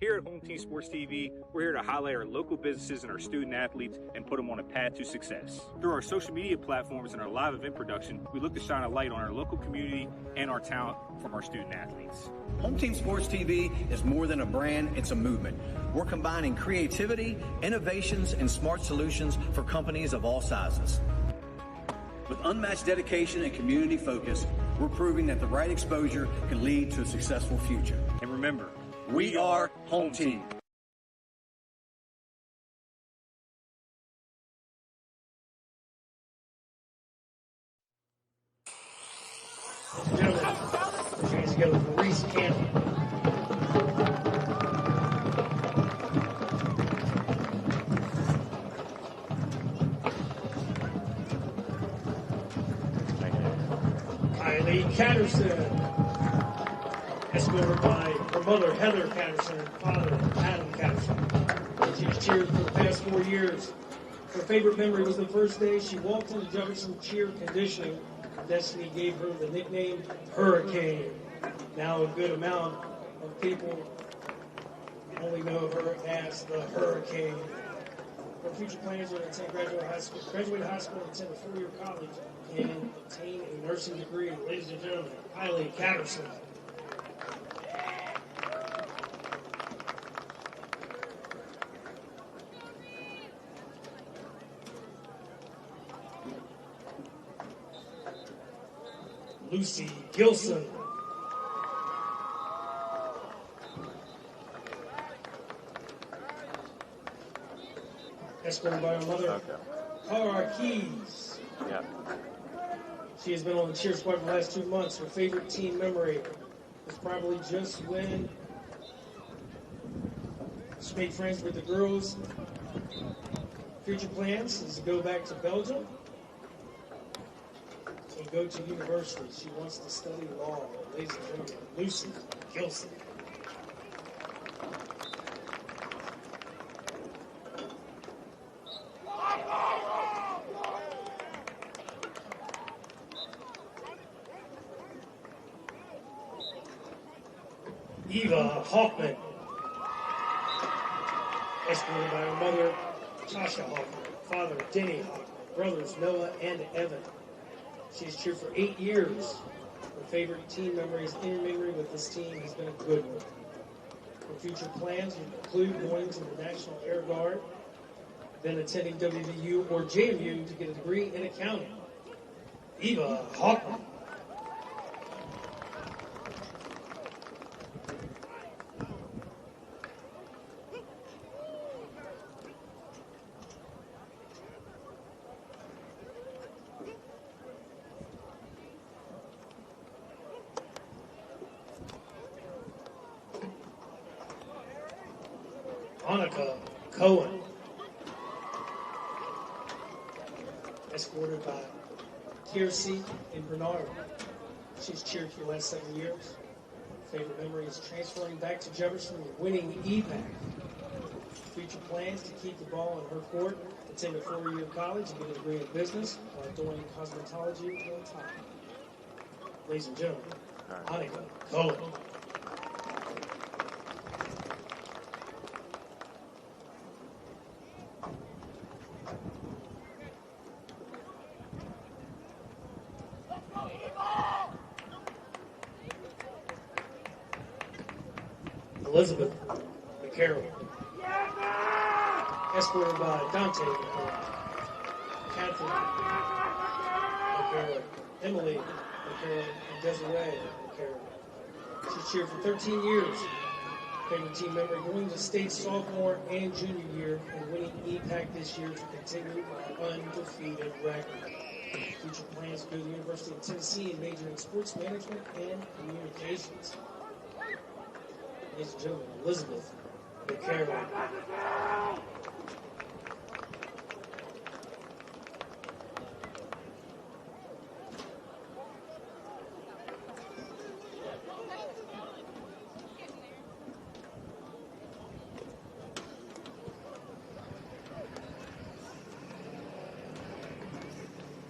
Here at Home Team Sports TV, we're here to highlight our local businesses and our student athletes and put them on a path to success. Through our social media platforms and our live event production, we look to shine a light on our local community and our talent from our student athletes. Home Team Sports TV is more than a brand, it's a movement. We're combining creativity, innovations, and smart solutions for companies of all sizes. With unmatched dedication and community focus, we're proving that the right exposure can lead to a successful future. And remember, we are Home Team. Gentlemen, put your hands together for Reese Champe. Patterson, escorted by her mother, Heather Patterson, and father, Adam Patterson. She's cheered for the past 4 years. Her favorite memory was the first day she walked into Jefferson cheer conditioning. Destiny gave her the nickname Hurricane. Now a good amount of people only know her as the Hurricane. Her future plans are to attend graduate high school, and attend a 4-year college, and obtain a nursing degree. Ladies and gentlemen, Kylie Patterson. Lucy Gilson. Escorted by her mother, Cara Keys. Yeah. She has been on the cheer squad for the last 2 months. Her favorite team memory was probably just when she made friends with the girls. Future plans is to go back to Belgium and go to university. She wants to study law. Ladies and gentlemen, Lucy Gilson. Eva Hoffman, escorted by her mother, Tasha Hoffman, father, Denny Hoffman, brothers, Noah and Evan. She has cheered for 8 years. Her favorite team memories intermingling with this team has been a good one. Her future plans include going to the National Air Guard, then attending WVU or JMU to get a degree in accounting. Eva Hoffman. Monica Cohen, escorted by Kiersey and Bernard. She's cheered for the last 7 years. Favorite memory is transferring back to Jefferson and winning EPAC. Future plans to keep the ball in her court, attend a 4-year college and get a degree in business while doing cosmetology full time. Ladies and gentlemen, Monica Cohen. Elizabeth McCarroll, escorted by Dante McCarroll, Catherine McCarroll, Emily McCarroll, and Desiree McCarroll. She's cheered for 13 years. Favorite team member going to state sophomore and junior year and winning EPAC this year to continue an undefeated record. Future plans to go to the University of Tennessee and major in sports management and communications. Ladies and gentlemen, Elizabeth McCarroll.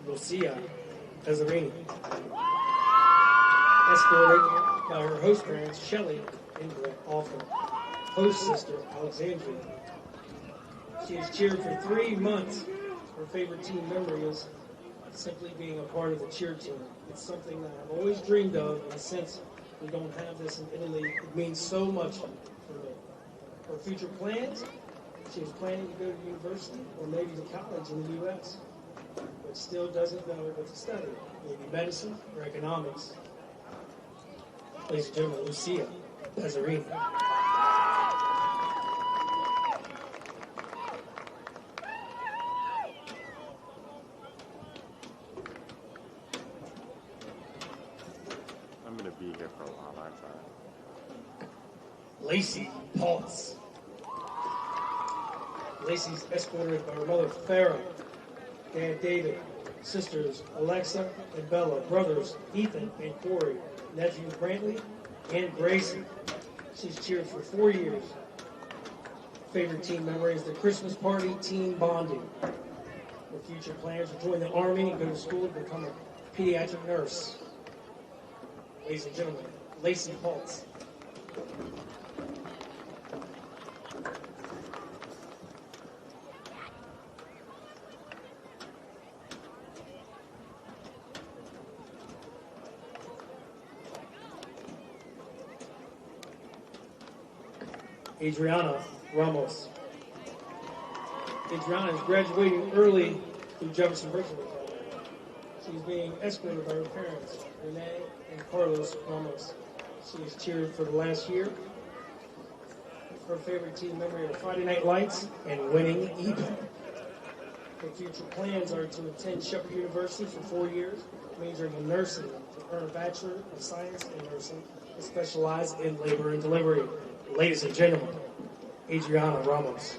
Lucia Pezzarini, escorted by her host parents, Shelley and Brett Alford. host sister, Alexandria. She has cheered for 3 months. Her favorite team memory is simply being a part of the cheer team. It's something that I've always dreamed of, and since we don't have this in Italy, it means so much for me. Her future plans, she is planning to go to university or maybe to college in the U.S., but still doesn't know what to study, maybe medicine or economics. Ladies and gentlemen, Lucia Pezzarini. I'm going to be here for a while, aren't I? Lacey Paulus. Lacey's escorted by her mother, Farah, dad, David, sisters, Alexa and Bella, brothers, Ethan and Corey, nephews, Brantley and Grayson. She's cheered for 4 years. Favorite team memory is the Christmas party, team bonding. Her future plans are to join the Army and go to school to become a pediatric nurse. Ladies and gentlemen, Lacey Paulus. Adriana Ramos. Adriana is graduating early through Jefferson. She's being escorted by her parents, Renee and Carlos Ramos. She has cheered for the last year. Her favorite team memory are Friday Night Lights and winning eBay. Her future plans are to attend Shepherd University for 4 years, majoring in nursing, to earn a Bachelor of Science in Nursing, and specialize in labor and delivery. Ladies and gentlemen, Adriana Ramos.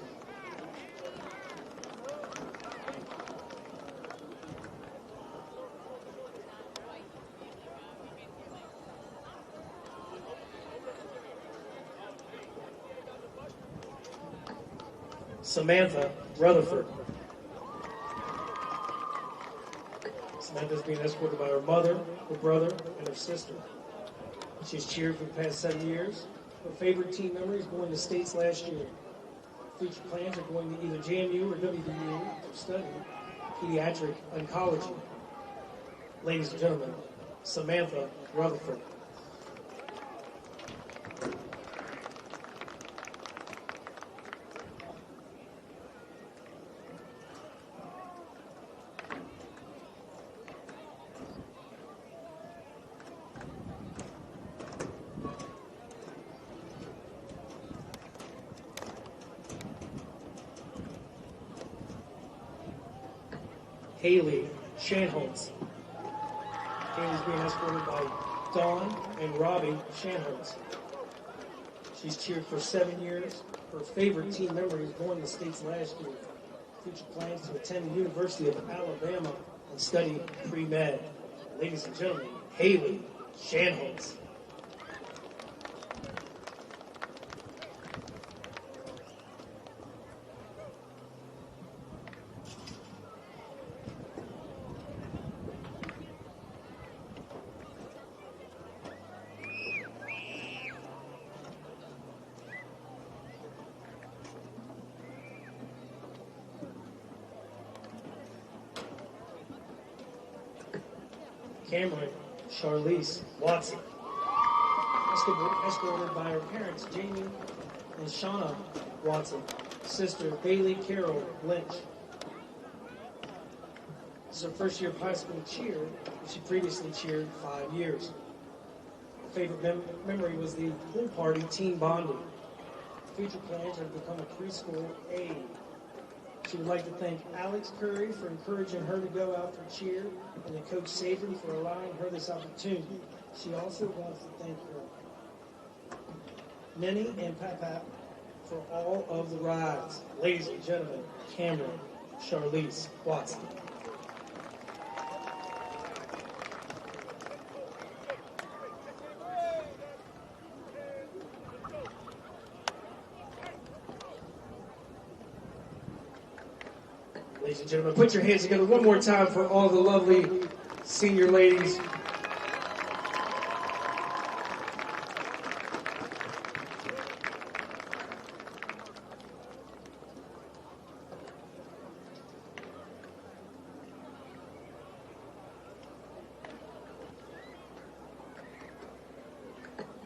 Samantha Rutherford. Samantha's being escorted by her mother, her brother, and her sister. She's cheered for the past 7 years. Her favorite team memory is going to States last year. Future plans are going to either JMU or WVU to study pediatric oncology. Ladies and gentlemen, Samantha Rutherford. Haley Shanholtz. Haley's being escorted by Dawn and Robbie Shanholtz. She's cheered for 7 years. Her favorite team memory is going to States last year. Future plans to attend the University of Alabama and study pre-med. Ladies and gentlemen, Haley Shanholtz. Cameron Charlize Watson. Escorted by her parents, Jamie and Shauna Watson. Sister, Bailey Carol Lynch. This is her first year of high school cheer. She previously cheered 5 years. Her favorite memory was the pool party team bonding. Future plans are to become a preschool aide. She would like to thank Alex Curry for encouraging her to go out for cheer and to Coach Saban for allowing her this opportunity. She also wants to thank her Nenny and Pap for all of the rides. Ladies and gentlemen, Cameron Charlize Watson. Ladies and gentlemen, put your hands together one more time for all the lovely senior ladies.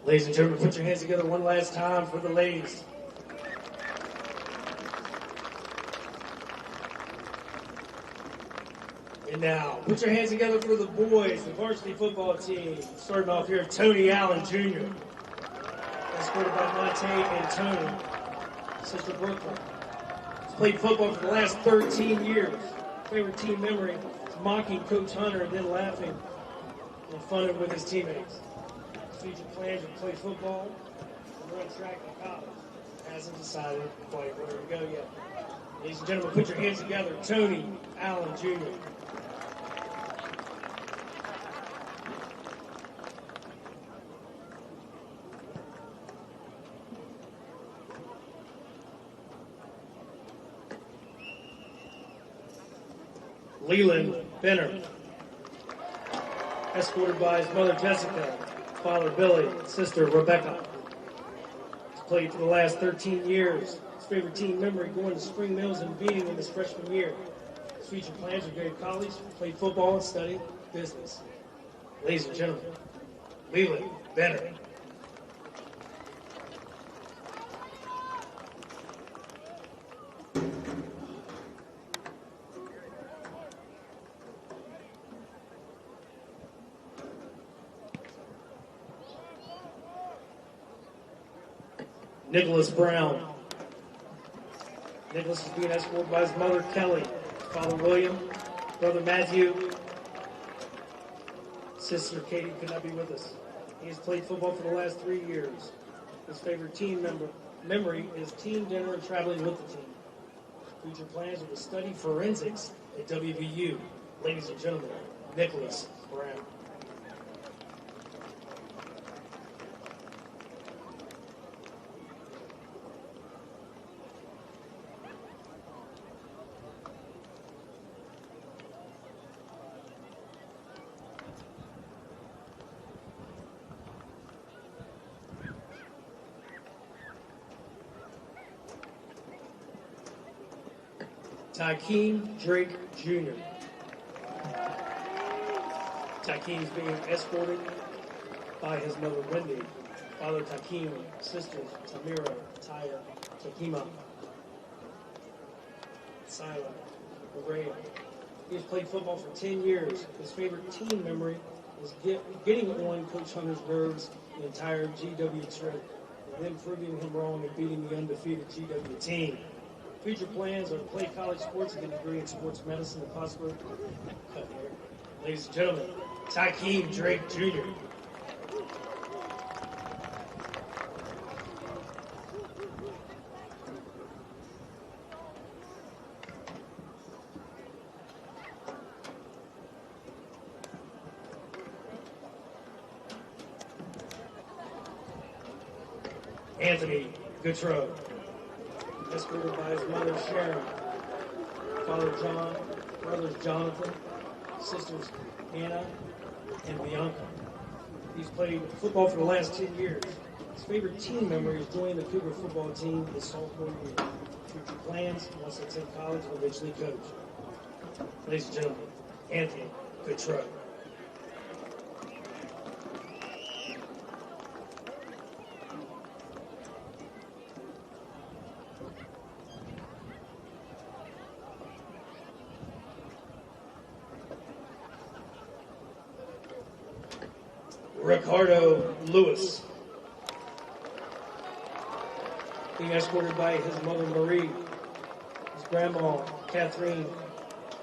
Ladies and gentlemen, put your hands together one last time for the ladies. And now, put your hands together for the boys, the varsity football team. Starting off here, Tony Allen Jr., escorted by Monte and Tony, Sister Brooklyn. He's played football for the last 13 years. Favorite team memory is mocking Coach Hunter and then laughing and funning with his teammates. His future plans are to play football and run track in college. Hasn't decided quite where to go yet. Ladies and gentlemen, put your hands together. Tony Allen Jr. Leland Benner, escorted by his mother Jessica, father Billy, sister Rebecca. He's played for the last 13 years. His favorite team memory going to Spring Mills and beating in his freshman year. His future plans are to go to college, play football, and study business. Ladies and gentlemen, Leland Benner. Nicholas Brown. Nicholas is being escorted by his mother, Kelly, father, William, brother, Matthew, sister, Katie, could not be with us. He has played football for the last 3 years. His favorite team memory is team dinner and traveling with the team. Future plans are to study forensics at WVU. Ladies and gentlemen, Nicholas Brown. Tykeem Drake Jr. Tykeem is being escorted by his mother Wendy, father Tykeem, sisters Tamira, Taya, Takima, Sila, Maria. He has played football for 10 years. His favorite team memory is getting on Coach Hunter's nerves the entire GW trip, and then proving him wrong and beating the undefeated GW team. Future plans are to play college sports and get a degree in sports medicine and possibly ladies and gentlemen, Tykeem Drake Jr. Anthony Gautreaux, escorted by his mother Sharon, father John, brothers Jonathan, sisters Anna and Bianca. He's played football for the last 10 years. His favorite team memory is joining the Cougar football team his sophomore year. Future plans, wants to attend college and eventually coach. Ladies and gentlemen, Anthony Gautreaux. Ricardo Lewis, being escorted by his mother Marie, his grandma Catherine,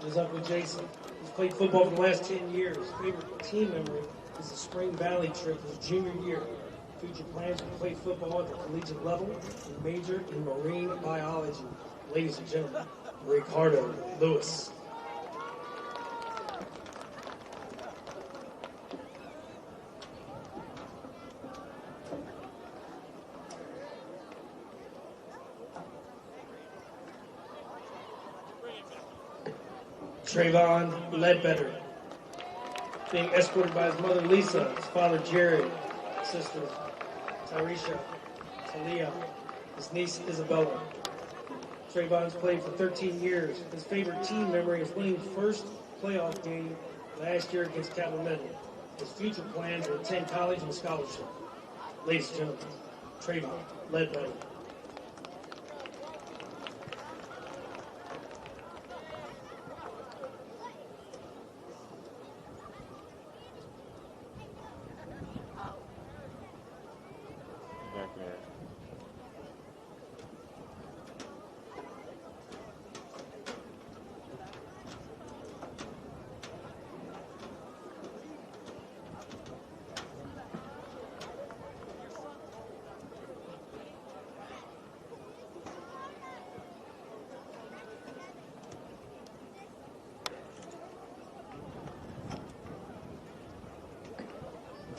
his uncle Jason. He's played football for the last 10 years. His favorite team memory is the Spring Valley trip his junior year. Future plans are to play football at the collegiate level and major in marine biology. Ladies and gentlemen, Ricardo Lewis. Trayvon Ledbetter, being escorted by his mother Lisa, his father Jerry, sisters Tyresha, Talia, his niece Isabella. Trayvon's played for 13 years. His favorite team memory is winning the first playoff game last year against Capital Midland. His future plans are to attend college and scholarship. Ladies and gentlemen, Trayvon Ledbetter. Back there.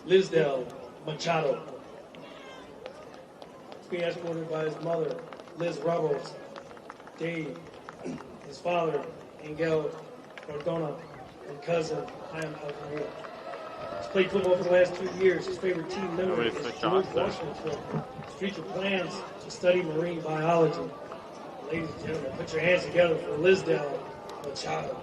Lisdell Machado. He's being escorted by his mother, Liz Roberts, Dave, his father, Angel Cardona, and cousin, Chaim Alvarez. He's played football for the last 2 years. His favorite team member is George Washington. His future plans to study marine biology. Ladies and gentlemen, put your hands together for Lisdell Machado.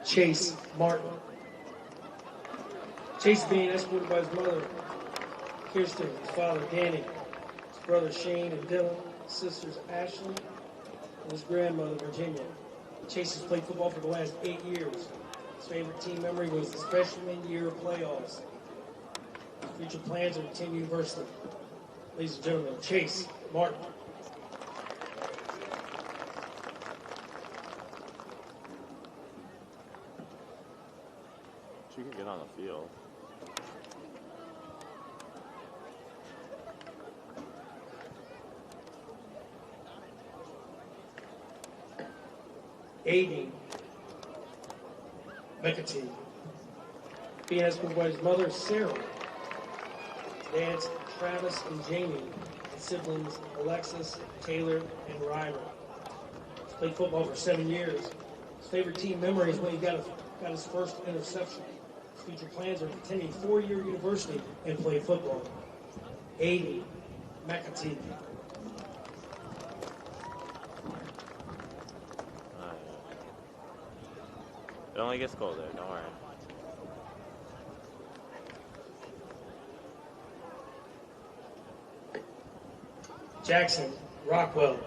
Chase Martin. Chase is being escorted by his mother, Kirsten, his father, Danny, his brother, Shane and Dylan, his sisters, Ashley, and his grandmother, Virginia. Chase has played football for the last 8 years. His favorite team memory was his freshman year playoffs. His future plans are to attend university. Ladies and gentlemen, Chase Martin. She can get on the field. Aiden McAtee. Being escorted by his mother, Sarah, dads, Travis and Jamie, and siblings, Alexis, Taylor, and Ryder. He's played football for 7 years. His favorite team memory is when he got his first interception. His future plans are attending 4-year university and play football. Aiden McAtee. It only gets colder, don't worry. Jackson Rockwell.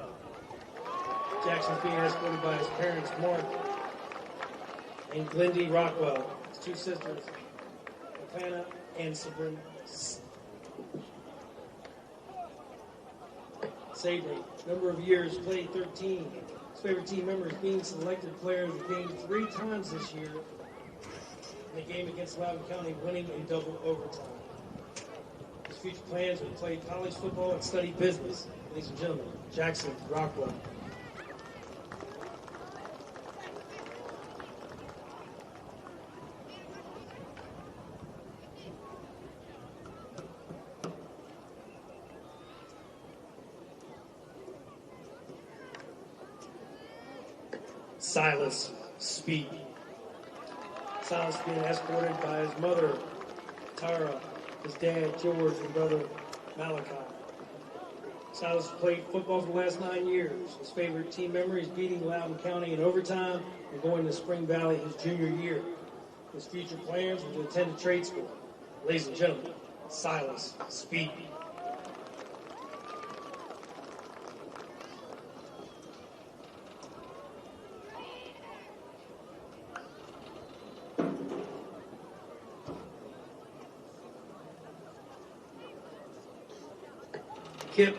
Jackson's being escorted by his parents, Mark and Glendy Rockwell, his 2 sisters, Atlanta and Sabrina. Sabry, number of years, played 13. His favorite team member is being selected player of the game 3 times this year in the game against Loudoun County, winning in double overtime. His future plans are to play college football and study business. Ladies and gentlemen, Jackson Rockwell. Silas Speed. Silas being escorted by his mother, Tara, his dad, George, and brother, Malachi. Silas played football for the last 9 years. His favorite team memory is beating Loudoun County in overtime and going to Spring Valley his junior year. His future plans are to attend a trade school. Ladies and gentlemen, Silas Speed. Kip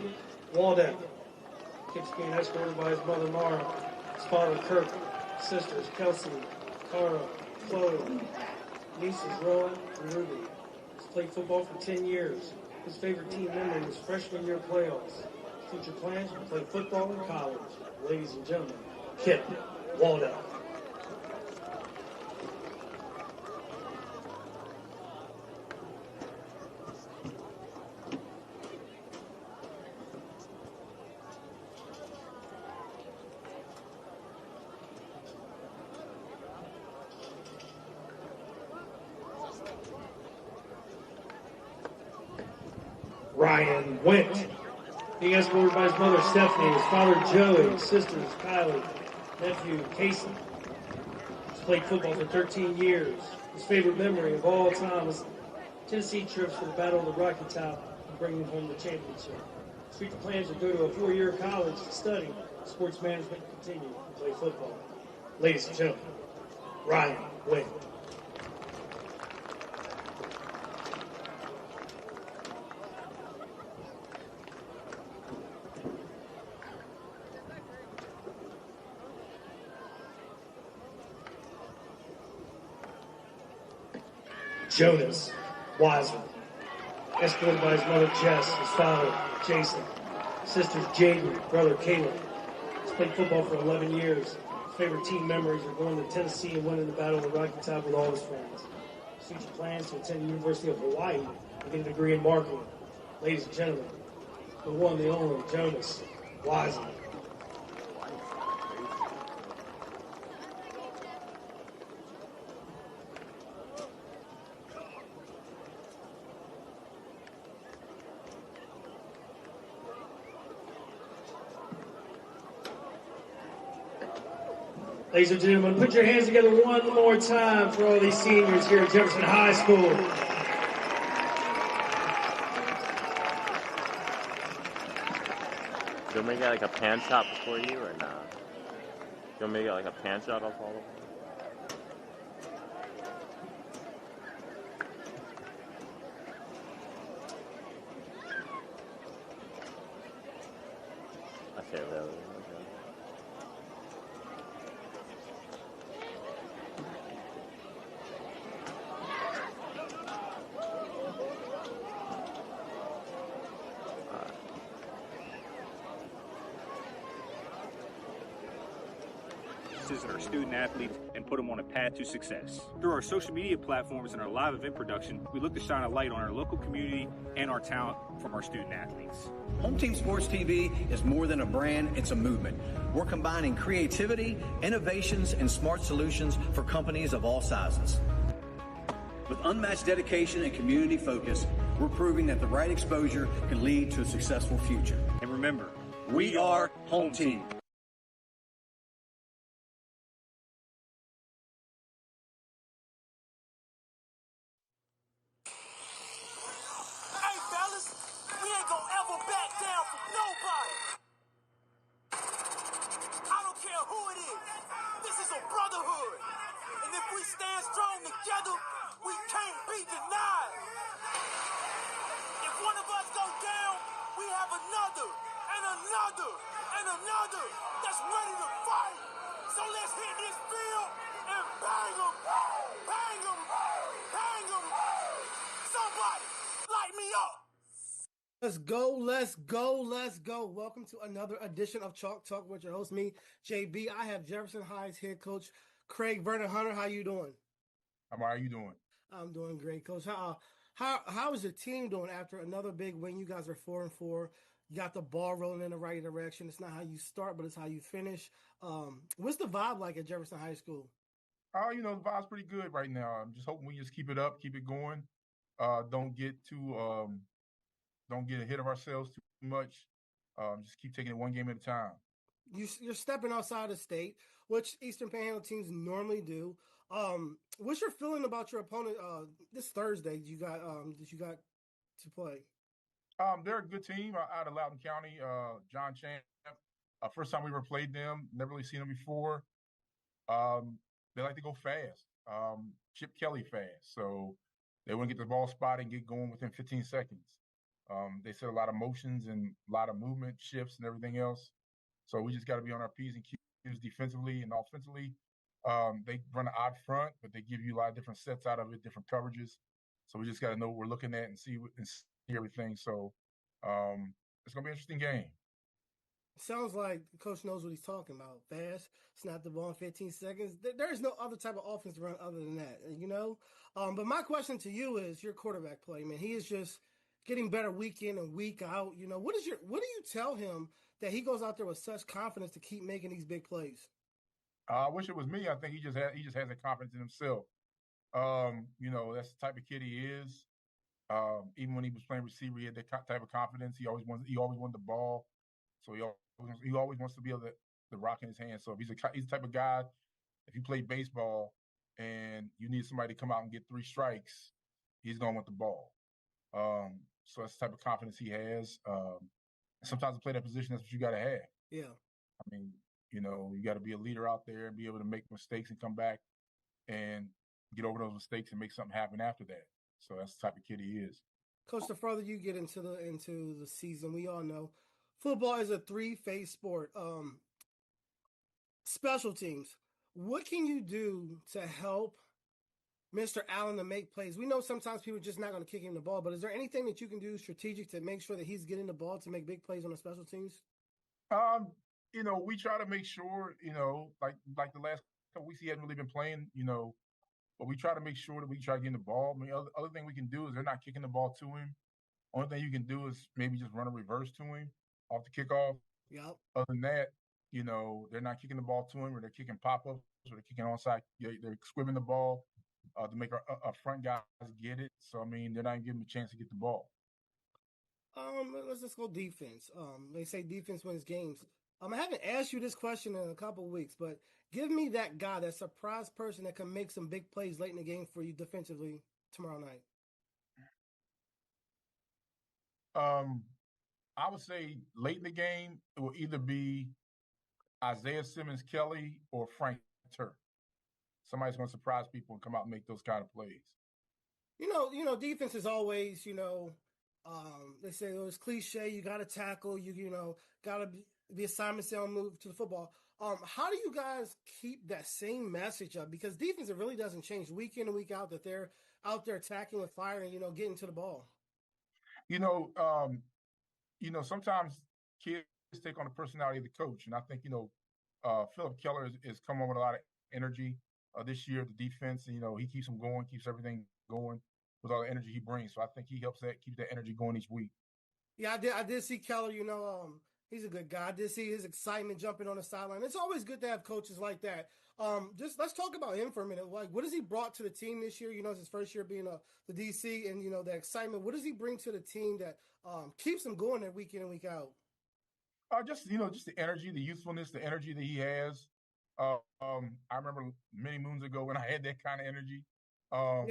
Waldeck. Kip's being escorted by his mother, Mara, his father, Kirk, sisters, Kelsey, Cara, Chloe, nieces, Rowan, and Ruby. He's played football for 10 years. His favorite team memory was freshman year playoffs. His future plans are to play football in college. Ladies and gentlemen, Kip Waldeck. Ryan Went. Being escorted by his mother, Stephanie, his father, Joey, his sisters, Kylie, nephew, Casey. He's played football for 13 years. His favorite memory of all time was Tennessee trips for the Battle of the Rocky Top and bringing home the championship. His future plans to go to a 4-year college to study sports management and continue to play football. Ladies and gentlemen, Ryan Went. Jonas Wiseman, escorted by his mother Jess, his father Jason, sisters Jaden, brother Caleb. He's played football for 11 years. His favorite team memories are going to Tennessee and winning the Battle of the Rocky Top with all his friends. His future plans to attend the University of Hawaii and get a degree in marketing. Ladies and gentlemen, the one, the only, Jonas Wiseman. Ladies and gentlemen, put your hands together one more time for all these seniors here at Jefferson High School. Do we get like a pan shot before you or not? Do we get like a pan shot of all of them? Okay, really? Okay. And our student athletes and put them on a path to success. Through our social media platforms and our live event production, we look to shine a light on our local community and our talent from our student athletes. Home Team Sports TV is more than a brand, it's a movement. We're combining creativity, innovations, and smart solutions for companies of all sizes. With unmatched dedication and community focus, we're proving that the right exposure can lead to a successful future. And remember, We are Home Team. Hey, fellas, we ain't gonna ever back down from nobody. I don't care who it is. This is a brotherhood. And if we stand strong together, we can't be denied. If one of us go down, we have another, and another, and another that's ready to fight. So let's hit this field and bang 'em, bang 'em, bang 'em. Somebody light me up. Let's go, let's go, let's go. Welcome to another edition of Chalk Talk with your host, me, JB. I have Jefferson High's head coach, Craig Vernon Hunter. How you doing? How are you doing? I'm doing great, coach. How is your team doing after another big win? You guys are 4-4. You got the ball rolling in the right direction. It's not how you start, but it's how you finish. What's the vibe like at Jefferson High School? Oh, the vibe's pretty good right now. I'm just hoping we just keep it up, keep it going. Don't get ahead of ourselves too much. Just keep taking it one game at a time. You're stepping outside of state, which Eastern Panhandle teams normally do. What's your feeling about your opponent this Thursday that you got to play? They're a good team out of Loudoun County. John Champe. First time we ever played them. Never really seen them before. They like to go fast. Chip Kelly fast. So they want to get the ball spotted and get going within 15 seconds. They set a lot of motions and a lot of movement, shifts, and everything else. So we just got to be on our P's and Q's defensively and offensively. They run an odd front, but they give you a lot of different sets out of it, different coverages. So we just got to know what we're looking at and see everything. So it's going to be an interesting game. Sounds like the coach knows what he's talking about. Fast, snap the ball in 15 seconds. There's no other type of offense to run other than that, But my question to you is your quarterback play, man. He is just getting better week in and week out. What do you tell him that he goes out there with such confidence to keep making these big plays? I wish it was me. I think he just has that confidence in himself. That's the type of kid he is. Even when he was playing receiver, he had that type of confidence. He always wanted the ball, so he always wants to be able to rock in his hand. So if he's the type of guy, if you play baseball and you need somebody to come out and get 3 strikes, he's gonna want the ball. So that's the type of confidence he has. Sometimes to play that position, that's what you got to have. Yeah. I mean, you got to be a leader out there and be able to make mistakes and come back and get over those mistakes and make something happen after that. So that's the type of kid he is. Coach, the further you get into the season, we all know football is a 3-phase sport. Special teams. What can you do to help Mr. Allen to make plays? We know sometimes people are just not going to kick him the ball, but is there anything that you can do strategic to make sure that he's getting the ball to make big plays on the special teams? We try to make sure, like the last couple weeks he hasn't really been playing, but we try to make sure that we try to get him the ball. I mean, other thing we can do is they're not kicking the ball to him. Only thing you can do is maybe just run a reverse to him off the kickoff. Yep. Other than that, they're not kicking the ball to him, or they're kicking pop-ups, or they're kicking onside. They're squibbing the ball to make our front guys get it. So, I mean, they're not giving him a chance to get the ball. Let's just go defense. They say defense wins games. I haven't asked you this question in a couple of weeks, but give me that guy, that surprise person that can make some big plays late in the game for you defensively tomorrow night. I would say late in the game, it will either be Isaiah Simmons-Kelly or Frank Turk. Somebody's going to surprise people and come out and make those kind of plays. Defense is always, they say it's cliche. You got to tackle. You got to be assignment sound move to the football. How do you guys keep that same message up? Because defense, it really doesn't change week in and week out that they're out there attacking with fire and, getting to the ball. Sometimes kids take on the personality of the coach. And I think, Philip Keller is come on with a lot of energy this year, the defense. And, he keeps them going, keeps everything going with all the energy he brings. So I think he helps keep that energy going each week. Yeah, I did see Keller, he's a good guy. I did see his excitement jumping on the sideline. It's always good to have coaches like that. Just let's talk about him for a minute. Like, what has he brought to the team this year? It's his first year being the DC, and the excitement. What does he bring to the team that keeps him going there week in and week out? Just the energy, the youthfulness, the energy that he has. I remember many moons ago when I had that kind of energy. But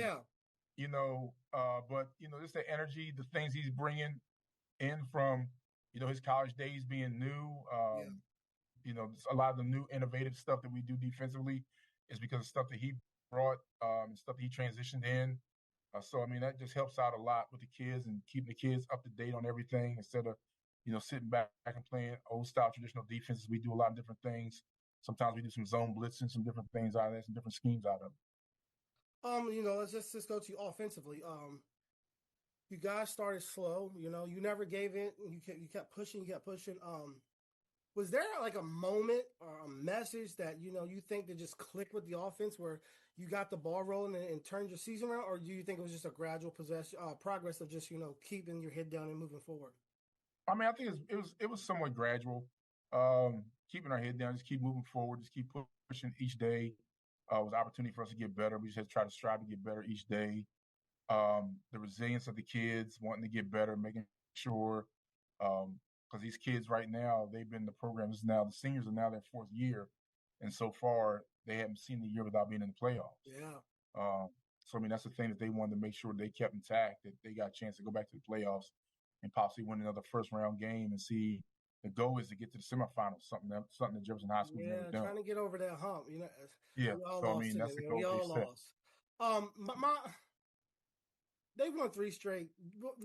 just the energy, the things he's bringing in from his college days being new. A lot of the new innovative stuff that we do defensively is because of stuff that he brought, and stuff that he transitioned in. So, I mean, that just helps out a lot with the kids and keeping the kids up to date on everything instead of, sitting back and playing old-style traditional defenses. We do a lot of different things. Sometimes we do some zone blitzing, some different things out of that, some different schemes out of it. Let's just go to you offensively. You guys started slow. You never gave in. You kept pushing. Was there like a moment or a message that you think that just clicked with the offense where you got the ball rolling and turned your season around, or do you think it was just a gradual progress of just keeping your head down and moving forward? I mean, I think it was somewhat gradual. Keeping our head down, just keep moving forward, just keep pushing each day. Was an opportunity for us to get better. We just had to try to strive to get better each day. The resilience of the kids wanting to get better, making sure, because these kids right now, they've been in the programs now. The seniors are now their 4th year, and so far they haven't seen the year without being in the playoffs. Yeah. So I mean, that's the thing that they wanted to make sure they kept intact, that they got a chance to go back to the playoffs and possibly win another first-round game and see. The goal is to get to the semifinals, something that Jefferson High School's never done. Trying to get over that hump. Yeah, so I mean, that's the goal. We all lost. They've won 3 straight.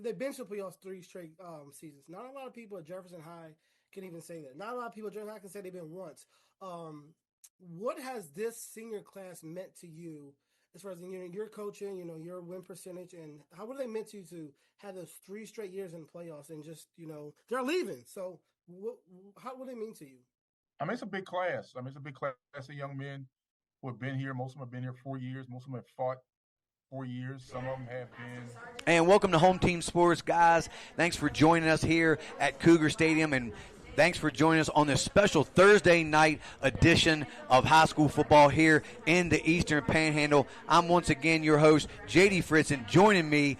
They've been to the playoffs 3 straight seasons. Not a lot of people at Jefferson High can even say that. Not a lot of people at Jefferson High can say they've been once. What has this senior class meant to you as far as your coaching, your win percentage, and how would they meant to you to have those 3 straight years in the playoffs and just, they're leaving. So how would it mean to you? I mean, it's a big class. It's a big class of young men who have been here. Most of them have been here 4 years. Most of them have fought 4 years. Some of them have been. And welcome to Home Team Sports, guys. Thanks for joining us here at Cougar Stadium. And Thanks for joining us on this special Thursday night edition of high school football here in the Eastern Panhandle. I'm once again your host, J.D. Fritz, and joining me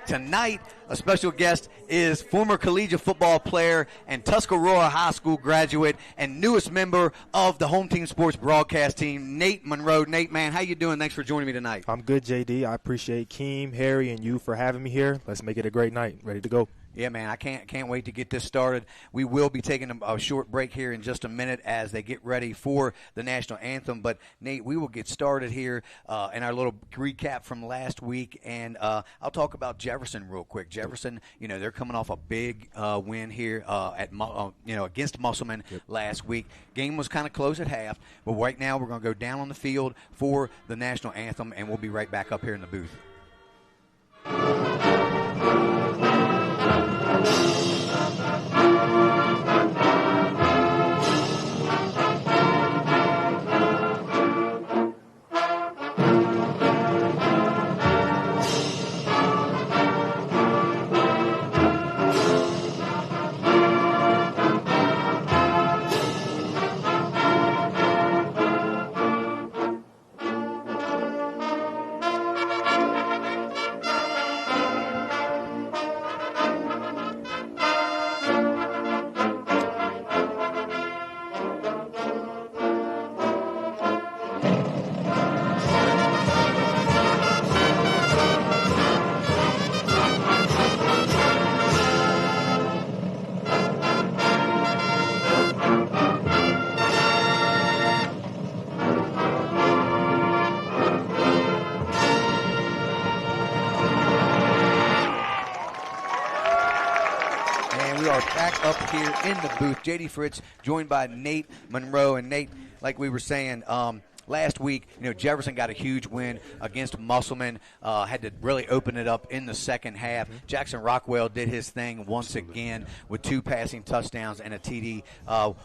tonight, a special guest is former collegiate football player and Tuscarora High School graduate and newest member of the home team sports broadcast team, Nate Monroe. Nate, man, how you doing? Thanks for joining me tonight. I'm good, JD. I appreciate Keem, Harry, and you for having me here. Let's make it a great night. Ready to go. Yeah, man, I can't wait to get this started. We will be taking a short break here in just a minute as they get ready for the national anthem. But, Nate, we will get started here in our little recap from last week. And I'll talk about Jefferson real quick. Jefferson, they're coming off a big win here against Musselman last week. Game was kind of close at half. But right now we're going to go down on the field for the national anthem, and we'll be right back up here in the booth. Here in the booth, J.D. Fritz, joined by Nate Monroe. And Nate, like we were saying, last week, Jefferson got a huge win against Musselman, had to really open it up in the second half. Jackson Rockwell did his thing once again with 2 passing touchdowns and a TD.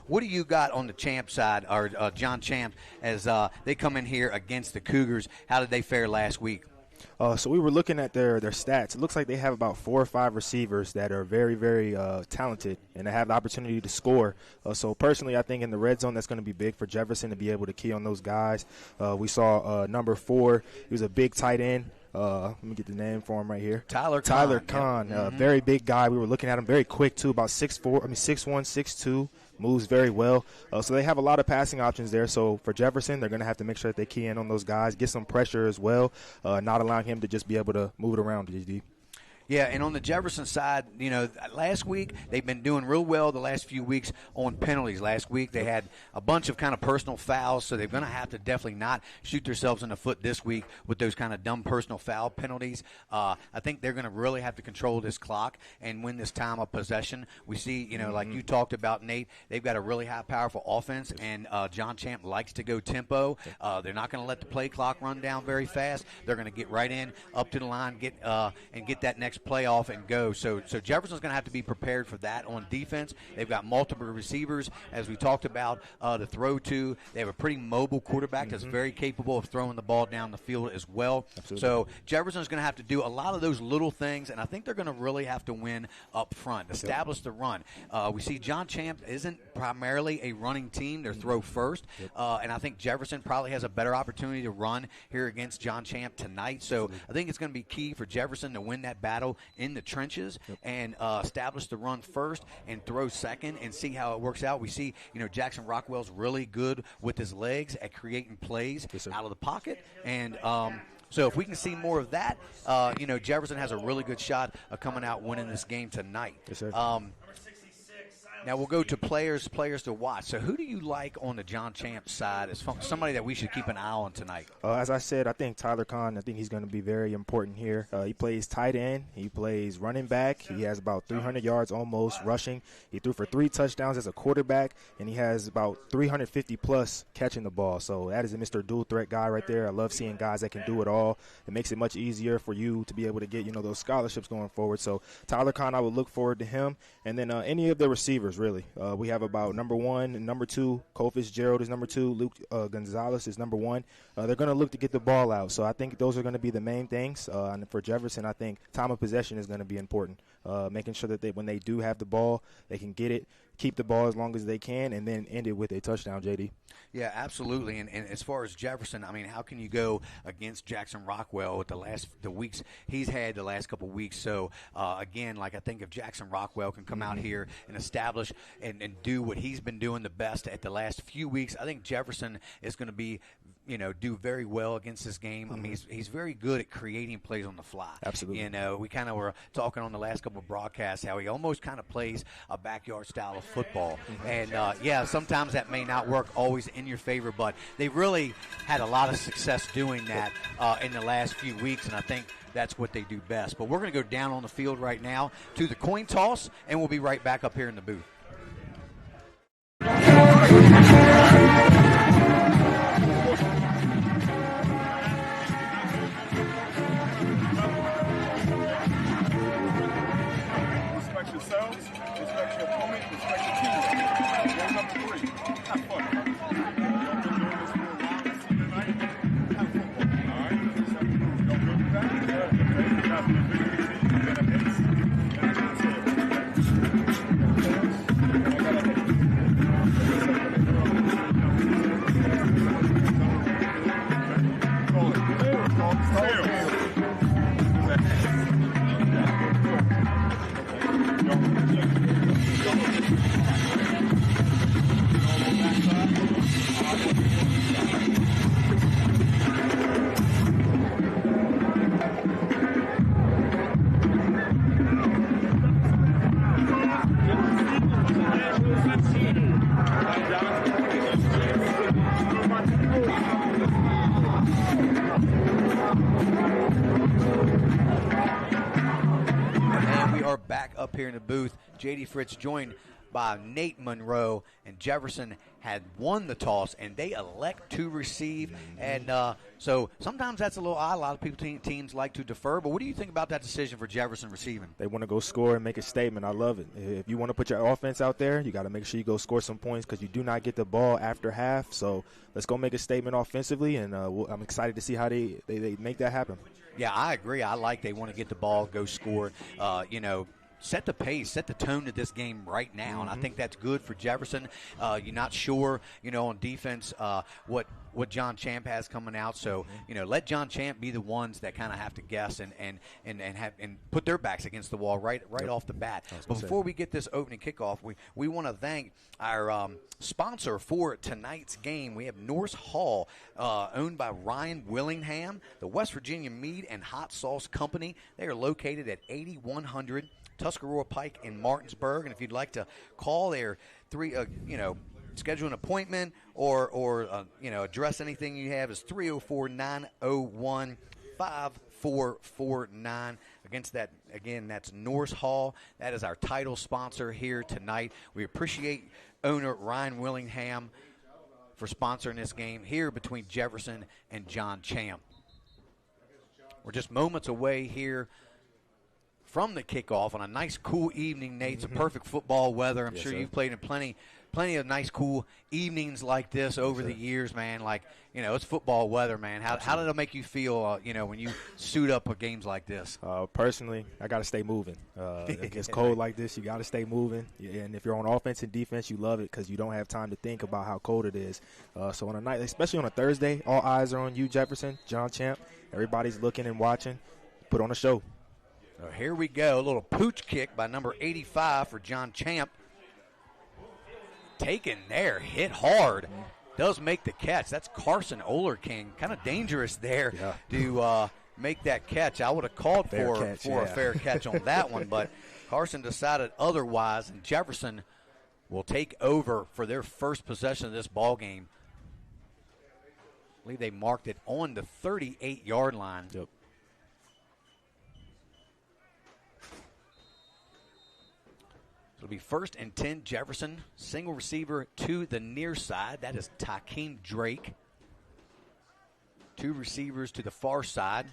What do you got on the Champ side, or John Champ, as they come in here against the Cougars? How did they fare last week? So we were looking at their stats. It looks like they have about 4 or 5 receivers that are very, very talented and they have the opportunity to score. So personally, I think in the red zone that's going to be big for Jefferson to be able to key on those guys. We saw number 4. He was a big tight end. Let me get the name for him right here. Tyler Kahn, very big guy. We were looking at him, very quick too, about 6'1", 6'2", moves very well. So they have a lot of passing options there. So for Jefferson, they're going to have to make sure that they key in on those guys, get some pressure as well, not allowing him to just be able to move it around, GD. Yeah, and on the Jefferson side, last week they've been doing real well the last few weeks on penalties. Last week they had a bunch of kind of personal fouls, so they're going to have to definitely not shoot themselves in the foot this week with those kind of dumb personal foul penalties. I think they're going to really have to control this clock and win this time of possession. We see, like you talked about, Nate, they've got a really high, powerful offense, and John Champ likes to go tempo. They're not going to let the play clock run down very fast. They're going to get right in, up to the line, get that next play off and go. So Jefferson's going to have to be prepared for that on defense. They've got multiple receivers, as we talked about, to throw to. They have a pretty mobile quarterback that's very capable of throwing the ball down the field as well. Absolutely. So Jefferson's going to have to do a lot of those little things, and I think they're going to really have to win up front, establish the run. We see John Champ isn't primarily a running team. They're throw first, and I think Jefferson probably has a better opportunity to run here against John Champ tonight. So I think it's going to be key for Jefferson to win that battle in the trenches and establish the run first and throw second and see how it works out. We see, Jackson Rockwell's really good with his legs at creating plays out of the pocket. And so if we can see more of that, Jefferson has a really good shot of coming out winning this game tonight. Yes, sir. Now we'll go to players to watch. So who do you like on the John Champ side as somebody that we should keep an eye on tonight? As I said, I think Tyler Kahn, I think he's going to be very important here. He plays tight end. He plays running back. He has about 300 yards almost rushing. He threw for 3 touchdowns as a quarterback, and he has about 350-plus catching the ball. So that is a Mr. Dual Threat guy right there. I love seeing guys that can do it all. It makes it much easier for you to be able to get, those scholarships going forward. So Tyler Kahn, I would look forward to him. And then any of the receivers, really. We have about number 1 and number 2. Cole Fitzgerald is number 2. Luke Gonzalez is number 1. They're going to look to get the ball out. So I think those are going to be the main things. And for Jefferson, I think time of possession is going to be important. making sure that when they do have the ball, they can get it, keep the ball as long as they can, and then end it with a touchdown, JD. Yeah, absolutely. And as far as Jefferson, I mean, how can you go against Jackson Rockwell with the weeks he's had the last couple of weeks? So, again, like I think if Jackson Rockwell can come out here and establish and do what he's been doing the best at the last few weeks, I think Jefferson is going to be, do very well against this game. I mean, he's very good at creating plays on the fly. Absolutely. We kind of were talking on the last couple of broadcasts how he almost kind of plays a backyard style of football. And, sometimes that may not work always in your favor, but they really had a lot of success doing that in the last few weeks, and I think that's what they do best. But we're going to go down on the field right now to the coin toss, and we'll be right back up here in the booth. Respect yourselves, respect your opponent, respect your team. Rule number 3, have fun. Y'all been doing this for a while. Let's see tonight. Have football. All right? That's how we move. Y'all good with that? Yeah. Okay. You guys been a bigger team. You got a pace. And I should say it. Call it. Call it sales. And we are back up here in the booth. J.D. Fritz joined by Nate Monroe, and Jefferson had won the toss, and they elect to receive. And so sometimes that's a little odd. A lot of people, teams like to defer. But what do you think about that decision for Jefferson receiving? They want to go score and make a statement. I love it. If you want to put your offense out there, you got to make sure you go score some points because you do not get the ball after half. So let's go make a statement offensively, and I'm excited to see how they make that happen. Yeah, I agree. I like they want to get the ball, go score, set the pace, set the tone to this game right now, and I think that's good for Jefferson. You're not sure, on defense what John Champe has coming out, so let John Champe be the ones that kind of have to guess and put their backs against the wall right off the bat. But before we get this opening kickoff, we want to thank our sponsor for tonight's game. We have Norse Hall, owned by Ryan Willingham, the West Virginia Mead and Hot Sauce Company. They are located at 8100 Tuscarora Pike in Martinsburg, and if you'd like to call their schedule an appointment or address anything you have, is 304-901-5449. Against that, again, that's Norse Hall. That is our title sponsor here tonight. We appreciate owner Ryan Willingham for sponsoring this game here between Jefferson and John Champe. We're just moments away here from the kickoff on a nice, cool evening, Nate. It's a perfect football weather. I'm sure you've played in plenty of nice, cool evenings like this over the years, man. Like, it's football weather, man. How did it make you feel, when you suit up for games like this? Personally, I got to stay moving. It gets cold like this, you got to stay moving. And if you're on offense and defense, you love it because you don't have time to think about how cold it is. So on a night, especially on a Thursday, all eyes are on you, Jefferson, John Champe. Everybody's looking and watching. Put on a show. So here we go. A little pooch kick by number 85 for John Champe. Taken there, hit hard. Does make the catch. That's Carson Olerking. Kind of dangerous there to make that catch. I would have called for a fair catch on that one, but Carson decided otherwise, and Jefferson will take over for their first possession of this ball game. I believe they marked it on the 38-yard line. Yep. It'll be 1st and 10, Jefferson. Single receiver to the near side. That is Takeem Drake. 2 receivers to the far side.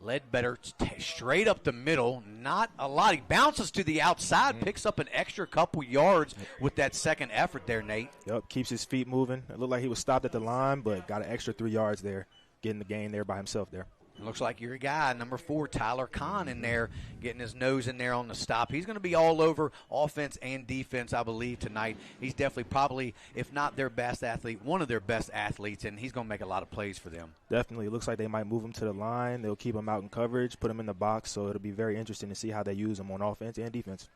Ledbetter straight up the middle. Not a lot. He bounces to the outside, picks up an extra couple yards with that second effort there, Nate. Yep, keeps his feet moving. It looked like he was stopped at the line, but got an extra 3 yards there, getting the gain there by himself there. It looks like your guy, number 4, Tyler Kahn, in there, getting his nose in there on the stop. He's going to be all over offense and defense, I believe, tonight. He's definitely probably, if not their best athlete, one of their best athletes, and he's going to make a lot of plays for them. Definitely. It looks like they might move him to the line. They'll keep him out in coverage, put him in the box, so it'll be very interesting to see how they use him on offense and defense.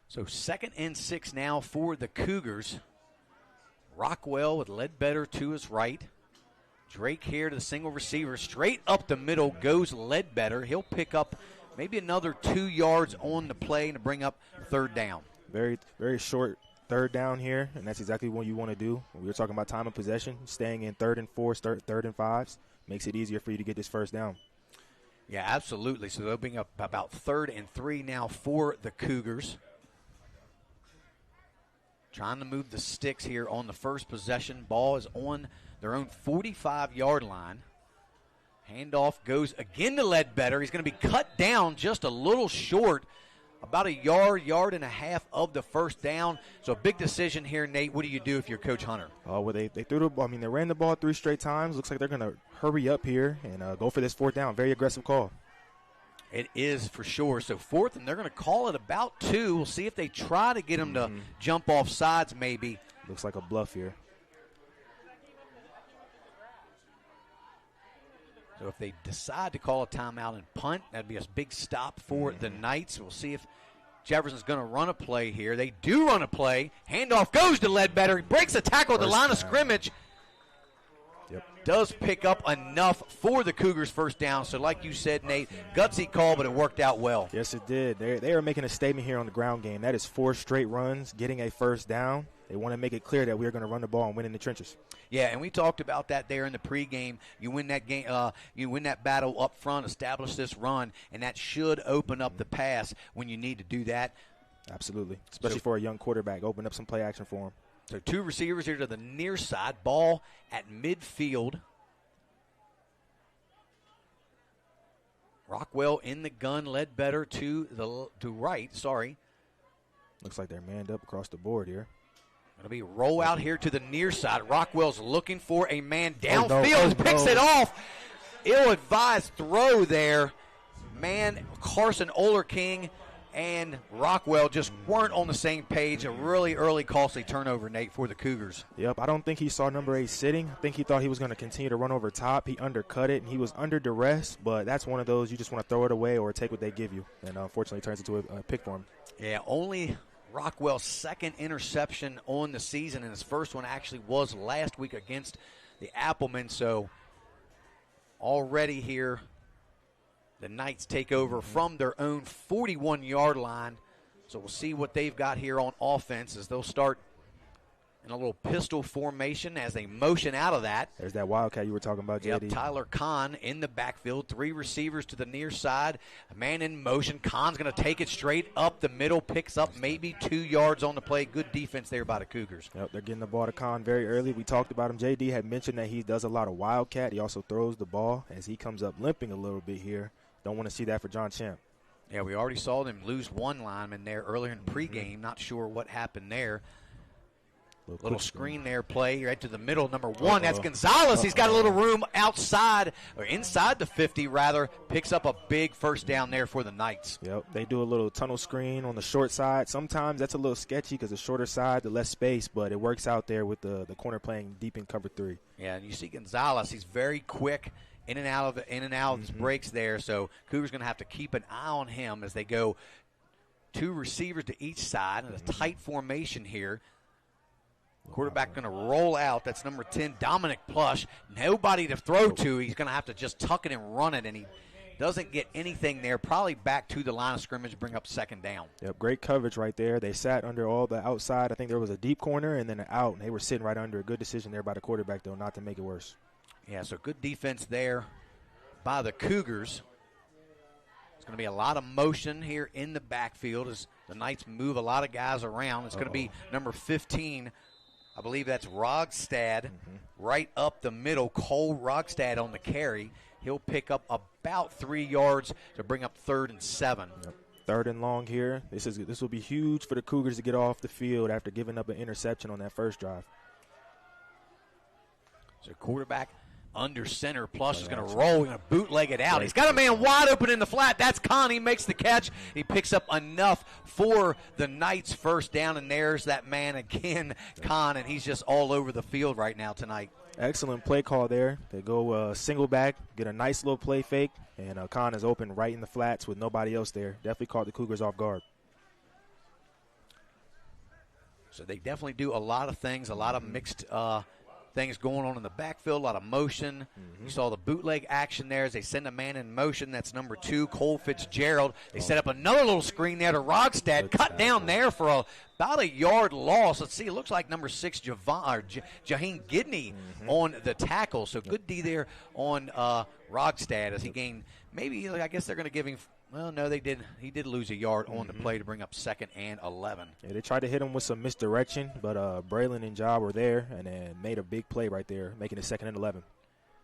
So 2nd and 6 now for the Cougars. Rockwell with Ledbetter to his right. Drake here to the single receiver. Straight up the middle goes Ledbetter. He'll pick up maybe another 2 yards on the play to bring up 3rd down. Very, very short 3rd down here, and that's exactly what you want to do. We were talking about time of possession, staying in 3rd and 4, 3rd and 5s. Makes it easier for you to get this 1st down. Yeah, absolutely. So they'll bring up about 3rd and 3 now for the Cougars. Trying to move the sticks here on the first possession. Ball is on their own 45-yard line. Handoff goes again to Ledbetter. He's going to be cut down just a little short, about a yard and a half of the 1st down. So a big decision here, Nate. What do you do if you're Coach Hunter? Well, they threw the ball. I mean, they ran the ball 3 straight times. Looks like they're going to hurry up here and go for this 4th down. Very aggressive call. It is for sure. So 4th, and they're going to call it about 2. We'll see if they try to get him to jump off sides maybe. Looks like a bluff here. So if they decide to call a timeout and punt, that'd be a big stop for the Knights. We'll see if Jefferson's going to run a play here. They do run a play. Handoff goes to Ledbetter. He breaks a tackle at the line of scrimmage. Does pick up enough for the Cougars' 1st down. So like you said, Nate, gutsy call, but it worked out well. Yes, it did. They are making a statement here on the ground game. That is 4 straight runs, getting a 1st down. They want to make it clear that we are going to run the ball and win in the trenches. Yeah, and we talked about that there in the pregame. You win that game, you win that battle up front, establish this run, and that should open up the pass when you need to do that. Absolutely, especially for a young quarterback. Open up some play action for him. So 2 receivers here to the near side. Ball at midfield. Rockwell in the gun, Ledbetter to right. Sorry. Looks like they're manned up across the board here. Going to be roll out here to the near side. Rockwell's looking for a man downfield. Picks it off. Ill-advised throw there. Man, Carson Olerking and Rockwell just weren't on the same page. A really early costly turnover, Nate, for the Cougars. Yep, I don't think he saw number 8 sitting. I think he thought he was going to continue to run over top. He undercut it, and he was under duress, but that's one of those you just want to throw it away or take what they give you. And unfortunately, it turns into a pick for him. Yeah, only Rockwell's 2nd interception on the season, and his 1st one actually was last week against the Applemen. So already here, the Knights take over from their own 41-yard line. So we'll see what they've got here on offense as they'll start in a little pistol formation as they motion out of that. There's that wildcat you were talking about, JD. Yep, Tyler Kahn in the backfield. 3 receivers to the near side. A man in motion. Kahn's going to take it straight up the middle. Picks up maybe 2 yards on the play. Good defense there by the Cougars. Yep, they're getting the ball to Kahn very early. We talked about him. JD had mentioned that he does a lot of wildcat. He also throws the ball as he comes up limping a little bit here. Don't want to see that for John Champe. Yeah, we already saw them lose 1 lineman there earlier in pregame. Not sure what happened there. Little screen there, play right to the middle. Number 1, that's Gonzalez. He's got a little room outside, or inside the 50, rather. Picks up a big 1st down there for the Knights. Yep, they do a little tunnel screen on the short side. Sometimes that's a little sketchy because the shorter side, the less space, but it works out there with the corner playing deep in cover 3. Yeah, and you see Gonzalez. He's very quick in and out of his breaks there. So Cougars going to have to keep an eye on him as they go 2 receivers to each side in a tight formation here. Quarterback going to roll out. That's number 10, Dominic Plush. Nobody to throw to. He's going to have to just tuck it and run it, and he doesn't get anything there. Probably back to the line of scrimmage, bring up 2nd down. Yep, great coverage right there. They sat under all the outside. I think there was a deep corner and then an out, and they were sitting right under. A good decision there by the quarterback, though, not to make it worse. Yeah, so good defense there by the Cougars. It's going to be a lot of motion here in the backfield as the Knights move a lot of guys around. It's going to be number 15, I believe that's Rogstad, right up the middle. Cole Rogstad on the carry. He'll pick up about 3 yards to bring up 3rd and 7. Yep. 3rd and long here. This will be huge for the Cougars to get off the field after giving up an interception on that first drive. So quarterback under center. Plush is going to roll, going to bootleg it out. He's got a man wide open in the flat. That's Con. He makes the catch. He picks up enough for the Knights' first down, and there's that man again, Con, and he's just all over the field right now tonight. Excellent play call there. They go single back, get a nice little play fake, and Con is open right in the flats with nobody else there. Definitely caught the Cougars off guard. So they definitely do a lot of things, a lot of mixed things going on in the backfield, a lot of motion. You saw the bootleg action there as they send a man in motion. That's number 2, Cole Fitzgerald. They set up another little screen there to Rogstad. Cut down there for about a yard loss. Let's see, it looks like number 6, Jaheen Gidney on the tackle. So good D there on Rogstad as he gained maybe, I guess they're going to give him. Well, no, they did. He did lose a yard on the play to bring up 2nd and 11. Yeah, they tried to hit him with some misdirection, but Braylon and Ja were there and then made a big play right there, making it 2nd and 11.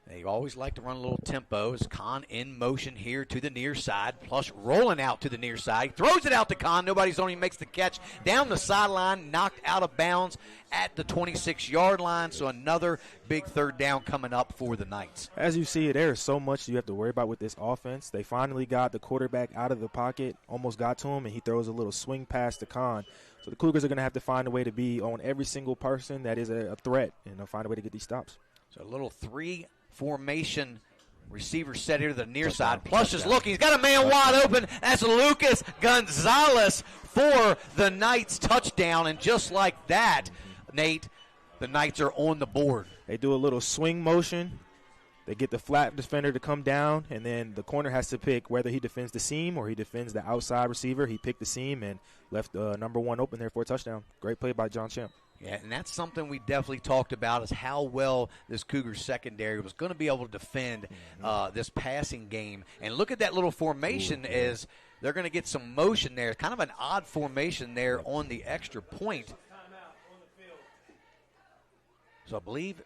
They always like to run a little tempo. As Con in motion here to the near side. Plush rolling out to the near side. He throws it out to Con. Nobody's on him. He makes the catch down the sideline, knocked out of bounds at the 26-yard line. So another big 3rd down coming up for the Knights. As you see, there is so much you have to worry about with this offense. They finally got the quarterback out of the pocket, almost got to him, and he throws a little swing pass to Con. So the Cougars are going to have to find a way to be on every single person that is a threat and find a way to get these stops. So a little 3-formation receiver set here to the near side. Plush is looking. He's got a man wide open. That's Lucas Gonzalez for the Knights touchdown. And just like that, Nate, the Knights are on the board. They do a little swing motion. They get the flat defender to come down, and then the corner has to pick whether he defends the seam or he defends the outside receiver. He picked the seam and left number 1 open there for a touchdown. Great play by John Champe. Yeah, and that's something we definitely talked about is how well this Cougars secondary was going to be able to defend this passing game. And look at that little formation as they're going to get some motion there. Kind of an odd formation there on the extra point. So I believe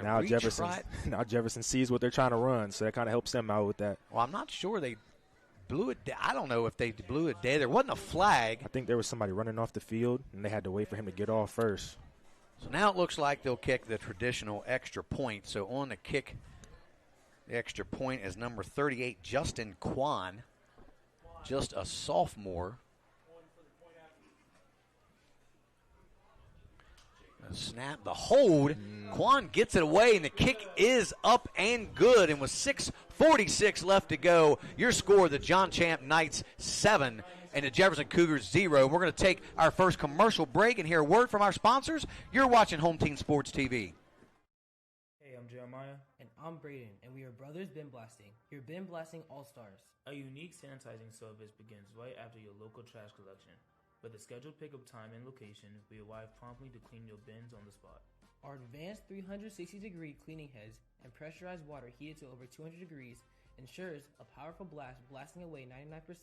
now Jefferson sees what they're trying to run, so that kind of helps them out with that. Well, I'm not sure they blew it. I don't know if they blew it dead. There wasn't a flag. I think there was somebody running off the field, and they had to wait for him to get off first. So now it looks like they'll kick the traditional extra point. So on the kick, the extra point is number 38, Justin Kwan, just a sophomore. The snap, the hold. Kwan gets it away, and the kick is up and good. And with 6:46 left to go, your score, the John Champe Knights 7 and the Jefferson Cougars 0. We're going to take our first commercial break and hear a word from our sponsors. You're watching Home Team Sports TV. Hey, I'm Jeremiah. And I'm Braden, and we are Brothers Bin Blasting, your bin blasting all-stars. A unique sanitizing service begins right after your local trash collection. With a scheduled pickup time and location, we arrive promptly to clean your bins on the spot. Our advanced 360-degree cleaning heads and pressurized water heated to over 200 degrees ensures a powerful blast blasting away 99%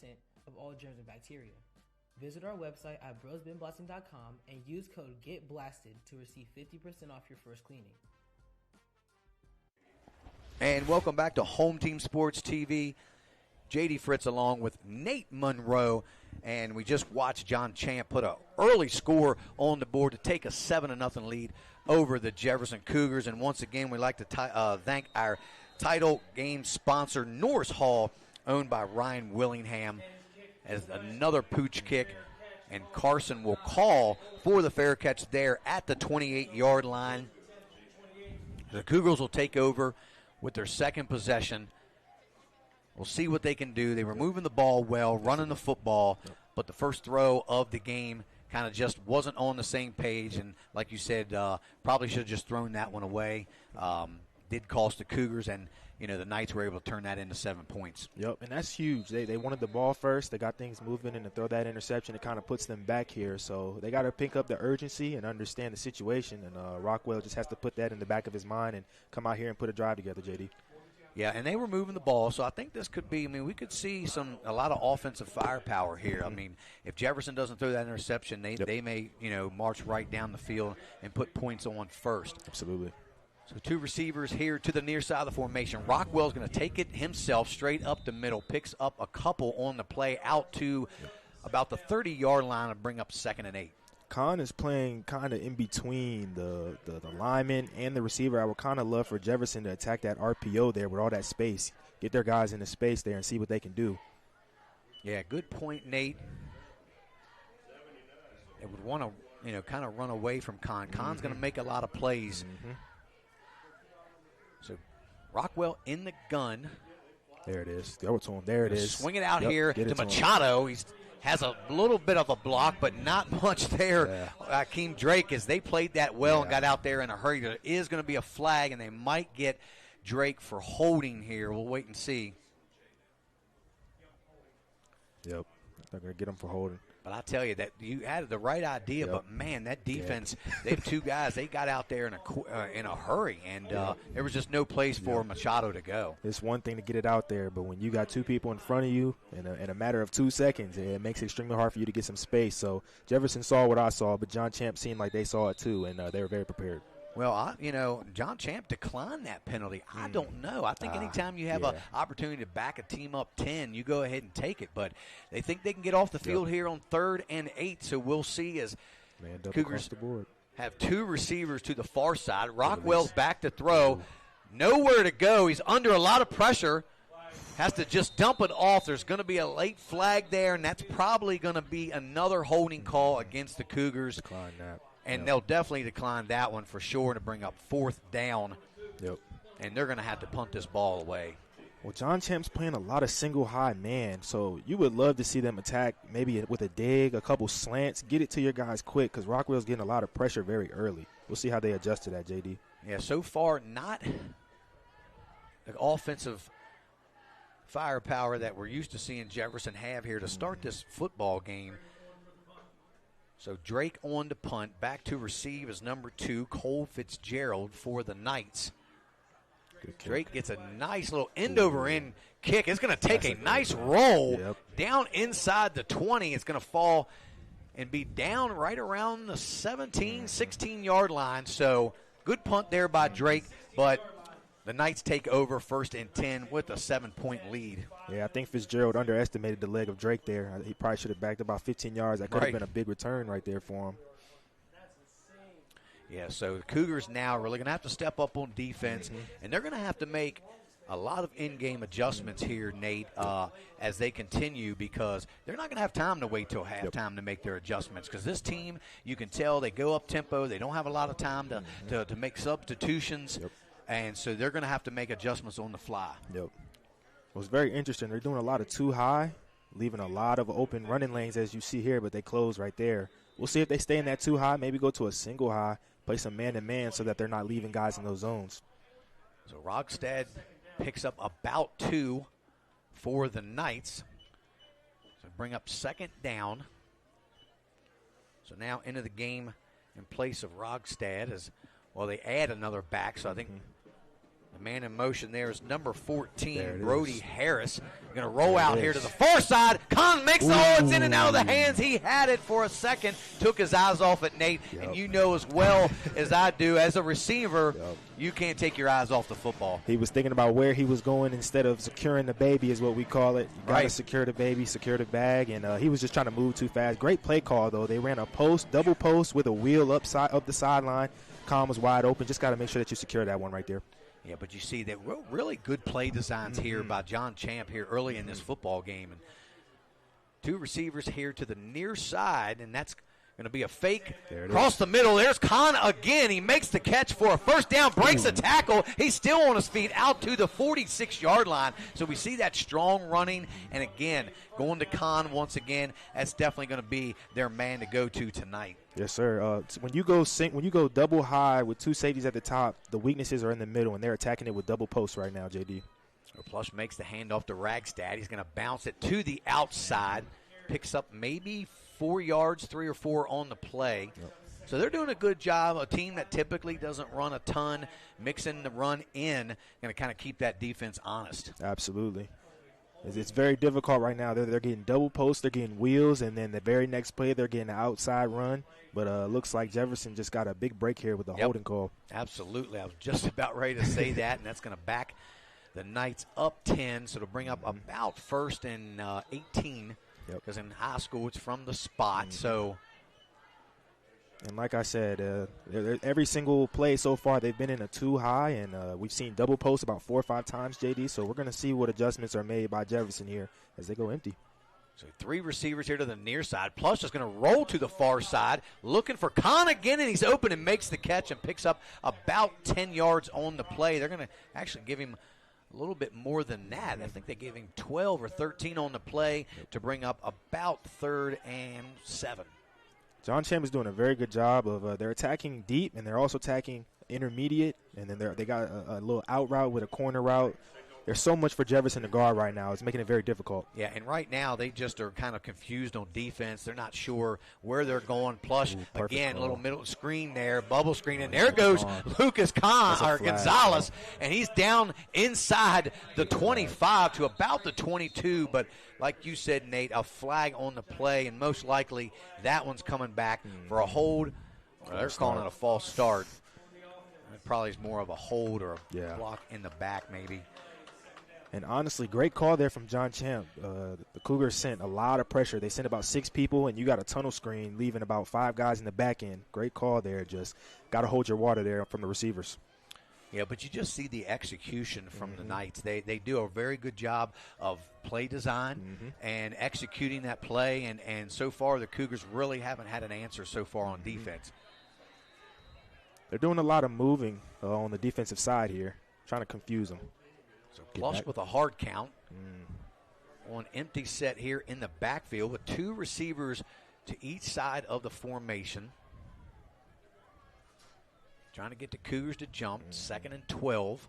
of all germs and bacteria. Visit our website at brosbinblasting.com and use code GETBLASTED to receive 50% off your first cleaning. And welcome back to Home Team Sports TV. J.D. Fritz along with Nate Monroe. And we just watched John Champe put an early score on the board to take a 7-0 lead over the Jefferson Cougars. And once again, we'd like to thank our title game sponsor, Norris Hall, owned by Ryan Willingham, as another pooch kick. And Carson will call for the fair catch there at the 28-yard line. The Cougars will take over with their second possession. We'll see what they can do. They were moving the ball well, running the football, but the first throw of the game kind of just wasn't on the same page. And like you said, probably should have just thrown that one away. Did cost the Cougars, and the Knights were able to turn that into 7 points. Yep, and that's huge. They wanted the ball first. They got things moving, and to throw that interception, it kind of puts them back here. So they got to pick up the urgency and understand the situation. And Rockwell just has to put that in the back of his mind and come out here and put a drive together, JD. Yeah, and they were moving the ball, so I think this could be, we could see a lot of offensive firepower here. If Jefferson doesn't throw that interception, they may, march right down the field and put points on first. Absolutely. So two receivers here to the near side of the formation. Rockwell's going to take it himself straight up the middle, picks up a couple on the play out to about the 30-yard line and bring up 2nd and 8. Khan is playing kind of in between the lineman and the receiver. I would kind of love for Jefferson to attack that RPO there with all that space. Get their guys into space there and see what they can do. Yeah, good point, Nate. They would want to, kind of run away from Khan. Khan's going to make a lot of plays. So Rockwell in the gun. There it is. Go to him. There it is. Swing it out here to Machado. He has a little bit of a block, but not much there. Akeem Drake, as they played that well and got out there in a hurry. There is going to be a flag, and they might get Drake for holding here. We'll wait and see. Yep. They're going to get him for holding. But I tell you that you had the right idea, but man, that defense, they have two guys, they got out there in a hurry, and there was just no place for Machado to go. It's one thing to get it out there, but when you got two people in front of you in a matter of 2 seconds, it makes it extremely hard for you to get some space. So Jefferson saw what I saw, but John Champ seemed like they saw it too, and they were very prepared. Well, John Champ declined that penalty. I don't know. I think anytime you have an opportunity to back a team up 10, you go ahead and take it. But they think they can get off the field here on 3rd and 8, so we'll see as Cougars have two receivers to the far side. Rockwell's back to throw. Nowhere to go. He's under a lot of pressure. Has to just dump it off. There's going to be a late flag there, and that's probably going to be another holding call against the Cougars. Decline that. And they'll definitely decline that one for sure to bring up 4th down. And they're going to have to punt this ball away. Well, John Champ's playing a lot of single high man, so you would love to see them attack maybe with a dig, a couple slants, get it to your guys quick because Rockwell's getting a lot of pressure very early. We'll see how they adjust to that, JD. Yeah, so far not the offensive firepower that we're used to seeing Jefferson have here to start this football game. So Drake on to punt. Back to receive is number 2, Cole Fitzgerald for the Knights. Drake gets a nice little end-over-end kick. It's going to take a nice roll down inside the 20. It's going to fall and be down right around the 17, 16-yard line. So good punt there by Drake, but the Knights take over 1st and 10 with a 7-point lead. Yeah, I think Fitzgerald underestimated the leg of Drake there. He probably should have backed about 15 yards. That could have been a big return right there for him. Yeah, so the Cougars now really going to have to step up on defense, and they're going to have to make a lot of in-game adjustments here, Nate, as they continue, because they're not going to have time to wait till halftime to make their adjustments, because this team, you can tell they go up-tempo. They don't have a lot of time to make substitutions. And so they're going to have to make adjustments on the fly. Well, it's very interesting. They're doing a lot of too high, leaving a lot of open running lanes, as you see here, but they close right there. We'll see if they stay in that too high, maybe go to a single high, play some man-to-man so that they're not leaving guys in those zones. So Rogstad picks up about 2 for the Knights. So bring up 2nd down. So now into the game in place of Rogstad as, well, they add another back, so I think the man in motion there is number 14, Brody Harris. Going to roll out here to the far side. Khan makes it's in and out of the hands. He had it for a second, took his eyes off it, Nate. And you know as well as I do, as a receiver, you can't take your eyes off the football. He was thinking about where he was going instead of securing the baby is what we call it. You got to secure the baby, secure the bag, and he was just trying to move too fast. Great play call, though. They ran a post, double post with a wheel up the sideline. Khan was wide open. Just got to make sure that you secure that one right there. Yeah, but you see that really good play designs here by John Champ here early in this football game. And 2 receivers here to the near side, and that's going to be a fake across the middle. There's Khan again. He makes the catch for a 1st down, breaks a tackle. He's still on his feet out to the 46-yard line. So we see that strong running, and again, going to Khan once again. That's definitely going to be their man to go to tonight. Yes, sir. When you go double high with 2 safeties at the top, the weaknesses are in the middle, and they're attacking it with double posts right now, JD. Plush makes the handoff to Ragstad. He's going to bounce it to the outside, picks up maybe 4 yards, 3 or 4 on the play. So they're doing a good job. A team that typically doesn't run a ton, mixing the run in, going to kind of keep that defense honest. Absolutely. It's very difficult right now. They're getting double posts, they're getting wheels, and then the very next play they're getting an outside run. But looks like Jefferson just got a big break here with the holding call. Absolutely. I was just about ready to say that, and that's going to back the Knights up 10, so to bring up about 1st and 18. Because in high school it's from the spot. So And like I said, every single play so far, they've been in a 2 high, and we've seen double posts about 4 or 5 times, JD. So we're going to see what adjustments are made by Jefferson here as they go empty. So 3 receivers here to the near side. Plush is going to roll to the far side, looking for Khan again, and he's open and makes the catch and picks up about 10 yards on the play. They're going to actually give him a little bit more than that. I think they gave him 12 or 13 on the play to bring up about 3rd and 7. John Champe is doing a very good job of they're attacking deep, and they're also attacking intermediate, and then they got a little out route with a corner route. There's so much for Jefferson to guard right now. It's making it very difficult. Yeah, and right now they just are kind of confused on defense. They're not sure where they're going. Plush, again, little middle screen there, bubble screen, and there goes Lucas Gonzalez, and he's down inside the 25 to about the 22. But like you said, Nate, a flag on the play, and most likely that one's coming back for a hold. They're calling it a false start. It probably is more of a hold or a block in the back maybe. And honestly, great call there from John Champe. The Cougars sent a lot of pressure. They sent about 6 people, and you got a tunnel screen, leaving about 5 guys in the back end. Great call there. Just got to hold your water there from the receivers. Yeah, but you just see the execution from the Knights. They do a very good job of play design and executing that play, and so far the Cougars really haven't had an answer so far on defense. They're doing a lot of moving on the defensive side here, trying to confuse them. So Plush with a hard count on empty set here in the backfield with 2 receivers to each side of the formation. Trying to get the Cougars to jump. 2nd and 12.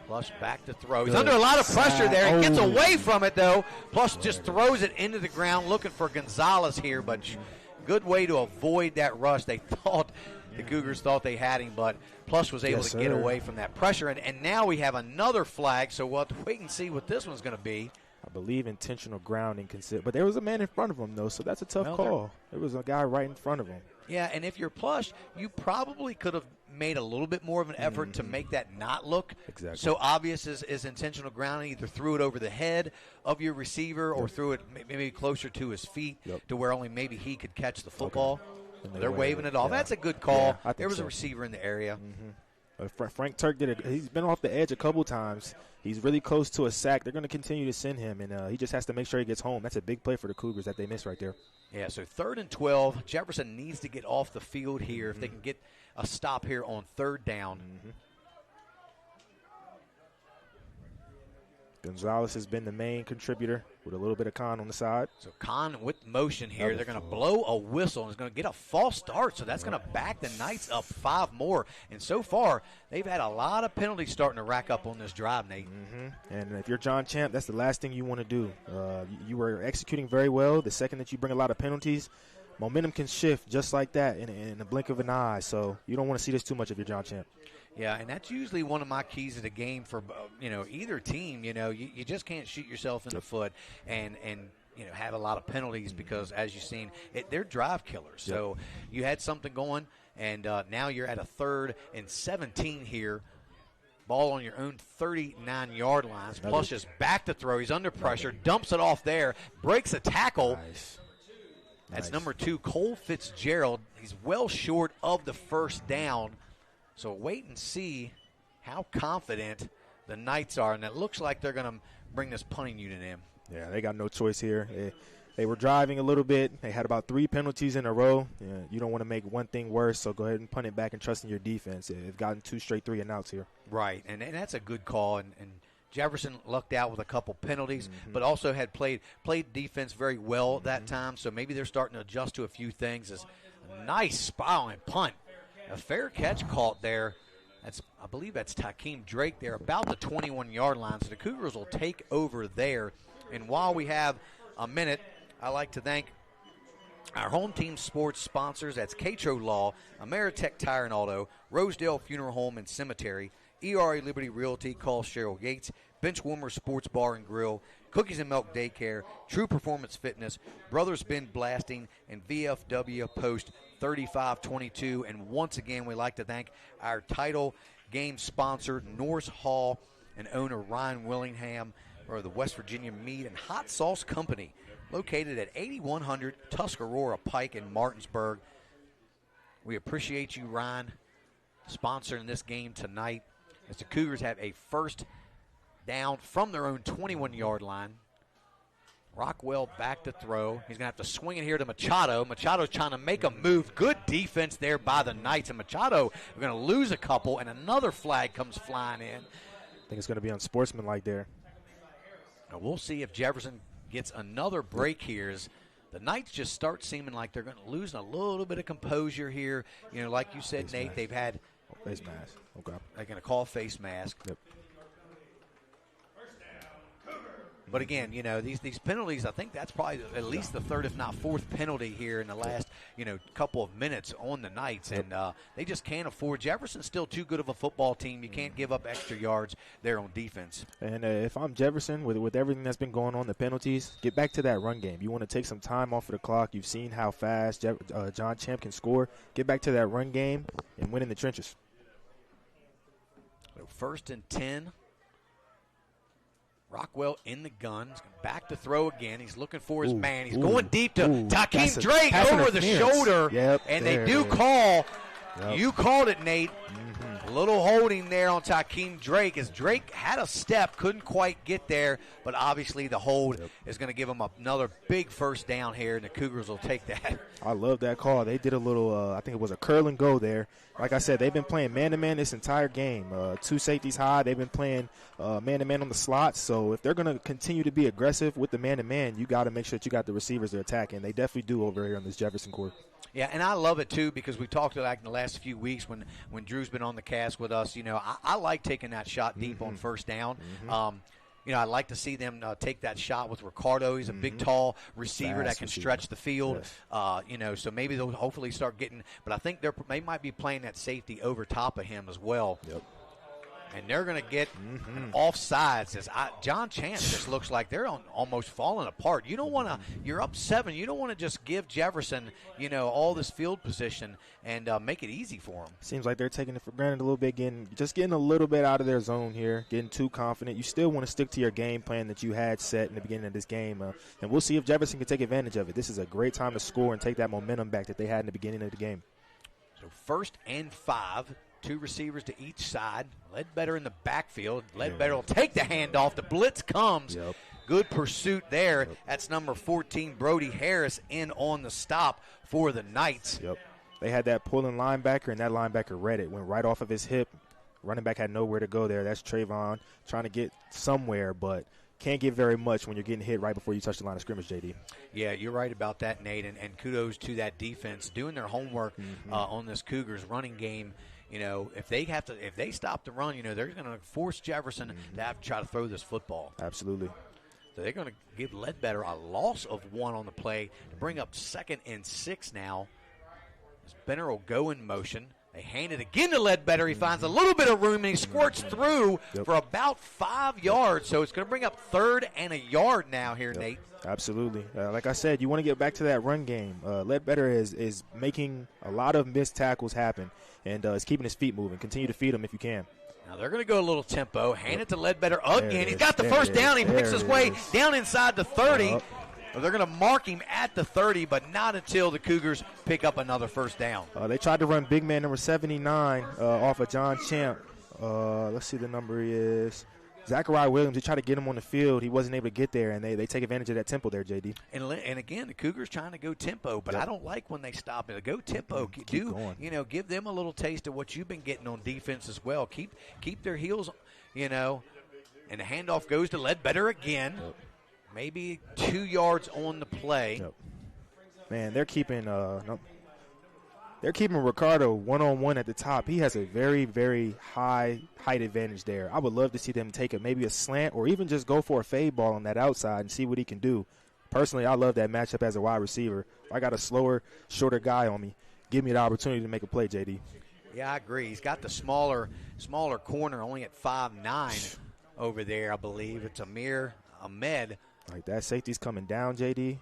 Plush back to throw. He's under a lot of pressure there. He gets away from it, though. Plush just throws it into the ground looking for Gonzalez here, but good way to avoid that rush. The Cougars thought they had him, but Plush was able to get away from that pressure. And now we have another flag, so we'll have to wait and see what this one's going to be. I believe intentional grounding. But there was a man in front of him, though, so that's a tough call. There was a guy right in front of him. Yeah, and if you're Plush, you probably could have made a little bit more of an effort to make that not look so obvious as intentional grounding. Either threw it over the head of your receiver or threw it maybe closer to his feet to where only maybe he could catch the football. They're waving it off. Yeah. That's a good call. Yeah, there was a receiver in the area. Frank Turk did it. He's been off the edge a couple times. He's really close to a sack. They're going to continue to send him, and he just has to make sure he gets home. That's a big play for the Cougars that they missed right there. Yeah, so 3rd and 12. Jefferson needs to get off the field here if they can get a stop here on 3rd down. Gonzalez has been the main contributor with a little bit of Khan on the side. So Khan with motion here. They're going to blow a whistle, and it's going to get a false start, so that's going to back the Knights up 5 more. And so far, they've had a lot of penalties starting to rack up on this drive, Nate. And if you're John Champe, that's the last thing you want to do. You were executing very well. The second that you bring a lot of penalties, momentum can shift just like that in the blink of an eye. So you don't want to see this too much if you're John Champe. Yeah, and that's usually one of my keys of the game for either team. You just can't shoot yourself in the foot and have a lot of penalties because, as you've seen, they're drive killers. So you had something going, and now you're at a 3rd and 17 here. Ball on your own 39-yard line. Plush is back to throw. He's under pressure, dumps it off there, breaks a tackle. That's number 2, Cole Fitzgerald. He's well short of the 1st down. So wait and see how confident the Knights are. And it looks like they're going to bring this punting unit in. Yeah, they got no choice here. They were driving a little bit. They had about 3 penalties in a row. You don't want to make one thing worse, so go ahead and punt it back and trust in your defense. They've gotten 2 straight 3-and-outs here. Right, and that's a good call. And Jefferson lucked out with a couple penalties, but also had played defense very well that time. So maybe they're starting to adjust to a few things. It's a nice spiraling punt. A fair catch caught there. I believe that's Takeem Drake there, about the 21-yard line. So the Cougars will take over there. And while we have a minute, I'd like to thank our home team sports sponsors. That's Catro Law, Ameritech Tire and Auto, Rosedale Funeral Home and Cemetery, ERA Liberty Realty, call Cheryl Yates, Benchwarmer Sports Bar and Grill, Cookies and Milk Daycare, True Performance Fitness, Brothers Bend Blasting, and VFW Post 3522. And once again, we'd like to thank our title game sponsor, Norse Hall, and owner Ryan Willingham. or the West Virginia Meat and Hot Sauce Company, located at 8100 Tuscarora Pike in Martinsburg. We appreciate you, Ryan, sponsoring this game tonight, as the Cougars have a first down from their own 21-yard line. Rockwell back to throw. He's going to have to swing it here to Machado. Machado's trying to make a move. Good defense there by the Knights. And Machado, we're going to lose a couple, and another flag comes flying in. I think it's going to be unsportsmanlike there. Now we'll see if Jefferson gets another break here. As the Knights just start seeming like they're going to lose a little bit of composure here. You know, like you said, face Nate, mask. They've had face mask. Okay. They're going to call face mask. Yep. But again, you know, these penalties, I think that's probably at least the third, if not fourth penalty here in the last, you know, couple of minutes on the Knights. And they just can't afford. Jefferson's still too good of a football team. You can't give up extra yards there on defense. And if I'm Jefferson, with everything that's been going on, the penalties, get back to that run game. You want to take some time off of the clock. You've seen how fast John Champe can score. Get back to that run game and win in the trenches. So 1st and 10. Rockwell in the gun. He's back to throw again. He's looking for his man. He's going deep to Takeem Drake over the shoulder. Yep, and they do call. Yep. You called it, Nate. A little holding there on Takeem Drake, as Drake had a step, couldn't quite get there, but obviously the hold is going to give him another big first down here, and the Cougars will take that. I love that call. They did a little, I think it was a curl and go there. Like I said, they've been playing man-to-man this entire game. 2 safeties high. They've been playing man-to-man on the slots. So if they're going to continue to be aggressive with the man-to-man, you got to make sure that you got the receivers they're attacking. They definitely do over here on this Jefferson court. Yeah, and I love it, too, because we talked like in the last few weeks when Drew's been on the cast with us. You know, I like taking that shot deep on first down. You know, I'd like to see them take that shot with Ricardo. He's a big, tall receiver that can stretch the field. Yes. You know, so maybe they'll hopefully start getting – but I think they might be playing that safety over top of him as well. Yep. And they're going to get an offsides. John Champe just looks like they're almost falling apart. You don't want to – you're up 7. You don't want to just give Jefferson, you know, all this field position and make it easy for them. Seems like they're taking it for granted a little bit, getting a little bit out of their zone here, getting too confident. You still want to stick to your game plan that you had set in the beginning of this game. And we'll see if Jefferson can take advantage of it. This is a great time to score and take that momentum back that they had in the beginning of the game. So 1st and 5. 2 receivers to each side. Ledbetter in the backfield. Ledbetter will take the handoff. The blitz comes. Yep. Good pursuit there. Yep. That's number 14, Brody Harris, in on the stop for the Knights. Yep. They had that pulling linebacker, and that linebacker read it. Went right off of his hip. Running back had nowhere to go there. That's Trayvon trying to get somewhere, but can't get very much when you're getting hit right before you touch the line of scrimmage, JD. Yeah, you're right about that, Nate, and kudos to that defense doing their homework on this Cougars running game. You know, if they stop the run, you know, they're going to force Jefferson to have to try to throw this football. Absolutely. So they're going to give Ledbetter a loss of 1 on the play to bring up 2nd and 6 now. As Benner will go in motion. They hand it again to Ledbetter. He finds a little bit of room, and he squirts through for about 5 yards. So it's going to bring up 3rd and a yard now here, Nate. Absolutely. Like I said, you want to get back to that run game. Ledbetter is making a lot of missed tackles happen, and is keeping his feet moving. Continue to feed him if you can. Now they're going to go a little tempo. Hand it to Ledbetter again. He's got the first down. He picks his way down inside the 30. They're going to mark him at the 30, but not until the Cougars pick up another first down. They tried to run big man number 79 off of John Champe. Let's see the number is. Zachariah Williams, they tried to get him on the field. He wasn't able to get there, and they take advantage of that tempo there, JD. And again, the Cougars trying to go tempo, but I don't like when they stop it. Go tempo. Keep going. You know, give them a little taste of what you've been getting on defense as well. Keep their heels, you know, and the handoff goes to Ledbetter again. Maybe 2 yards on the play. Man, they're keeping Ricardo one-on-one at the top. He has a very, very high height advantage there. I would love to see them take maybe a slant or even just go for a fade ball on that outside and see what he can do. Personally, I love that matchup as a wide receiver. If I got a slower, shorter guy on me, give me the opportunity to make a play, JD. Yeah, I agree. He's got the smaller corner, only at 5'9" over there, I believe. It's Amir Ahmed. Like that safety's coming down, JD.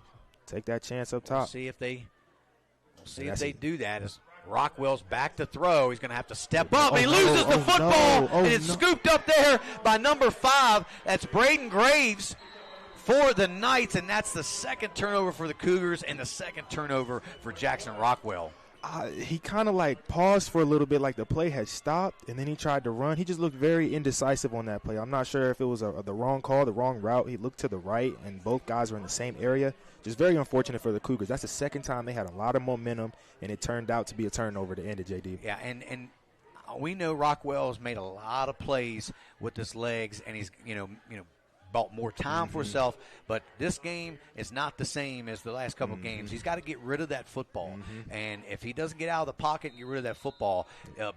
Take that chance up top. We'll see if they do that. Rockwell's back to throw. He's going to have to step up. He loses the football, and it's scooped up there by number 5. That's Braden Graves for the Knights, and that's the second turnover for the Cougars and the second turnover for Jackson Rockwell. He kind of like paused for a little bit, like the play had stopped, and then he tried to run. He just looked very indecisive on that play. I'm not sure if it was the wrong call, the wrong route. He looked to the right, and both guys were in the same area. Just very unfortunate for the Cougars. That's the second time they had a lot of momentum, and it turned out to be a turnover to end it, JD. Yeah, and we know Rockwell has made a lot of plays with his legs, and he's bought more time for himself, but this game is not the same as the last couple games. He's got to get rid of that football, and if he doesn't get out of the pocket and get rid of that football,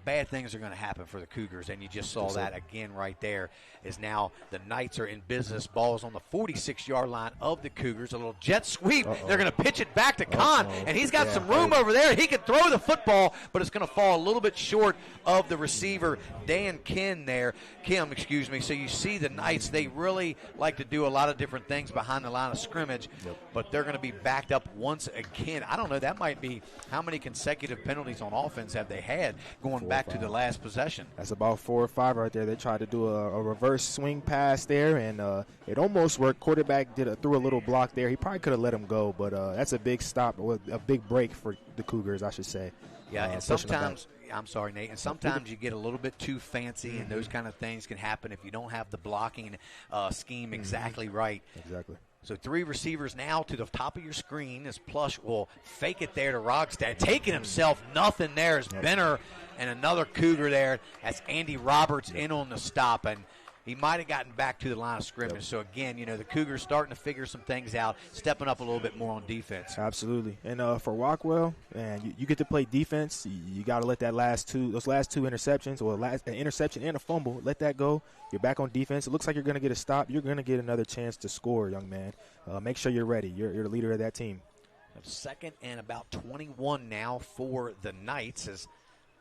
bad things are going to happen for the Cougars, and you just saw that again right there. Is now the Knights are in business. Ball's on the 46-yard line of the Cougars. A little jet sweep. They're going to pitch it back to Kahn, and he's got some room over there. He can throw the football, but it's going to fall a little bit short of the receiver, Kim. So you see the Knights, they really like to do a lot of different things behind the line of scrimmage, but they're going to be backed up once again. I don't know, that might be how many consecutive penalties on offense have they had going back to the last possession. That's about 4 or 5 right there. They tried to do a reverse swing pass there, and it almost worked. Quarterback threw a little block there. He probably could have let him go, but that's a big stop, a big break for the Cougars, I should say. Yeah, and sometimes – I'm sorry, Nate. And sometimes you get a little bit too fancy, and those kind of things can happen if you don't have the blocking scheme exactly right. Exactly. So 3 receivers now to the top of your screen as Plush will fake it there to Rogstad. Taking himself, nothing there is Benner, and another Cougar there. That's Andy Roberts in on the stop, and he might have gotten back to the line of scrimmage. So, again, the Cougars starting to figure some things out, stepping up a little bit more on defense. Absolutely. And for Rockwell, man, you get to play defense. You got to let those last two interceptions, or an interception and a fumble, let that go. You're back on defense. It looks like you're going to get a stop. You're going to get another chance to score, young man. Make sure you're ready. You're the leader of that team. Second and about 21 now for the Knights as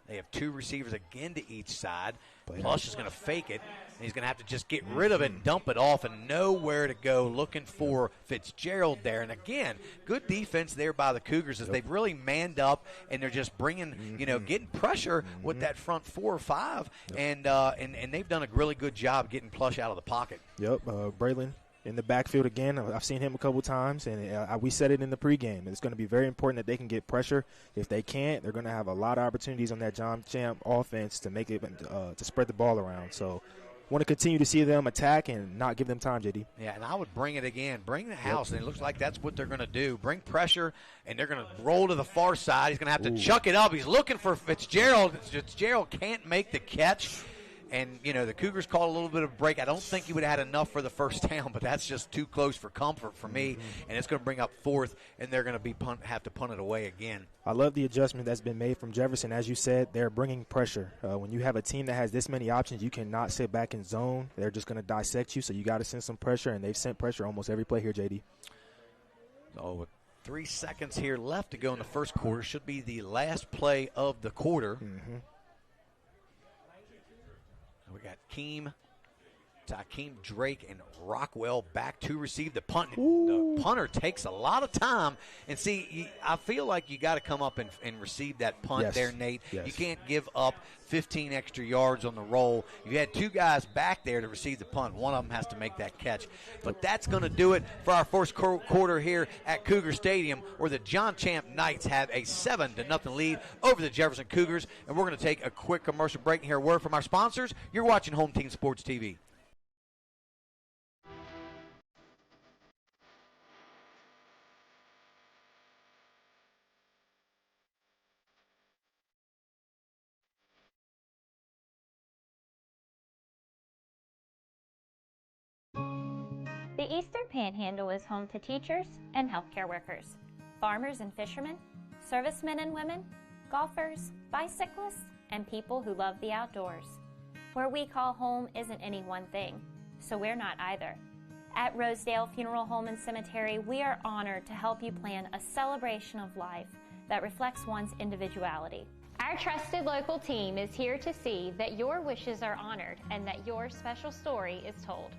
they have 2 receivers again to each side. Plush is going to fake it, and he's going to have to just get rid of it and dump it off and know where to go, looking for Fitzgerald there. And, again, good defense there by the Cougars as they've really manned up, and they're just bringing, getting pressure with that front 4 or 5, and they've done a really good job getting Plush out of the pocket. Braylon in the backfield again. I've seen him a couple times, and we said it in the pregame. It's going to be very important that they can get pressure. If they can't, they're going to have a lot of opportunities on that John Champ offense to make it to spread the ball around. So want to continue to see them attack and not give them time, JD. Yeah, and I would bring it again. Bring the house, and it looks like that's what they're going to do. Bring pressure, and they're going to roll to the far side. He's going to have to chuck it up. He's looking for Fitzgerald. Fitzgerald can't make the catch. And, the Cougars called a little bit of a break. I don't think he would have had enough for the first down, but that's just too close for comfort for me. And it's going to bring up 4th, and they're going to have to punt it away again. I love the adjustment that's been made from Jefferson. As you said, they're bringing pressure. When you have a team that has this many options, you cannot sit back in zone. They're just going to dissect you, so you got to send some pressure, and they've sent pressure almost every play here, JD. So with 3 seconds here left to go in the first quarter, should be the last play of the quarter. We got Takeem Drake and Rockwell back to receive the punt. The punter takes a lot of time. And see, I feel like you got to come up and receive that punt there, Nate. Yes. You can't give up 15 extra yards on the roll. You had 2 guys back there to receive the punt. One of them has to make that catch. But that's going to do it for our first quarter here at Cougar Stadium, where the John Champ Knights have a 7-0 lead over the Jefferson Cougars. And we're going to take a quick commercial break and hear a word from our sponsors. You're watching Home Team Sports TV. The Eastern Panhandle is home to teachers and healthcare workers, farmers and fishermen, servicemen and women, golfers, bicyclists, and people who love the outdoors. Where we call home isn't any one thing, so we're not either. At Rosedale Funeral Home and Cemetery, we are honored to help you plan a celebration of life that reflects one's individuality. Our trusted local team is here to see that your wishes are honored and that your special story is told.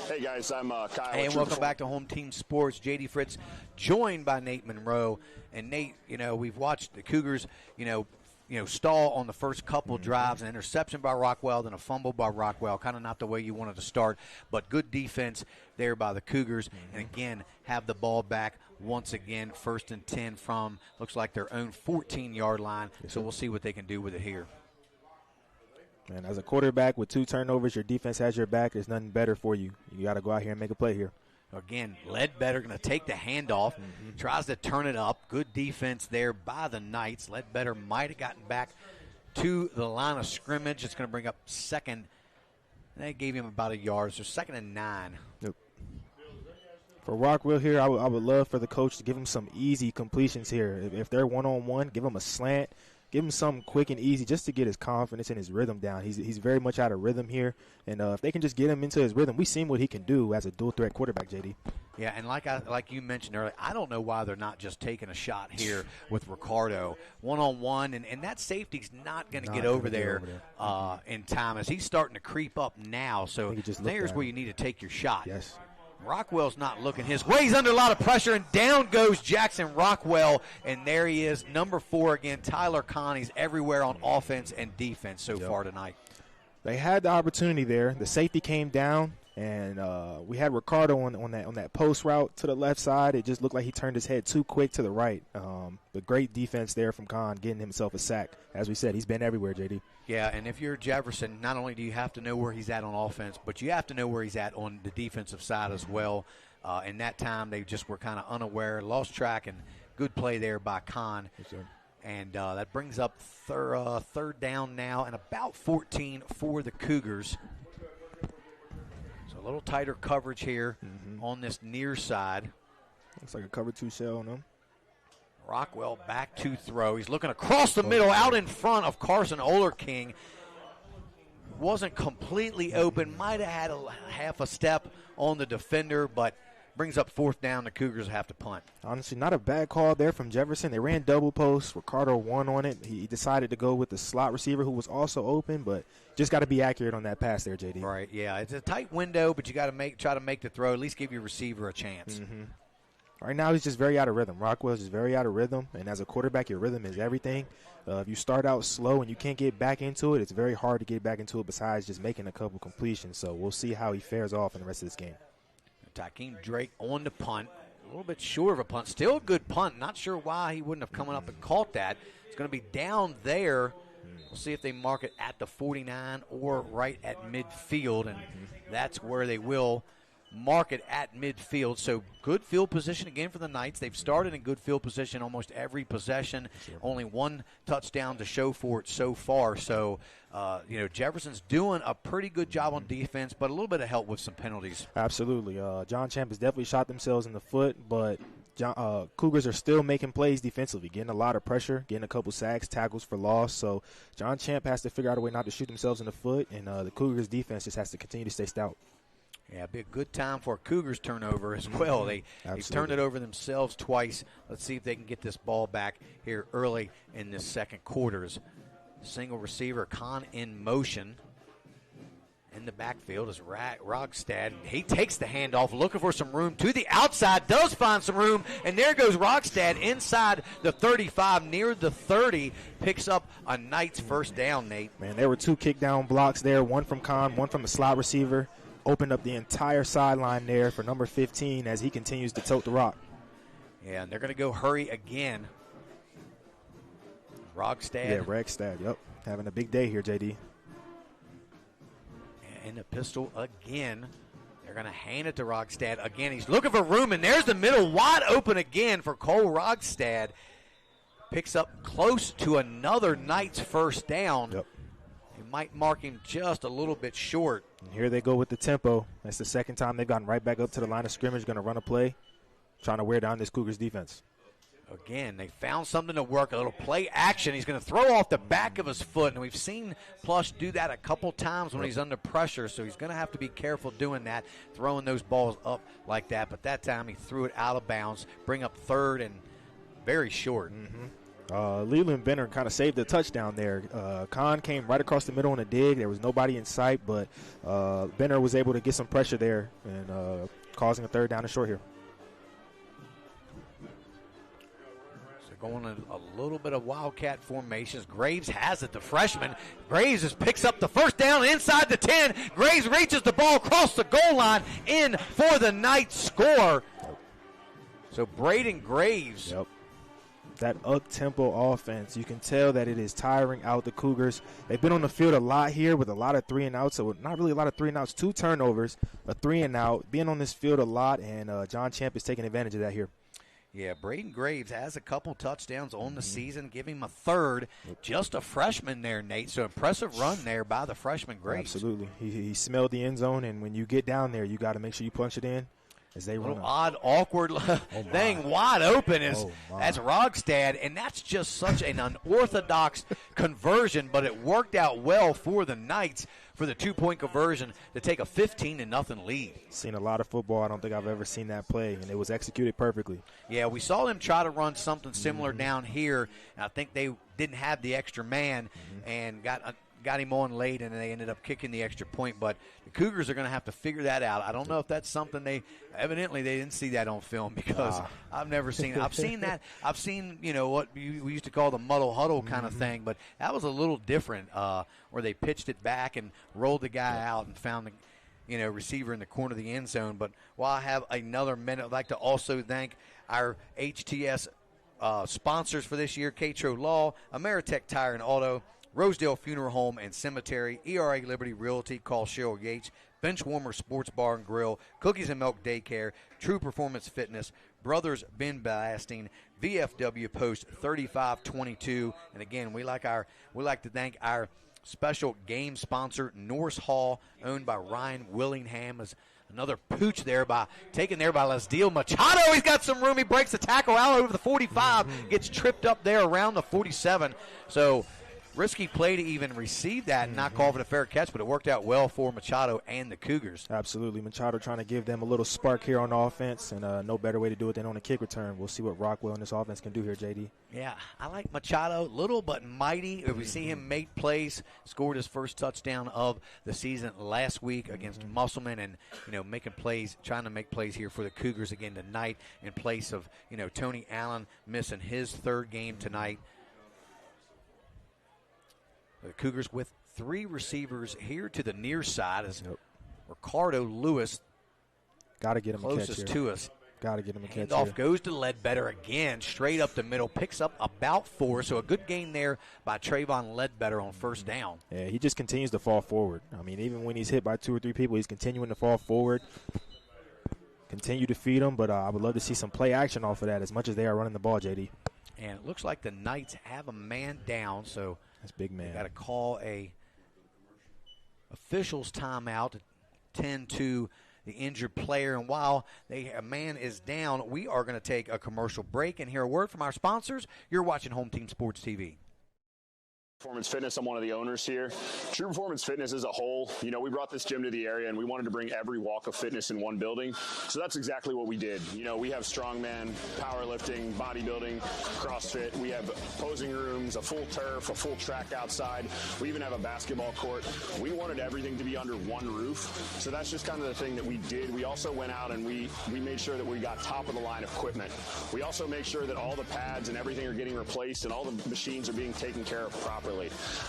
Hey guys, I'm Kyle. Hey, and welcome back to Home Team Sports. JD Fritz, joined by Nate Monroe. And Nate, we've watched the Cougars, stall on the first couple drives, an interception by Rockwell, then a fumble by Rockwell. Kind of not the way you wanted to start, but good defense there by the Cougars. And again, have the ball back once again, 1st and 10 from looks like their own 14-yard line. So we'll see what they can do with it here. And as a quarterback with 2 turnovers, your defense has your back. There's nothing better for you. You got to go out here and make a play here. Again, Ledbetter going to take the handoff, tries to turn it up. Good defense there by the Knights. Ledbetter might have gotten back to the line of scrimmage. It's going to bring up second. They gave him about a yard, so 2nd and 9. Yep. For Rockwell here, I would love for the coach to give him some easy completions here. If they're one-on-one, give him a slant. Give him something quick and easy just to get his confidence and his rhythm down. He's very much out of rhythm here. And if they can just get him into his rhythm, we've seen what he can do as a dual-threat quarterback, JD. Yeah, and like you mentioned earlier, I don't know why they're not just taking a shot here with Ricardo. One-on-one, and that safety's not going to get over there in time as he's starting to creep up now. So there's where you need to take your shot. Yes. Rockwell's not looking his way. He's under a lot of pressure, and down goes Jackson Rockwell, and there he is, number 4 again. Tyler Connie's everywhere on offense and defense so far tonight. They had the opportunity there. The safety came down, and we had Ricardo on that post route to the left side. It just looked like he turned his head too quick to the right. But great defense there from Con, getting himself a sack. As we said, he's been everywhere, JD. Yeah, and if you're Jefferson, not only do you have to know where he's at on offense, but you have to know where he's at on the defensive side as well. In that time, they just were kind of unaware, lost track, and good play there by Con. Yes, sir. And that brings up third down now and about 14 for the Cougars. So a little tighter coverage here on this near side. Looks like a cover 2 shell on them. Rockwell back to throw. He's looking across the middle, out in front of Carson Olerking. Wasn't completely open. Might have had half a step on the defender, but brings up 4th down. The Cougars have to punt. Honestly, not a bad call there from Jefferson. They ran double post. Ricardo won on it. He decided to go with the slot receiver who was also open, but just got to be accurate on that pass there, JD. Right, yeah. It's a tight window, but you got to try to make the throw, at least give your receiver a chance. Right now, he's just very out of rhythm. Rockwell's just very out of rhythm, and as a quarterback, your rhythm is everything. If you start out slow and you can't get back into it, it's very hard to get back into it besides just making a couple completions. So we'll see how he fares off in the rest of this game. Takeem Drake on the punt. A little bit short of a punt. Still a good punt. Not sure why he wouldn't have come up and caught that. It's going to be down there. We'll see if they mark it at the 49 or right at midfield, and that's where they will mark it at midfield. So good field position again for the Knights. They've started in good field position almost every possession. Only 1 touchdown to show for it so far. So, Jefferson's doing a pretty good job on defense, but a little bit of help with some penalties. Absolutely. John Champe has definitely shot themselves in the foot, but Cougars are still making plays defensively, getting a lot of pressure, getting a couple sacks, tackles for loss. So John Champe has to figure out a way not to shoot themselves in the foot, and the Cougars defense just has to continue to stay stout. Yeah, it'd be a good time for a Cougars turnover as well. They've turned it over themselves twice. Let's see if they can get this ball back here early in this second quarters. Single receiver, Con in motion. In the backfield is Rogstad. He takes the handoff, looking for some room to the outside, does find some room, and there goes Rogstad inside the 35, near the 30, picks up a Knights first down, Nate. Man, there were 2 kick down blocks there, one from Con, one from the slot receiver. Opened up the entire sideline there for number 15 as he continues to tote the rock. Yeah, and they're going to go hurry again. Rogstad. Yeah, Rogstad, yep. Having a big day here, JD. In the pistol again. They're going to hand it to Rogstad again. He's looking for room, and there's the middle wide open again for Cole Rogstad. Picks up close to another Knights first down. Yep. He might mark him just a little bit short. And here they go with the tempo. That's the second time they've gotten right back up to the line of scrimmage, going to run a play, trying to wear down this Cougars defense. Again, they found something to work, a little play action. He's going to throw off the back of his foot, and we've seen Plush do that a couple times when he's under pressure, so he's going to have to be careful doing that, throwing those balls up like that. But that time he threw it out of bounds, bring up third and very short. Leland Benner kind of saved the touchdown there. Khan came right across the middle on a dig. There was nobody in sight, but Benner was able to get some pressure there and causing a third down and short here. So going a little bit of Wildcat formations. Graves has it, the freshman. Graves just picks up the first down inside the 10. Graves reaches the ball across the goal line in for the night score. So Braden Graves. Yep. That up-tempo offense, you can tell that it is tiring out the Cougars. They've been on the field a lot here with a lot of 3-and-outs, so not really a lot of 3-and-outs, 2 turnovers, a 3-and-out, being on this field a lot, and John Champe is taking advantage of that here. Yeah, Braden Graves has a couple touchdowns on the season, give him a third. Just a freshman there, Nate, so impressive run there by the freshman Graves. Absolutely. He smelled the end zone, and when you get down there, you got to make sure you punch it in. As they run odd, awkward thing wide open that's Rogstad, and that's just such an unorthodox conversion, but it worked out well for the Knights for the 2-point conversion to take a 15-0 lead. Seen a lot of football. I don't think I've ever seen that play, and it was executed perfectly. Yeah, we saw them try to run something similar down here, and I think they didn't have the extra man and got him on late, and they ended up kicking the extra point. But the Cougars are going to have to figure that out. I don't know if that's something they didn't see that on film, because I've never seen it. I've seen that. I've seen, what we used to call the muddle huddle kind of thing, but that was a little different, where they pitched it back and rolled the guy out and found the receiver in the corner of the end zone. But while I have another minute, I'd like to also thank our HTS sponsors for this year: Catro Law, Ameritech Tire and Auto, Rosedale Funeral Home and Cemetery, ERA Liberty Realty, call Cheryl Yates, Benchwarmer Sports Bar and Grill, Cookies and Milk Daycare, True Performance Fitness, Brothers Ben Blasting, VFW Post 3522, and again, we like to thank our special game sponsor, Norse Hall, owned by Ryan Willingham, as another pooch there taken there by Lesdeel Machado. He's got some room. He breaks the tackle out over the 45, gets tripped up there around the 47. So risky play to even receive that and not call it a fair catch, but it worked out well for Machado and the Cougars. Absolutely. Machado trying to give them a little spark here on offense, and no better way to do it than on a kick return. We'll see what Rockwell and this offense can do here, JD. Yeah, I like Machado, little but mighty. We see him make plays, scored his first touchdown of the season last week against Musselman, and, making plays, trying to make plays here for the Cougars again tonight in place of, Tony Allen missing his third game tonight. The Cougars with 3 receivers here to the near side as Ricardo Lewis. Got to get him a catch here. Closest to us. Got to get him a catch Handoff here. Goes to Ledbetter again, straight up the middle, picks up about 4. So a good gain there by Trayvon Ledbetter on first down. Yeah, he just continues to fall forward. I mean, even when he's hit by 2 or 3 people, he's continuing to fall forward. Continue to feed him, but I would love to see some play action off of that as much as they are running the ball, JD. And it looks like the Knights have a man down, so that's big man. Got to call a officials timeout to tend to the injured player. And while a man is down, we are going to take a commercial break and hear a word from our sponsors. You're watching Home Team Sports TV. Performance Fitness, I'm one of the owners here. True Performance Fitness as a whole, we brought this gym to the area and we wanted to bring every walk of fitness in one building. So that's exactly what we did. We have strongman, powerlifting, bodybuilding, CrossFit. We have posing rooms, a full turf, a full track outside. We even have a basketball court. We wanted everything to be under one roof. So that's just kind of the thing that we did. We also went out and we made sure that we got top of the line equipment. We also make sure that all the pads and everything are getting replaced and all the machines are being taken care of properly.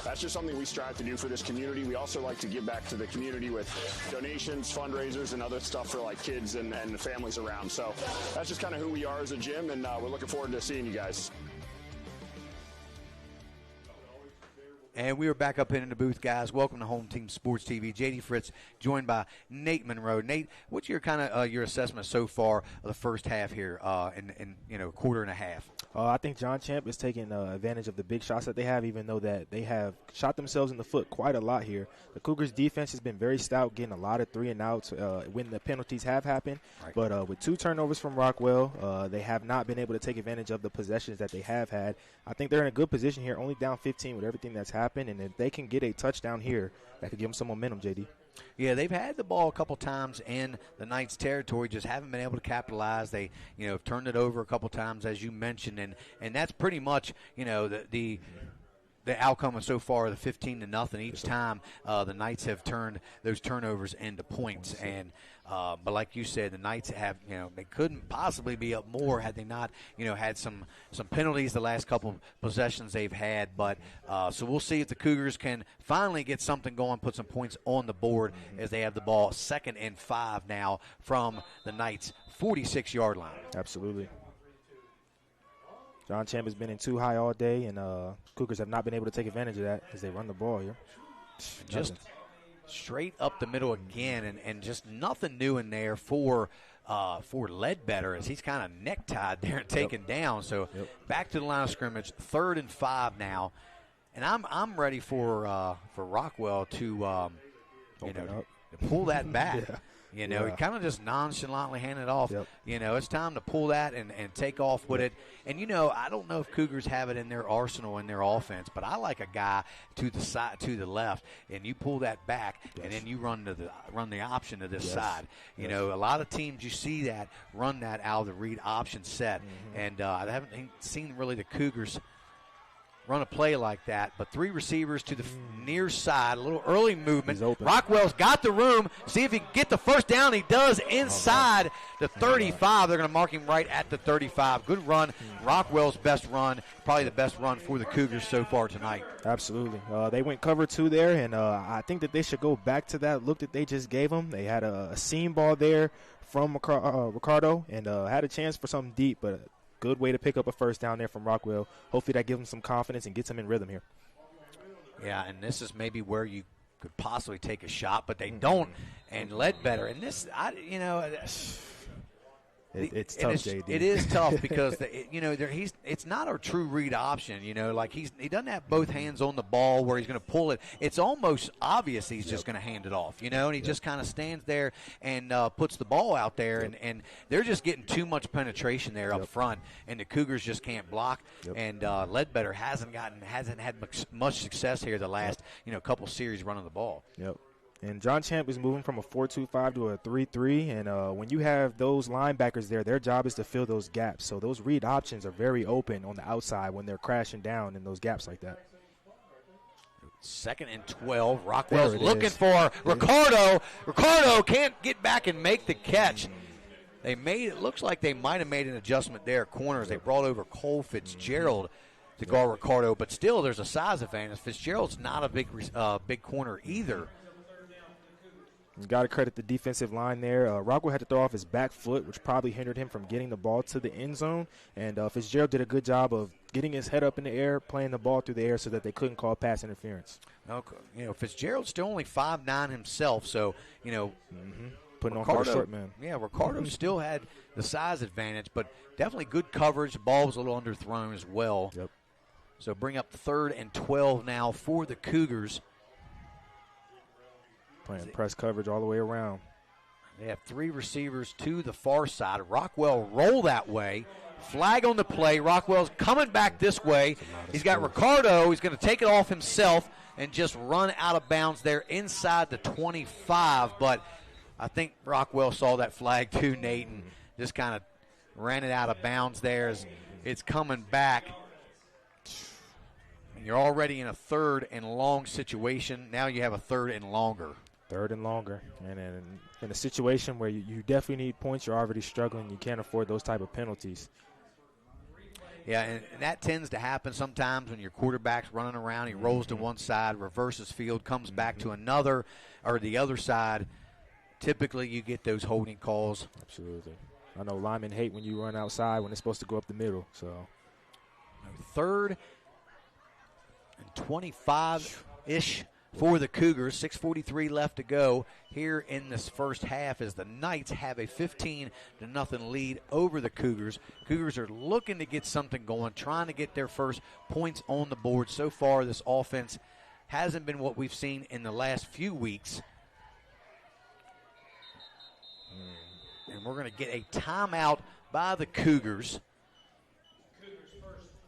That's just something we strive to do for this community. We also like to give back to the community with donations, fundraisers, and other stuff for like kids and the families around. So that's just kind of who we are as a gym, and we're looking forward to seeing you guys. And we are back up in the booth, guys. Welcome to Home Team Sports TV. JD Fritz, joined by Nate Monroe. Nate, what's your your assessment so far of the first half here, in quarter and a half? I think John Champe is taking advantage of the big shots that they have, even though that they have shot themselves in the foot quite a lot here. The Cougars' defense has been very stout, getting a lot of 3-and-outs when the penalties have happened. Right. But with 2 turnovers from Rockwell, they have not been able to take advantage of the possessions that they have had. I think they're in a good position here, only down 15 with everything that's happened. And if they can get a touchdown here, that could give them some momentum, JD. Yeah, they've had the ball a couple times in the Knights' territory, just haven't been able to capitalize. They, have turned it over a couple times, as you mentioned, and that's pretty much, the outcome so far, the 15-0 each time. The Knights have turned those turnovers into points, and but like you said, the Knights have, they couldn't possibly be up more had they not, had some penalties the last couple possessions they've had. But so we'll see if the Cougars can finally get something going, put some points on the board as they have the ball 2nd and 5 now from the Knights' 46-yard line. Absolutely. John Champe has been in too high all day, and Cougars have not been able to take advantage of that as they run the ball here. Just straight up the middle again, and just nothing new in there for Ledbetter as he's kind of necktied there and taken down. So back to the line of scrimmage, 3rd and 5 now, and I'm ready for Rockwell to pull that back. He kind of just nonchalantly handed it off. It's time to pull that and take off with it. And, I don't know if Cougars have it in their arsenal, in their offense, but I like a guy to the side, to the left, and you pull that back, and then you run the option to this side. A lot of teams you see that run that out of the read option set, and I haven't seen really the Cougars run a play like that, but 3 receivers to the near side, a little early movement. Rockwell's got the room. See if he can get the first down. He does inside the 35. They're going to mark him right at the 35. Good run. Rockwell's best run, probably the best run for the Cougars so far tonight. Absolutely. They went cover 2 there, and I think that they should go back to that look that they just gave them. They had a seam ball there from Ricardo and had a chance for something deep, but good way to pick up a first down there from Rockwell. Hopefully that gives him some confidence and gets him in rhythm here. Yeah, and this is maybe where you could possibly take a shot, but they don't. And Ledbetter, and this, it's tough, JD. It is tough because it's not a true read option. He doesn't have both hands on the ball where he's going to pull it. It's almost obvious he's just going to hand it off. And he just kind of stands there and puts the ball out there, and they're just getting too much penetration there up front, and the Cougars just can't block. And Ledbetter hasn't had much success here the last couple series running the ball. And John Champe is moving from a 4-2-5 to a 3-3, and when you have those linebackers there, their job is to fill those gaps. So those read options are very open on the outside when they're crashing down in those gaps like that. 2nd and 12. Rockwell's looking for Ricardo. Ricardo can't get back and make the catch. It looks like they might have made an adjustment there. Corners, they brought over Cole Fitzgerald to guard Ricardo, but still there's a size advantage. Fitzgerald's not a big corner either. You got to credit the defensive line there. Rockwell had to throw off his back foot, which probably hindered him from getting the ball to the end zone. And Fitzgerald did a good job of getting his head up in the air, playing the ball through the air so that they couldn't call pass interference. Okay. Fitzgerald's still only 5'9" himself, so, putting on for the short man. Yeah, Ricardo still had the size advantage, but definitely good coverage. The ball was a little underthrown as well. So bring up 3rd and 12 now for the Cougars. Playing press coverage all the way around. They have 3 receivers to the far side. Rockwell roll that way. Flag on the play. Rockwell's coming back this way. He's got Ricardo. He's going to take it off himself and just run out of bounds there inside the 25. But I think Rockwell saw that flag too, Nate, and just kind of ran it out of bounds there as it's coming back. And you're already in a 3rd and long situation. Now you have a 3rd and longer. 3rd and longer. And in a situation where you definitely need points, you're already struggling. You can't afford those type of penalties. Yeah, and that tends to happen sometimes when your quarterback's running around. He rolls to one side, reverses field, comes back to another or the other side. Typically, you get those holding calls. Absolutely. I know linemen hate when you run outside when it's supposed to go up the middle. So 3rd and 25-ish for the Cougars. 6:43 left to go here in this first half as the Knights have a 15-0 lead over the Cougars. Cougars are looking to get something going, trying to get their first points on the board. So far, this offense hasn't been what we've seen in the last few weeks. And we're going to get a timeout by the Cougars.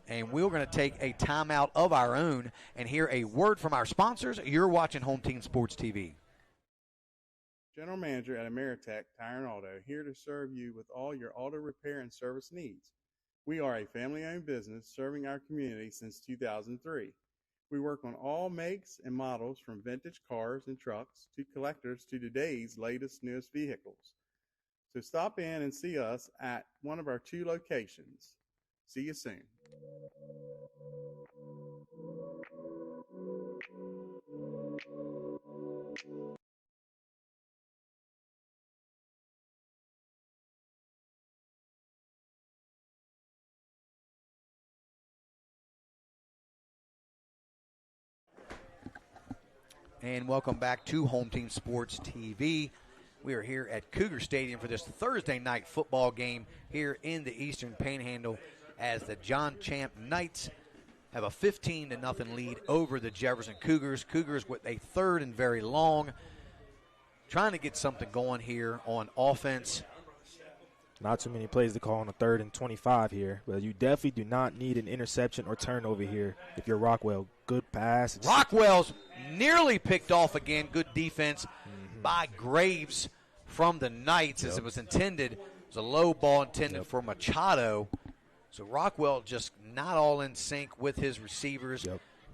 And we're going to take a timeout of our own and hear a word from our sponsors. You're watching Home Team Sports TV. General Manager at Ameritech Tire and Auto, here to serve you with all your auto repair and service needs. We are a family-owned business serving our community since 2003. We work on all makes and models from vintage cars and trucks to collectors to today's latest, newest vehicles. So stop in and see us at one of our 2 locations. See you soon. And welcome back to Home Team Sports TV. We are here at Cougar Stadium for this Thursday night football game here in the Eastern Panhandle as the John Champe Knights have a 15-0 lead over the Jefferson Cougars. Cougars with a 3rd and very long, trying to get something going here on offense. Not too many plays to call on a 3rd and 25 here, but you definitely do not need an interception or turnover here if you're Rockwell. Good pass. Rockwell's nearly picked off again. Good defense by Graves from the Knights as it was intended. It was a low ball intended for Machado. So Rockwell just not all in sync with his receivers.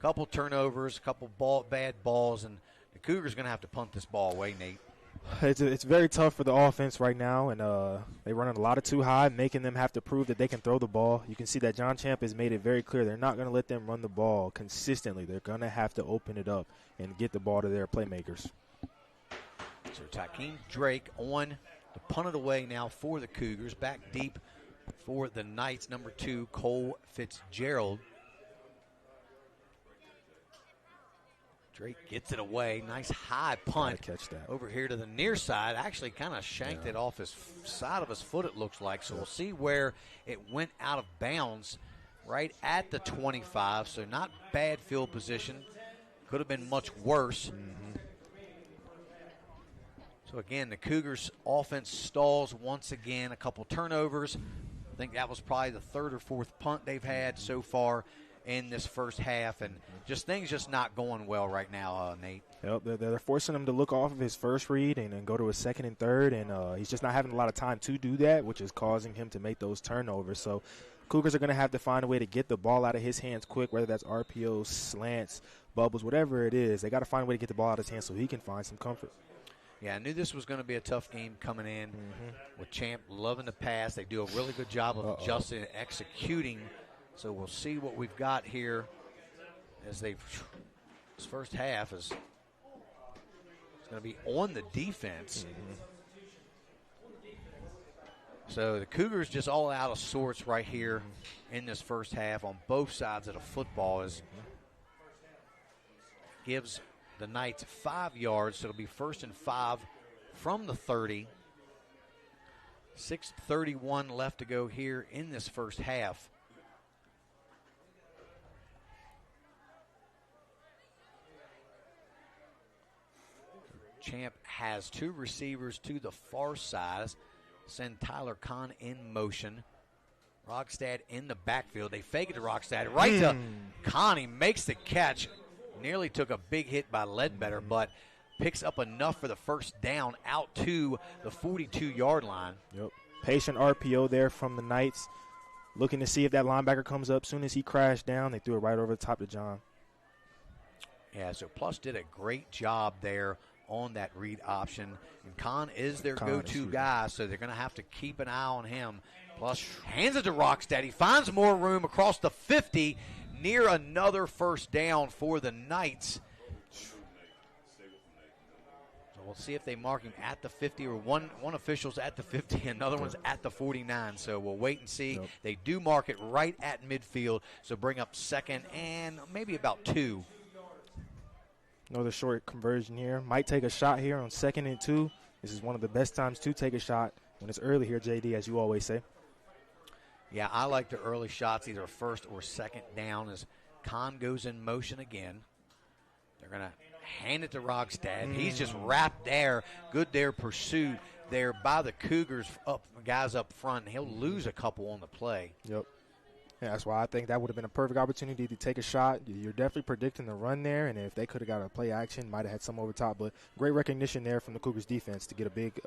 Couple turnovers, couple bad balls, and the Cougars going to have to punt this ball away, Nate. It's very tough for the offense right now, and they're running a lot of too high, making them have to prove that they can throw the ball. You can see that John Champe has made it very clear they're not going to let them run the ball consistently. They're going to have to open it up and get the ball to their playmakers. So Takeem Drake on to punt it away now for the Cougars. Back deep for the Knights, number 2, Cole Fitzgerald. Drake gets it away. Nice high punt. Catch that. Over here to the near side. Actually kind of shanked it off his side of his foot, it looks like. So we'll see where it went out of bounds right at the 25. So not bad field position. Could have been much worse. So again, the Cougars offense stalls once again. A couple turnovers. I think that was probably the 3rd or 4th punt they've had so far in this first half, and things just not going well right now, Nate. Yep, they're forcing him to look off of his first read and then go to his 2nd and 3rd, and he's just not having a lot of time to do that, which is causing him to make those turnovers. So Cougars are going to have to find a way to get the ball out of his hands quick, whether that's RPOs, slants, bubbles, whatever it is. They got to find a way to get the ball out of his hands so he can find some comfort. Yeah, I knew this was going to be a tough game coming in with Champ loving to pass. They do a really good job of adjusting and executing. So we'll see what we've got here as this first half is going to be on the defense. So the Cougars just all out of sorts right here in this first half on both sides of the football. As gives the Knights 5 yards, so it'll be 1st and 5 from the 30. 6:31 left to go here in this first half. Champ has 2 receivers to the far side. Send Tyler Kahn in motion. Rogstad in the backfield. They fake it to Rogstad. Right to Kahn. He makes the catch. Nearly took a big hit by Ledbetter, but picks up enough for the first down out to the 42-yard line. Yep. Patient RPO there from the Knights. Looking to see if that linebacker comes up. Soon as he crashed down, they threw it right over the top to John. Yeah, so Plush did a great job there on that read option. And Kahn is their go-to guy, so they're going to have to keep an eye on him. Plush hands it to Rogstad. He finds more room across the 50, near another first down for the Knights. So we'll see if they mark him at the 50, or one official's at the 50, another one's at the 49. So we'll wait and see. They do mark it right at midfield, so bring up 2nd and maybe about 2. Another short conversion here. Might take a shot here on 2nd and 2. This is one of the best times to take a shot when it's early here, JD, as you always say. Yeah, I like the early shots, either 1st or 2nd down, as Kahn goes in motion again. They're going to hand it to Rogstad. He's just wrapped there. Good there pursuit there by the Cougars, guys up front. He'll lose a couple on the play. Yep. Yeah, that's why I think that would have been a perfect opportunity to take a shot. You're definitely predicting the run there, and if they could have got a play action, might have had some over top. But great recognition there from the Cougars defense to get a big,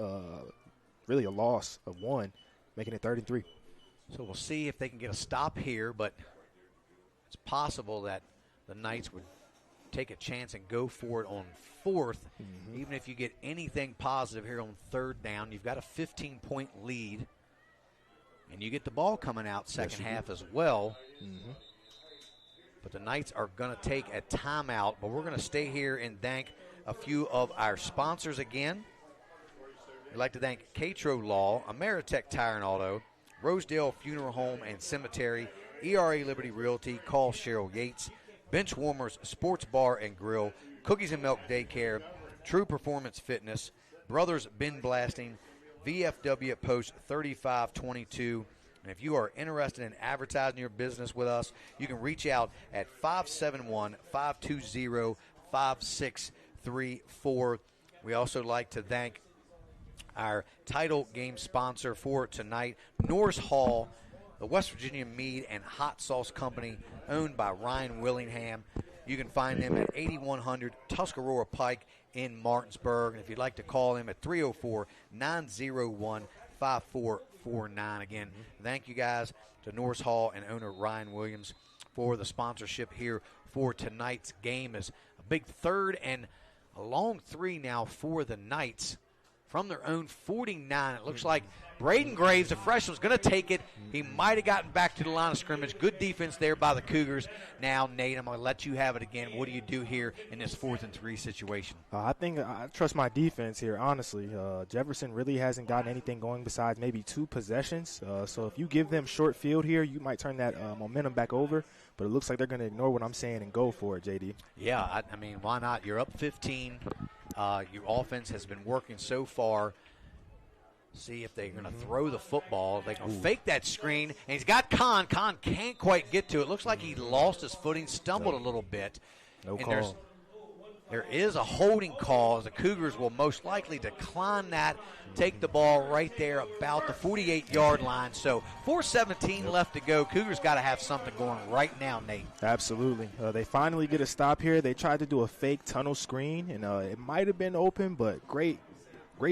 really a loss of 1, making it 3rd and 3. So we'll see if they can get a stop here, but it's possible that the Knights would take a chance and go for it on 4th. Even if you get anything positive here on 3rd down, you've got a 15-point lead. And you get the ball coming out second half as well. But the Knights are going to take a timeout. But we're going to stay here and thank a few of our sponsors again. We'd like to thank Catro Law, Ameritech Tire and Auto, Rosedale Funeral Home and Cemetery, ERA Liberty Realty, call Cheryl Yates, Bench Warmers Sports Bar and Grill, Cookies and Milk Daycare, True Performance Fitness, Brothers Bin Blasting, VFW Post 3522. And if you are interested in advertising your business with us, you can reach out at 571-520-5634. We also like to thank our title game sponsor for tonight, Norris Hall, the West Virginia Mead and Hot Sauce Company, owned by Ryan Willingham. You can find them at 8100 Tuscarora Pike in Martinsburg. And if you'd like to call them at 304-901-5449. Again, thank you guys to Norris Hall and owner Ryan Williams for the sponsorship here for tonight's game. Is a big 3rd and a long 3 now for the Knights from their own 49. It looks like Braden Graves, the freshman, is going to take it. He might have gotten back to the line of scrimmage. Good defense there by the Cougars. Now, Nate, I'm going to let you have it again. What do you do here in this 4th and 3 situation? I think I trust my defense here, honestly. Jefferson really hasn't gotten anything going besides maybe 2 possessions. So if you give them short field here, you might turn that momentum back over. But it looks like they're going to ignore what I'm saying and go for it, JD. Yeah, I mean, why not? You're up 15. Your offense has been working so far. See if they're going to throw the football. They can fake that screen. And he's got Kahn. Kahn can't quite get to it. Looks like he lost his footing, stumbled a little bit. No and call. There is a holding call. The Cougars will most likely decline that, take the ball right there about the 48-yard line. So 4:17 left to go. Cougars got to have something going right now, Nate. Absolutely. They finally get a stop here. They tried to do a fake tunnel screen, and it might have been open, but great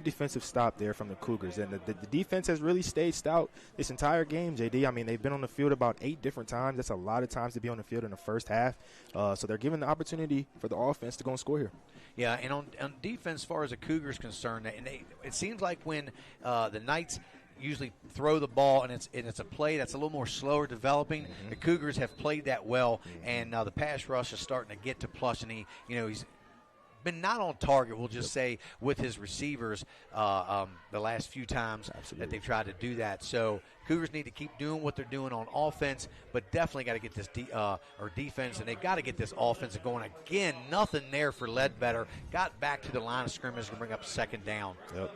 defensive stop there from the Cougars. And the defense has really stayed stout this entire game, JD. I mean, they've been on the field about 8 different times. That's a lot of times to be on the field in the first half. So they're given the opportunity for the offense to go and score here. Yeah, and on defense, as far as the Cougars concerned, and it seems like when the Knights usually throw the ball and it's a play that's a little more slower developing, the Cougars have played that well, and the pass rush is starting to get to Plush, and he's been not on target, we'll just say, with his receivers the last few times that they've tried to do that. So Cougars need to keep doing what they're doing on offense, but definitely got to get this defense, and they've got to get this offense going. Again, nothing there for Ledbetter. Got back to the line of scrimmage to bring up 2nd down. Yep.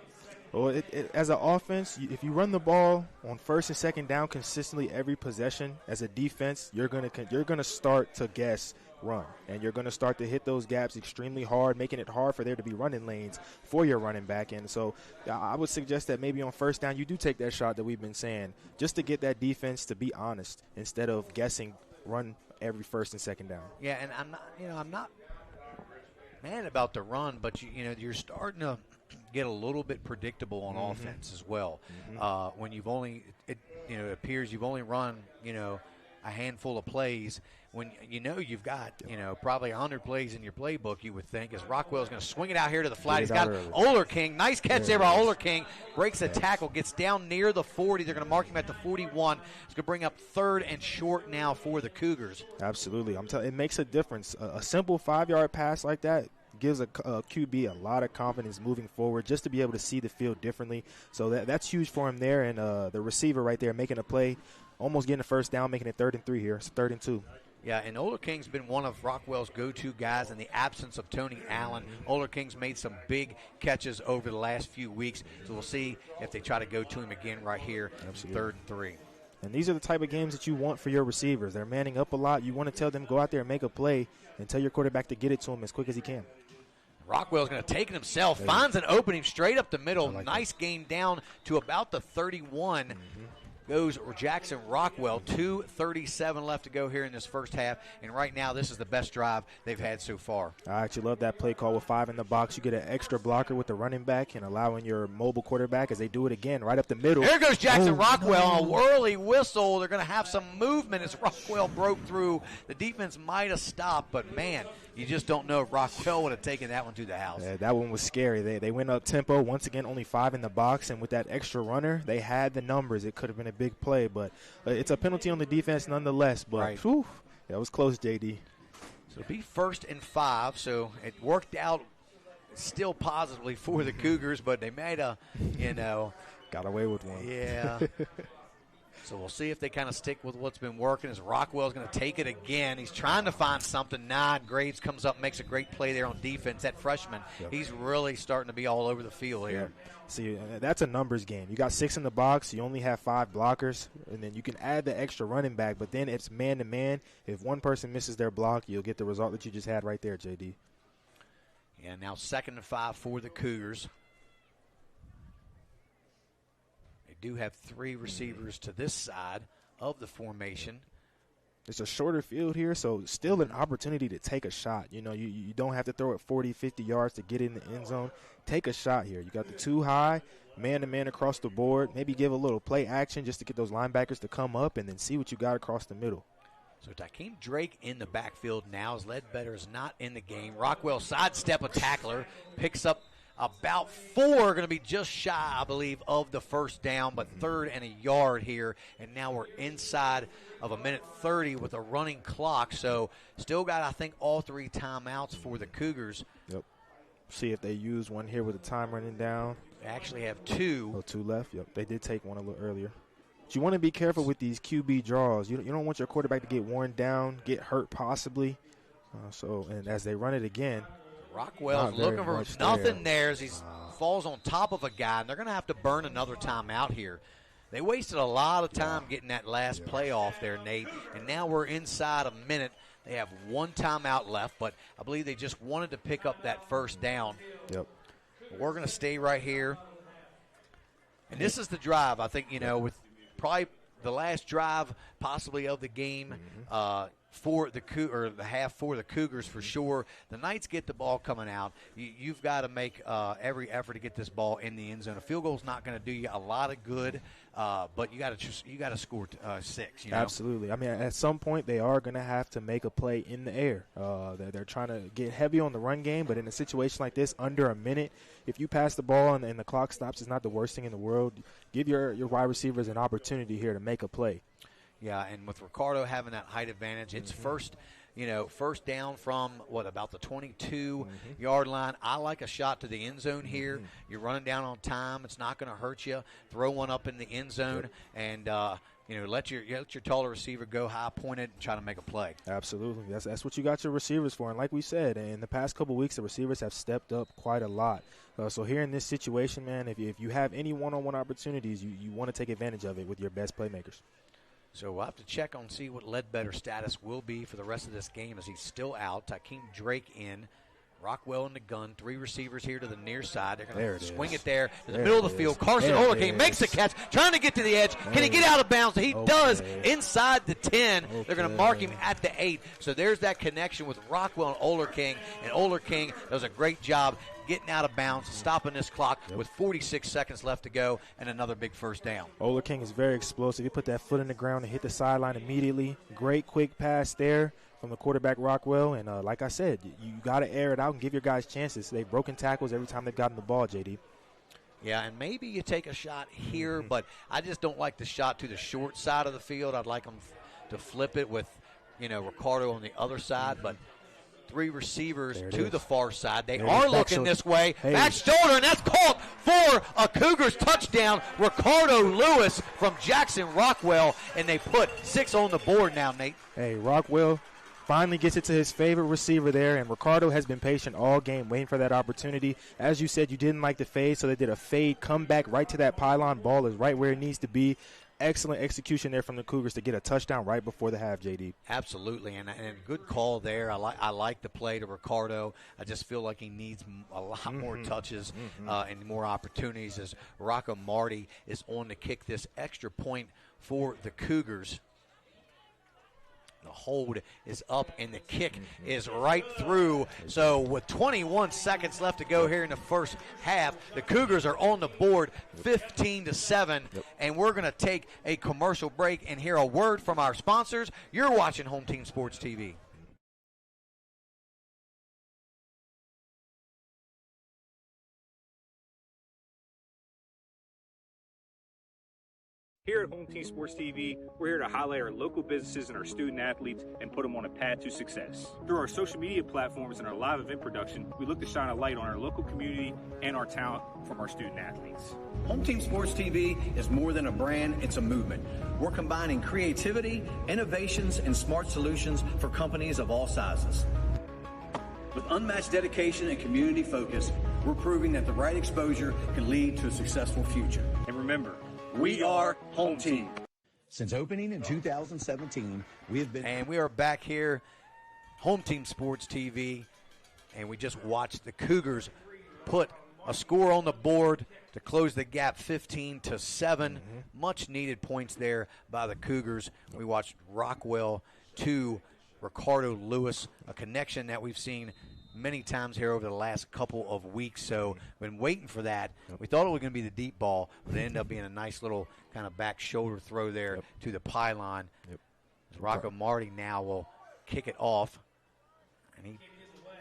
Well, as an offense, if you run the ball on 1st and 2nd down consistently every possession, as a defense, you're gonna start to guess run, and you're going to start to hit those gaps extremely hard, making it hard for there to be running lanes for your running back. And so I would suggest that maybe on 1st down you do take that shot that we've been saying, just to get that defense to be honest instead of guessing run every 1st and 2nd down. Yeah, and I'm not mad about the run, but you're starting to get a little bit predictable on offense as well. When you've only it appears you've only run a handful of plays, when you've got probably 100 plays in your playbook, you would think, as Rockwell's going to swing it out here to the flat. He's got Oler King. Nice catch there by Oler King. Breaks a tackle, gets down near the 40. They're going to mark him at the 41. It's going to bring up 3rd and short now for the Cougars. Absolutely. It makes a difference. A simple 5-yard pass like that gives a QB a lot of confidence moving forward, just to be able to see the field differently. So that's huge for him there. And the receiver right there making a play, almost getting the 1st down, making it 3rd and 3 here. It's 3rd and 2. Yeah, and Oler King's been one of Rockwell's go-to guys in the absence of Tony Allen. Oler King's made some big catches over the last few weeks, so we'll see if they try to go to him again right here. Absolutely. 3rd and 3. And these are the type of games that you want for your receivers. They're manning up a lot. You want to tell them, go out there and make a play, and tell your quarterback to get it to him as quick as he can. Rockwell's going to take it himself, finds an opening straight up the middle. Nice gain down to about the 31. goes Jackson Rockwell. 2:37 left to go here in this first half, and right now this is the best drive they've had so far. I actually love that play call with 5 in the box. You get an extra blocker with the running back and allowing your mobile quarterback as they do it again right up the middle. There goes Jackson Rockwell, a whirly whistle. They're going to have some movement as Rockwell broke through. The defense might have stopped, but, man, you just don't know if Rockwell would have taken that one to the house. Yeah, that one was scary. They went up tempo. Once again, only 5 in the box, and with that extra runner, they had the numbers. It could have been a big play, but it's a penalty on the defense nonetheless. But whew, that was close, JD. So it'll be 1st and 5, so it worked out still positively for the Cougars, but they made a, got away with one. Yeah. So we'll see if they kind of stick with what's been working as Rockwell's going to take it again. He's trying to find something. Graves comes up, makes a great play there on defense. That freshman, he's really starting to be all over the field here. See, that's a numbers game. You got 6 in the box. You only have 5 blockers, and then you can add the extra running back, but then it's man-to-man. If one person misses their block, you'll get the result that you just had right there, JD. Yeah, now 2nd and 5 for the Cougars. Do have 3 receivers to this side of the formation. It's a shorter field here, so still an opportunity to take a shot. You don't have to throw it 40, 50 yards to get in the end zone. Take a shot here. You got the 2 high, man-to-man across the board. Maybe give a little play action just to get those linebackers to come up and then see what you got across the middle. So Takeem Drake in the backfield now as Ledbetter is not in the game. Rockwell sidestep a tackler, picks up about 4, going to be just shy, I believe, of the first down, but 3rd and a yard here. And now we're inside of 1:30 with a running clock. So still got, I think, all 3 timeouts for the Cougars. Yep. See if they use one here with the time running down. They actually have 2. Oh, 2 left. Yep. They did take one a little earlier. But you want to be careful with these QB draws. You don't want your quarterback to get worn down, get hurt possibly. And as they run it again, Rockwell's looking for nothing there as he falls on top of a guy, and they're going to have to burn another timeout here. They wasted a lot of time getting that last play off there, Nate, and now we're inside a minute. They have 1 timeout left, but I believe they just wanted to pick up that first down. Yep. We're going to stay right here. And this is the drive, I think, with probably the last drive possibly of the game, for the half for the Cougars for sure. The Knights get the ball coming out. You've got to make every effort to get this ball in the end zone. A field goal is not going to do you a lot of good, but you got to score 6. Absolutely. I mean, at some point they are going to have to make a play in the air. They're trying to get heavy on the run game, but in a situation like this, under a minute, if you pass the ball and the clock stops, it's not the worst thing in the world. Give your wide receivers an opportunity here to make a play. Yeah, and with Ricardo having that height advantage, it's first down from, about the 22-yard line. I like a shot to the end zone here. You're running down on time. It's not going to hurt you. Throw one up in the end zone and, let your taller receiver go high-pointed and try to make a play. Absolutely. That's what you got your receivers for. And like we said, in the past couple weeks, the receivers have stepped up quite a lot. So here in this situation, man, if you have any one-on-one opportunities, you want to take advantage of it with your best playmakers. So we'll have to check on see what Ledbetter's status will be for the rest of this game as he's still out. Takeem Drake in. Rockwell in the gun. 3 receivers here to the near side. They're going to swing it there to the middle of the field. Carson Olerking makes the catch, trying to get to the edge. Can he get out of bounds? He does inside the 10. They're going to mark him at the 8. So there's that connection with Rockwell and Olerking. And Olerking does a great job getting out of bounds, stopping this clock with 46 seconds left to go, and another big first down. Olerking is very explosive. He put that foot in the ground and hit the sideline immediately. Great quick pass there from the quarterback Rockwell, and like I said, you got to air it out and give your guys chances. They've broken tackles every time they've gotten the ball, JD. Yeah, and maybe you take a shot here, but I just don't like the shot to the short side of the field. I'd like them to flip it with, Ricardo on the other side, but 3 receivers to the far side. They are looking this way. Back shoulder, and that's caught for a Cougars touchdown. Ricardo Lewis from Jackson Rockwell, and they put 6 on the board now, Nate. Hey, Rockwell finally gets it to his favorite receiver there, and Ricardo has been patient all game waiting for that opportunity. As you said, you didn't like the fade, so they did a fade, come back right to that pylon. Ball is right where it needs to be. Excellent execution there from the Cougars to get a touchdown right before the half, JD. Absolutely, and good call there. I like the play to Ricardo. I just feel like he needs a lot more touches and more opportunities as Rocco Marty is on to kick this extra point for the Cougars. The hold is up, and the kick is right through. So with 21 seconds left to go here in the first half, the Cougars are on the board 15-7, and we're going to take a commercial break and hear a word from our sponsors. You're watching Home Team Sports TV. Here at Home Team Sports TV, we're here to highlight our local businesses and our student athletes and put them on a path to success. Through our social media platforms and our live event production, we look to shine a light on our local community and our talent from our student athletes. Home Team Sports TV is more than a brand, it's a movement. We're combining creativity, innovations, and smart solutions for companies of all sizes. With unmatched dedication and community focus, we're proving that the right exposure can lead to a successful future. And remember, we are Home Team. Since opening in 2017, we have been... And we are back here, Home Team Sports TV, and we just watched the Cougars put a score on the board to close the gap 15-7. Much needed points there by the Cougars. We watched Rockwell to Ricardo Lewis, a connection that we've seen many times here over the last couple of weeks. So been waiting for that. We thought it was going to be the deep ball, but it ended up being a nice little kind of back shoulder throw there to the pylon. Rocco Marty now will kick it off, and he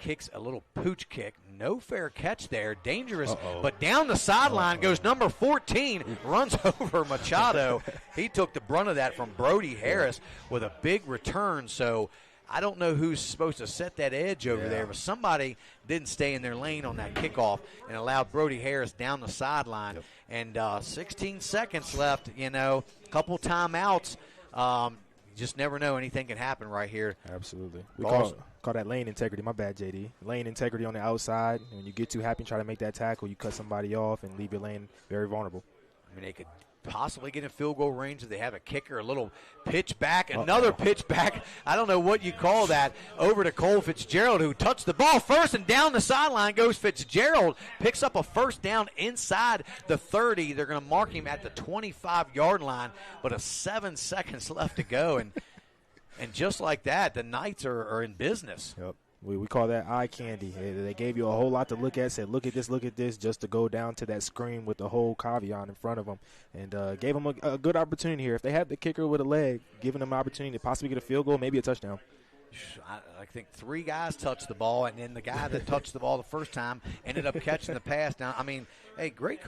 kicks a little pooch kick. No fair catch there. Dangerous, but down the sideline goes number 14, runs over Machado. He took the brunt of that from Brody Harris with a big return. So I don't know who's supposed to set that edge over there, but somebody didn't stay in their lane on that kickoff and allowed Brody Harris down the sideline. And 16 seconds left, a couple timeouts. You just never know. Anything can happen right here. Absolutely. We call that lane integrity. My bad, JD. Lane integrity on the outside. When you get too happy and try to make that tackle, you cut somebody off and leave your lane very vulnerable. I mean, they could possibly get in field goal range if they have a kicker, a little pitch back, another pitch back. I don't know what you call that. Over to Cole Fitzgerald, who touched the ball first, and down the sideline goes Fitzgerald. Picks up a first down inside the 30. They're going to mark him at the 25-yard line, but 7 seconds left to go. And just like that, the Knights are in business. Yep. We call that eye candy. They gave you a whole lot to look at, said, look at this, just to go down to that screen with the whole caveat in front of them, and gave them a good opportunity here. If they had the kicker with a leg, giving them an opportunity to possibly get a field goal, maybe a touchdown. I think 3 guys touched the ball, and then the guy that touched the ball the first time ended up catching the pass. Now, I mean, hey, great.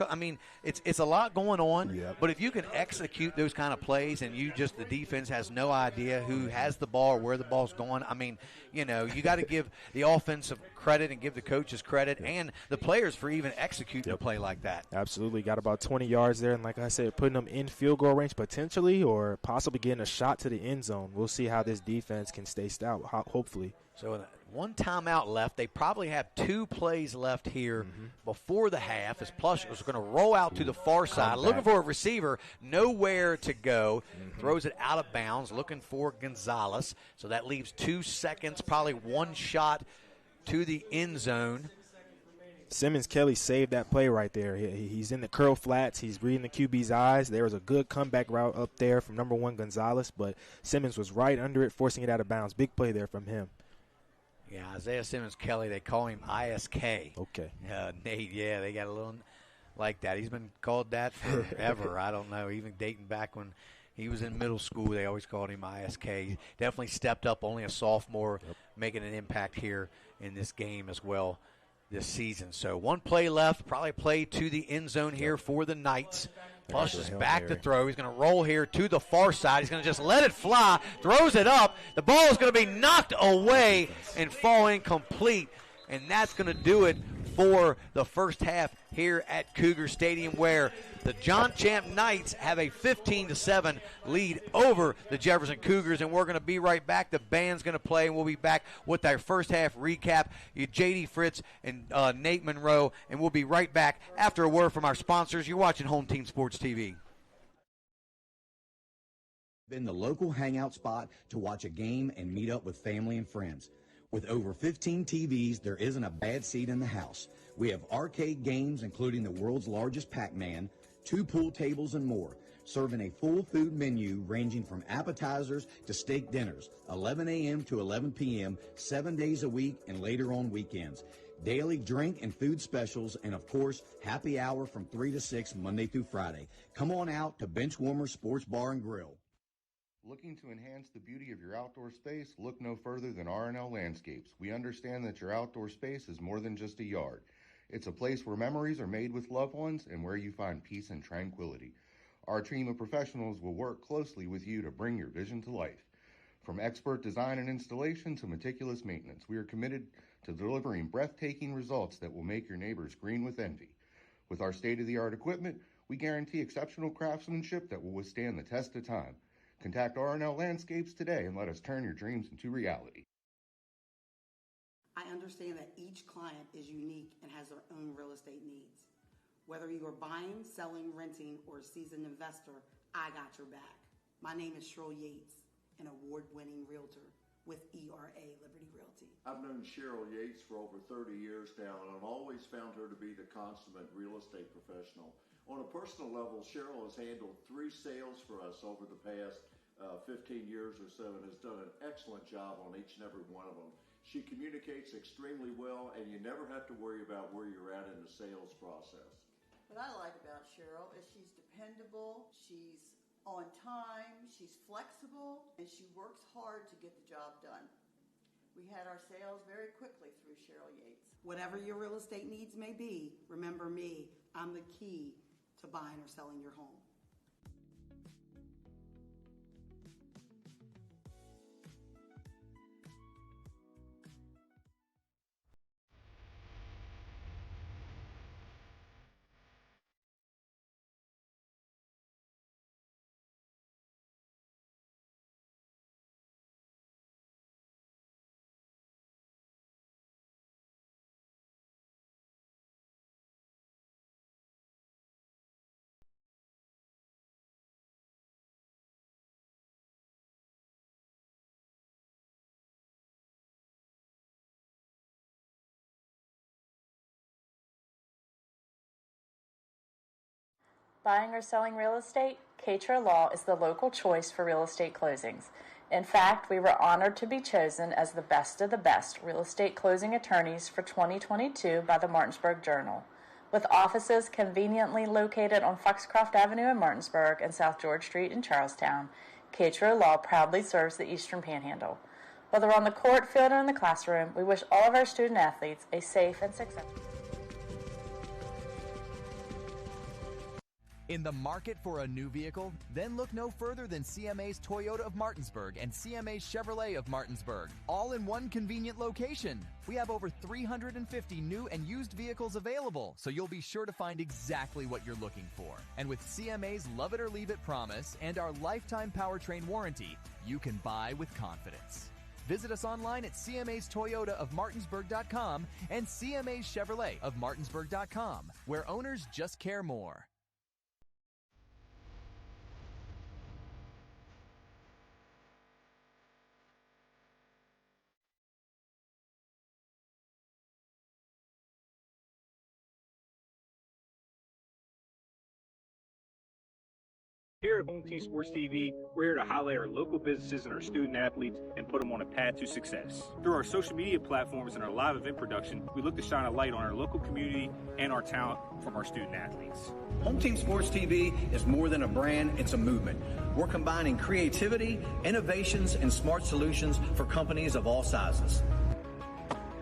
It's a lot going on, but if you can execute those kind of plays and the defense has no idea who has the ball or where the ball's going, I mean, you got to give the offensive credit and give the coaches credit and the players for even executing a play like that. Absolutely. Got about 20 yards there, and like I said, putting them in field goal range potentially or possibly getting a shot to the end zone. We'll see how this defense can stay stout, hopefully. So one timeout left. They probably have 2 plays left here before the half. As Plush is going to roll out to the far side, looking for a receiver, nowhere to go. Throws it out of bounds, looking for Gonzalez. So that leaves 2 seconds, probably one shot to the end zone. Simmons Kelly saved that play right there. He's in the curl flats. He's reading the QB's eyes. There was a good comeback route up there from number 1 Gonzalez, but Simmons was right under it, forcing it out of bounds. Big play there from him. Yeah, Isaiah Simmons Kelly, they call him ISK. Okay. Nate, they got a little like that. He's been called that forever. I don't know, even dating back when he was in middle school, they always called him ISK. He definitely stepped up, only a sophomore, making an impact here in this game as well this season. So 1 play left, probably play to the end zone here for the Knights. Plush is back to throw. He's going to roll here to the far side. He's going to just let it fly, throws it up. The ball is going to be knocked away and fall incomplete, and that's going to do it for the first half here at Cougar Stadium, where the John Champe Knights have a 15-7 lead over the Jefferson Cougars, and we're going to be right back. The band's going to play, and we'll be back with our first half recap. J.D. Fritz and Nate Monroe, and we'll be right back after a word from our sponsors. You're watching Home Team Sports TV. Been the local hangout spot to watch a game and meet up with family and friends. With over 15 TVs, there isn't a bad seat in the house. We have arcade games, including the world's largest Pac-Man, 2 pool tables, and more. serving a full food menu ranging from appetizers to steak dinners, 11 a.m. to 11 p.m., 7 days a week, and later on weekends. Daily drink and food specials, and of course, happy hour from 3 to 6 Monday through Friday. Come on out to Benchwarmer Sports Bar and Grill. Looking to enhance the beauty of your outdoor space? Look no further than R&L Landscapes. We understand that your outdoor space is more than just a yard. It's a place where memories are made with loved ones and where you find peace and tranquility. Our team of professionals will work closely with you to bring your vision to life. From expert design and installation to meticulous maintenance, we are committed to delivering breathtaking results that will make your neighbors green with envy. With our state-of-the-art equipment, we guarantee exceptional craftsmanship that will withstand the test of time. Contact R&L Landscapes today and let us turn your dreams into reality. I understand that each client is unique and has their own real estate needs. Whether you are buying, selling, renting, or a seasoned investor, I got your back. My name is Cheryl Yates, an award-winning realtor with ERA Liberty Realty. I've known Cheryl Yates for over 30 years now, and I've always found her to be the consummate real estate professional. On a personal level, Cheryl has handled 3 sales for us over the past 15 years or so and has done an excellent job on each and every one of them. She communicates extremely well, and you never have to worry about where you're at in the sales process. What I like about Cheryl is she's dependable, she's on time, she's flexible, and she works hard to get the job done. We had our sales very quickly through Cheryl Yates. Whatever your real estate needs may be, remember me. I'm the key to buying or selling your home. Buying or selling real estate? Katra Law is the local choice for real estate closings. In fact, we were honored to be chosen as the best of the best real estate closing attorneys for 2022 by the Martinsburg Journal. With offices conveniently located on Foxcroft Avenue in Martinsburg and South George Street in Charlestown, Katra Law proudly serves the Eastern Panhandle. Whether on the court, field, or in the classroom, we wish all of our student athletes a safe and successful. In the market for a new vehicle? Then look no further than CMA's Toyota of Martinsburg and CMA's Chevrolet of Martinsburg, all in one convenient location. We have over 350 new and used vehicles available, so you'll be sure to find exactly what you're looking for. And with CMA's Love It or Leave It promise and our lifetime powertrain warranty, you can buy with confidence. Visit us online at CMA's Toyota of Martinsburg.com and CMA's Chevrolet of Martinsburg.com, where owners just care more. Here at Home Team Sports TV, we're here to highlight our local businesses and our student athletes and put them on a path to success. Through our social media platforms and our live event production, we look to shine a light on our local community and our talent from our student athletes. Home Team Sports TV is more than a brand, it's a movement. We're combining creativity, innovations, and smart solutions for companies of all sizes.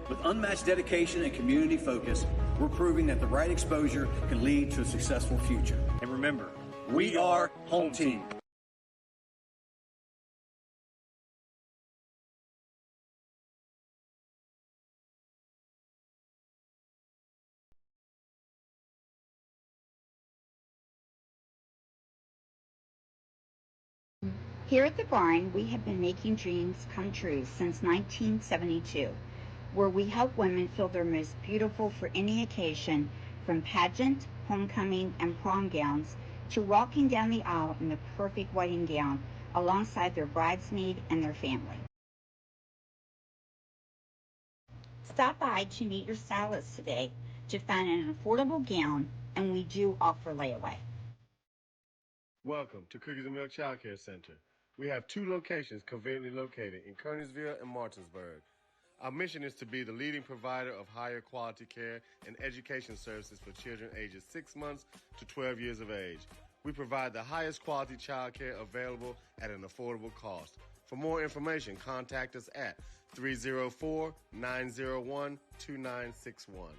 With unmatched dedication and community focus, we're proving that the right exposure can lead to a successful future. And remember, we are Home Team. Here at the barn, we have been making dreams come true since 1972, where we help women feel their most beautiful for any occasion, from pageant, homecoming, and prom gowns to walking down the aisle in the perfect wedding gown alongside their bridesmaid and their family. Stop by to meet your stylist today to find an affordable gown, and we do offer layaway. Welcome to Cookies and Milk Child Care Center. We have 2 locations conveniently located in Kearneysville and Martinsburg. Our mission is to be the leading provider of higher quality care and education services for children ages 6 months to 12 years of age. We provide the highest quality child care available at an affordable cost. For more information, contact us at 304-901-2961.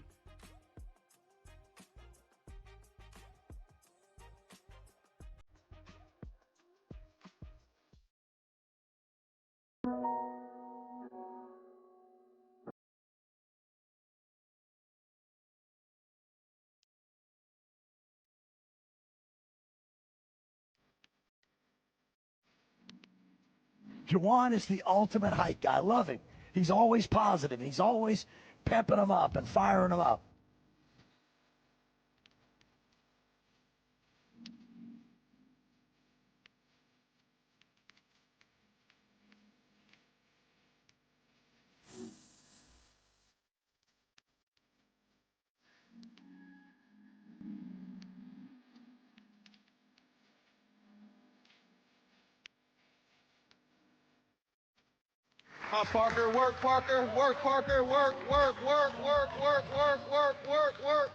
Juwan is the ultimate hype guy. I love him. He's always positive. He's always pepping them up and firing them up. Parker, work, Parker, work, Parker, work, work, work, work, work, work, work, work, work.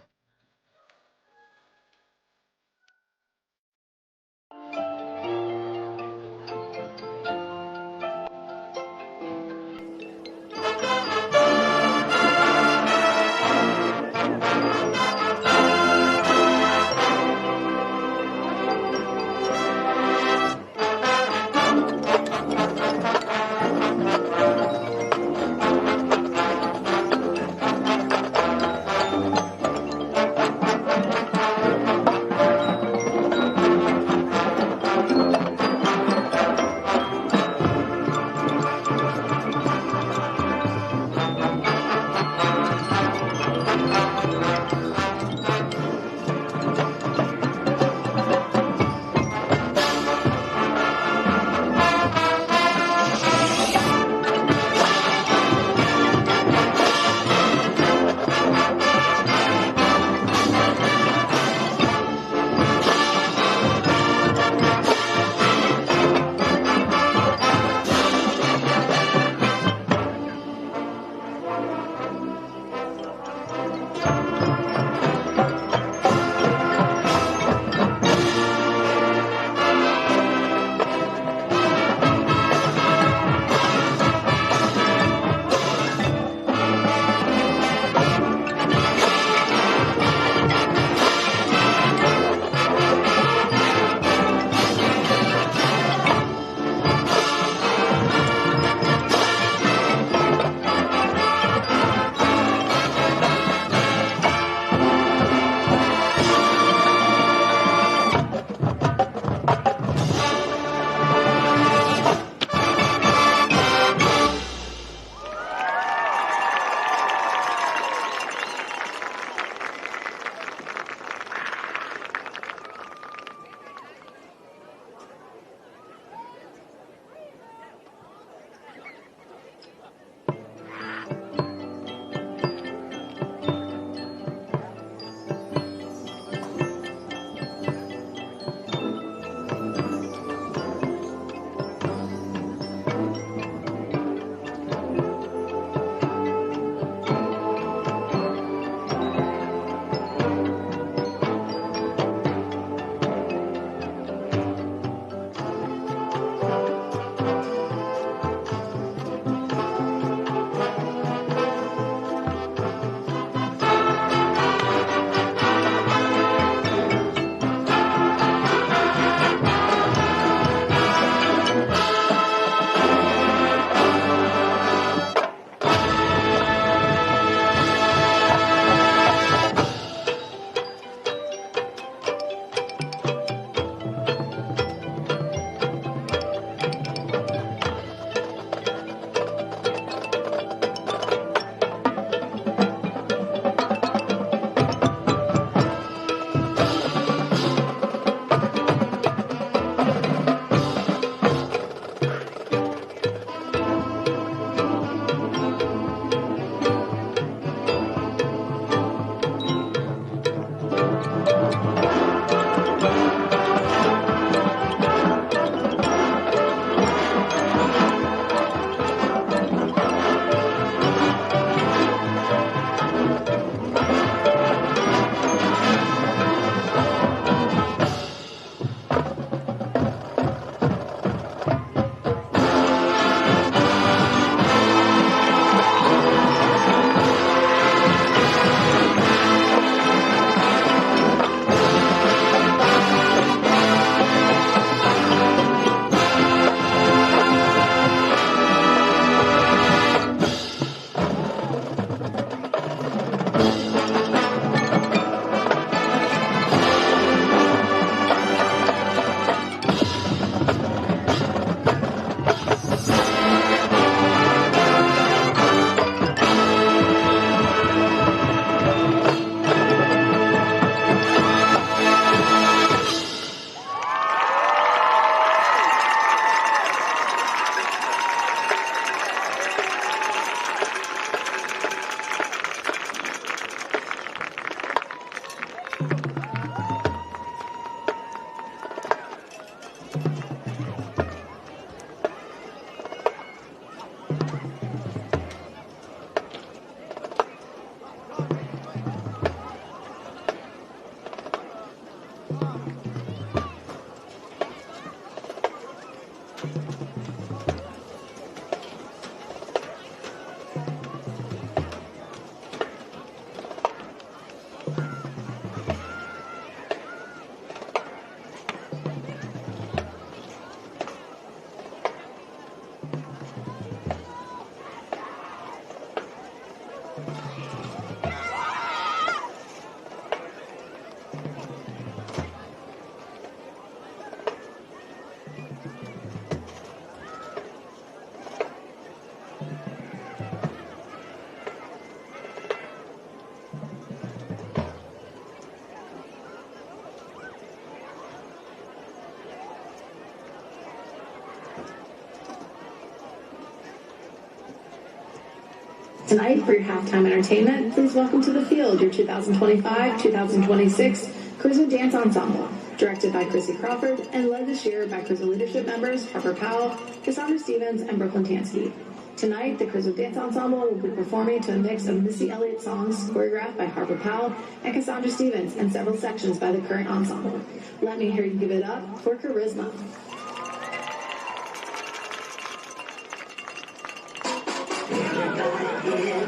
Tonight, for your halftime entertainment, please welcome to the field your 2025-2026 Cruiser Dance Ensemble, directed by Chrissy Crawford and led this year by Cruiser leadership members Harper Powell, Cassandra Stevens, and Brooklyn Tansky. Tonight, the Cruiser Dance Ensemble will be performing to a mix of Missy Elliott songs choreographed by Harper Powell and Cassandra Stevens and several sections by the current ensemble. Let me hear you give it up for Charisma.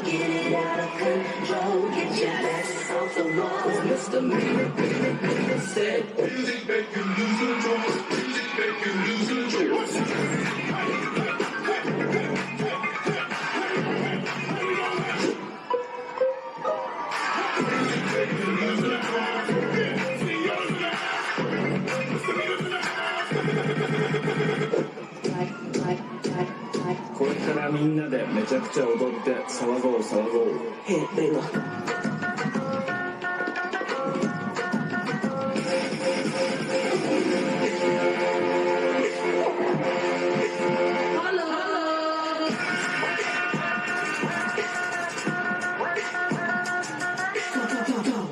Get it out of control. Get your ass off the wall. Mr. Mirror said, music make you lose control. Music make you lose control.これからみんなでめちゃくちゃ踊って騒ごう騒ごう。Hey, Layla.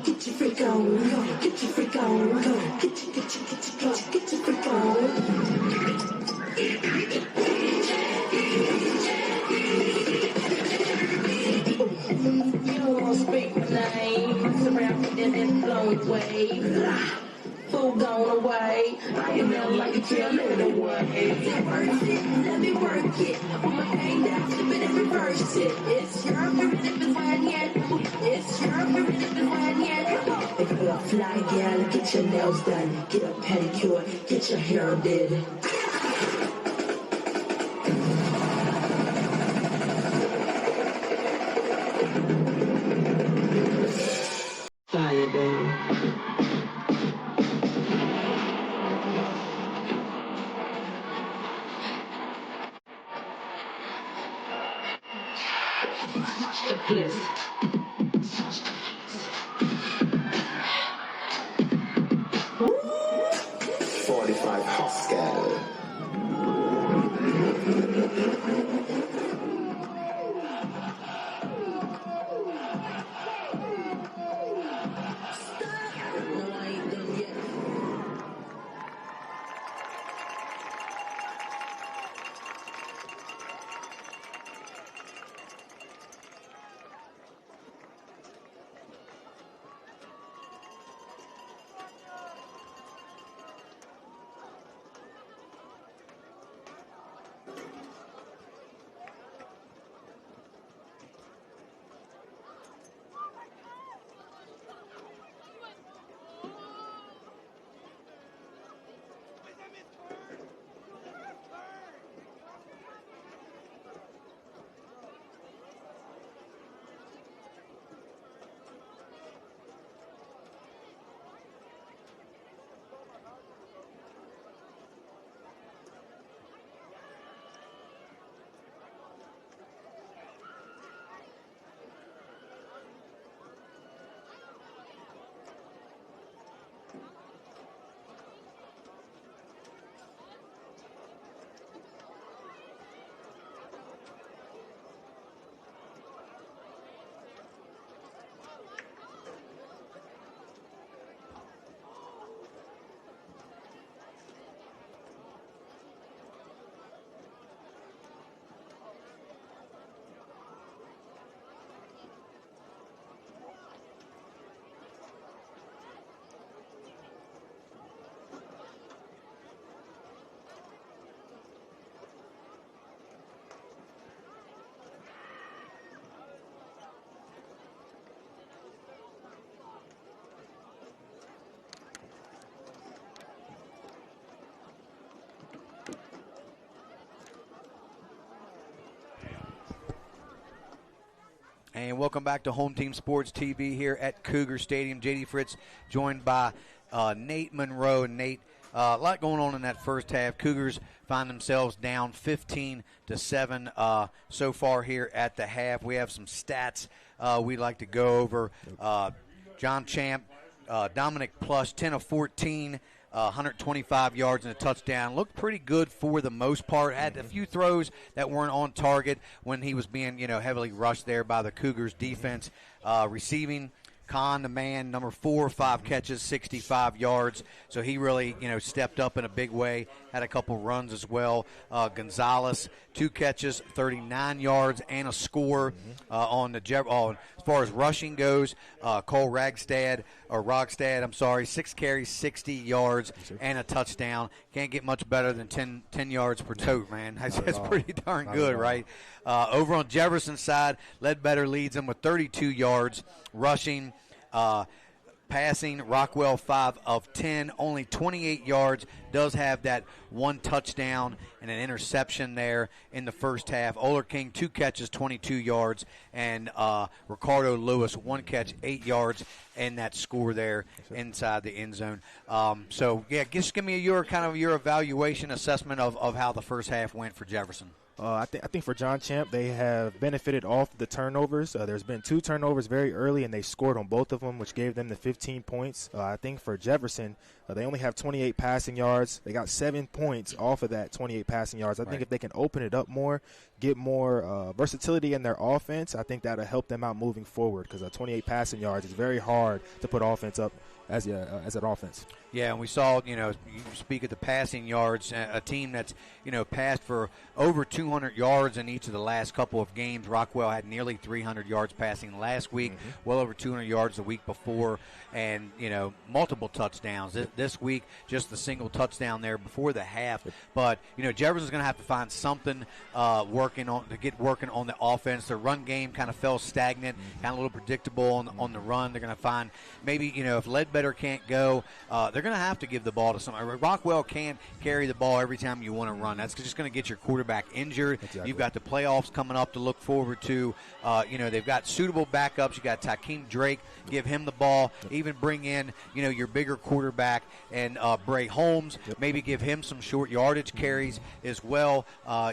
Get your freak on, get your freak on, get your freak on. You don't wanna speak my name, surrounded in this blowing wave. Fool gone away, I am now like a cheerleader away. Let me work it, put my hand down, flip it and reverse it. It's your favorite if it's wet yet. It's your favorite if it's wet yet. If you're a fly gal, get your nails done, get a pedicure, get your hair did. Fire down. The bliss. 45 Pascal. And welcome back to Home Team Sports TV here at Cougar Stadium. J.D. Fritz joined by Nate Monroe. And Nate, a lot going on in that first half. Cougars find themselves down 15-7 so far here at the half. We have some stats we'd like to go over. John Champe, Dominic Plush, 10 of 14. 125 yards and a touchdown. Looked pretty good for the most part. Had a few throws that weren't on target when he was being, heavily rushed there by the Cougars defense. Receiving, Khan, the man, number 4, 5 catches, 65 yards. So he really, stepped up in a big way. Had a couple runs as well. Gonzalez, 2 catches, 39 yards, and a score as far as rushing goes. Cole Rogstad, 6 carries, 60 yards, and a touchdown. Can't get much better than 10 yards per tote, man. That's pretty darn good, right? Over on Jefferson's side, Ledbetter leads them with 32 yards rushing. Passing, Rockwell 5 of 10, only 28 yards, does have that 1 touchdown and an interception there in the first half. Oler King, 2 catches, 22 yards, and Ricardo Lewis, 1 catch, 8 yards, and that score there inside the end zone. Just give me your evaluation assessment of how the first half went for Jefferson. I think for John Champe, they have benefited off the turnovers. There's been 2 turnovers very early, and they scored on both of them, which gave them the 15 points. I think for Jefferson, they only have 28 passing yards. They got 7 points off of that 28 passing yards. I think if they can open it up more, get more versatility in their offense, I think that'll help them out moving forward, because 28 passing yards is very hard to put offense up as an offense. Yeah, and we saw, you speak of the passing yards, a team that's, passed for over 200 yards in each of the last couple of games. Rockwell had nearly 300 yards passing last week, well over 200 yards the week before, and, multiple touchdowns. This week, just the single touchdown there before the half. But, Jefferson's going to have to find something working on the offense. Their run game kind of fell stagnant, kind of a little predictable on the run. They're going to find maybe, if Ledbetter can't go, they're going to have to give the ball to somebody. Rockwell can't carry the ball every time you want to run. That's just going to get your quarterback injured. Exactly. You've got the playoffs coming up to look forward to. They've got suitable backups. You got Takeem Drake. Give him the ball. Even bring in, your bigger quarterback and Bray Holmes. Maybe give him some short yardage carries as well.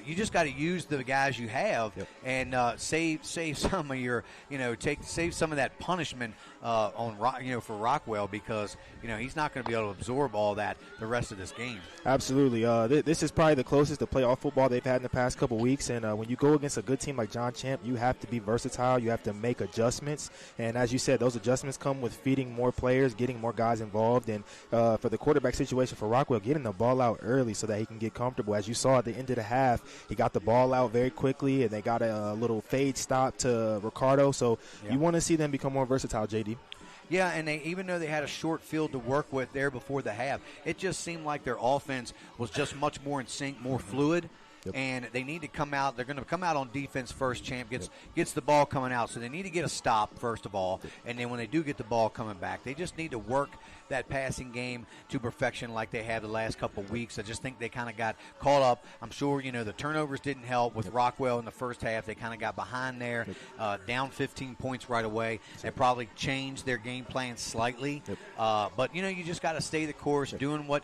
You just got to use the guys you have and save some of your, save some of that punishment for Rockwell, because he's not going to be able to absorb all that the rest of this game. Absolutely. This is probably the closest to playoff football they've had in the past couple weeks, and when you go against a good team like John Champe, you have to be versatile. You have to make adjustments, and as you said, those adjustments come with feeding more players, getting more guys involved, and for the quarterback situation for Rockwell, getting the ball out early so that he can get comfortable. As you saw at the end of the half, he got the ball out very quickly, and they got a little fade stop to Ricardo, so you want to see them become more versatile, JD. Yeah, and even though they had a short field to work with there before the half, it just seemed like their offense was just much more in sync, more fluid. And they need to come out. They're going to come out on defense first. Champe gets the ball coming out, so they need to get a stop first of all. And then when they do get the ball coming back, they just need to work that passing game to perfection like they have the last couple of weeks. I just think they kind of got caught up. I'm sure the turnovers didn't help with Rockwell in the first half. They kind of got behind there, down 15 points right away. They probably changed their game plan slightly. But you just got to stay the course, doing what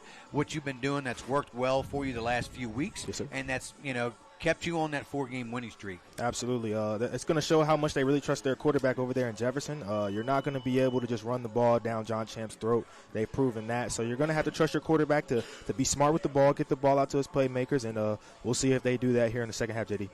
you've been doing. That's worked well for you the last few weeks, and that's kept you on that 4-game winning streak. Absolutely. It's going to show how much they really trust their quarterback over there in Jefferson. You're not going to be able to just run the ball down John Champe's throat. They've proven that. So you're going to have to trust your quarterback to be smart with the ball, get the ball out to his playmakers, and we'll see if they do that here in the second half, JD.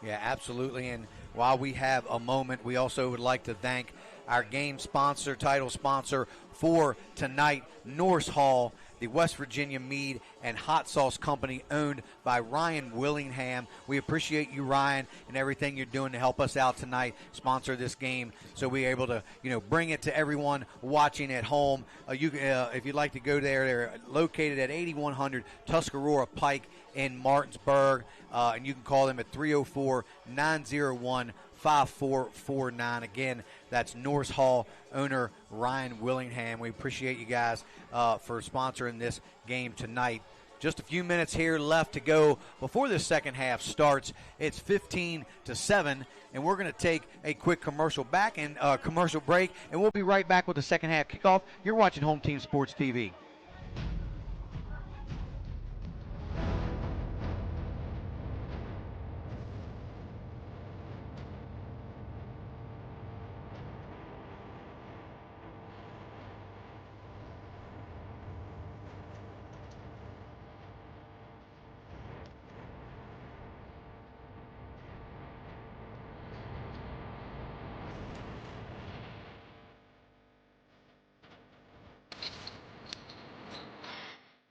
Yeah, absolutely. And while we have a moment, we also would like to thank our game sponsor, title sponsor for tonight, Norse Hall, the West Virginia Mead and Hot Sauce Company, owned by Ryan Willingham. We appreciate you, Ryan, and everything you're doing to help us out tonight, sponsor this game, so we're able to, bring it to everyone watching at home. If you'd like to go there, they're located at 8100 Tuscarora Pike in Martinsburg, and you can call them at 304-901-5449. Again, that's Norse Hall owner Ryan Willingham. We appreciate you guys for sponsoring this game tonight. just a few minutes here left to go before the second half starts. It's 15-7, and we're going to take a quick commercial break, and we'll be right back with the second half kickoff. You're watching Home Team Sports TV.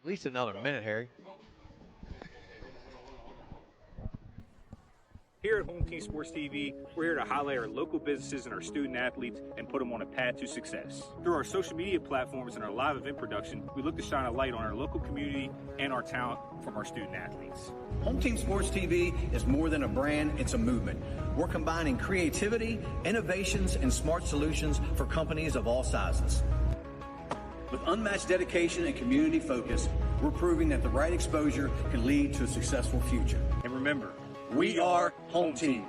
At least another minute, Harry. Here at Home Team Sports TV, we're here to highlight our local businesses and our student athletes and put them on a path to success. Through our social media platforms and our live event production, we look to shine a light on our local community and our talent from our student athletes. Home Team Sports TV is more than a brand, it's a movement. We're combining creativity, innovations, and smart solutions for companies of all sizes. With unmatched dedication and community focus, we're proving that the right exposure can lead to a successful future. And remember, we are Home Team.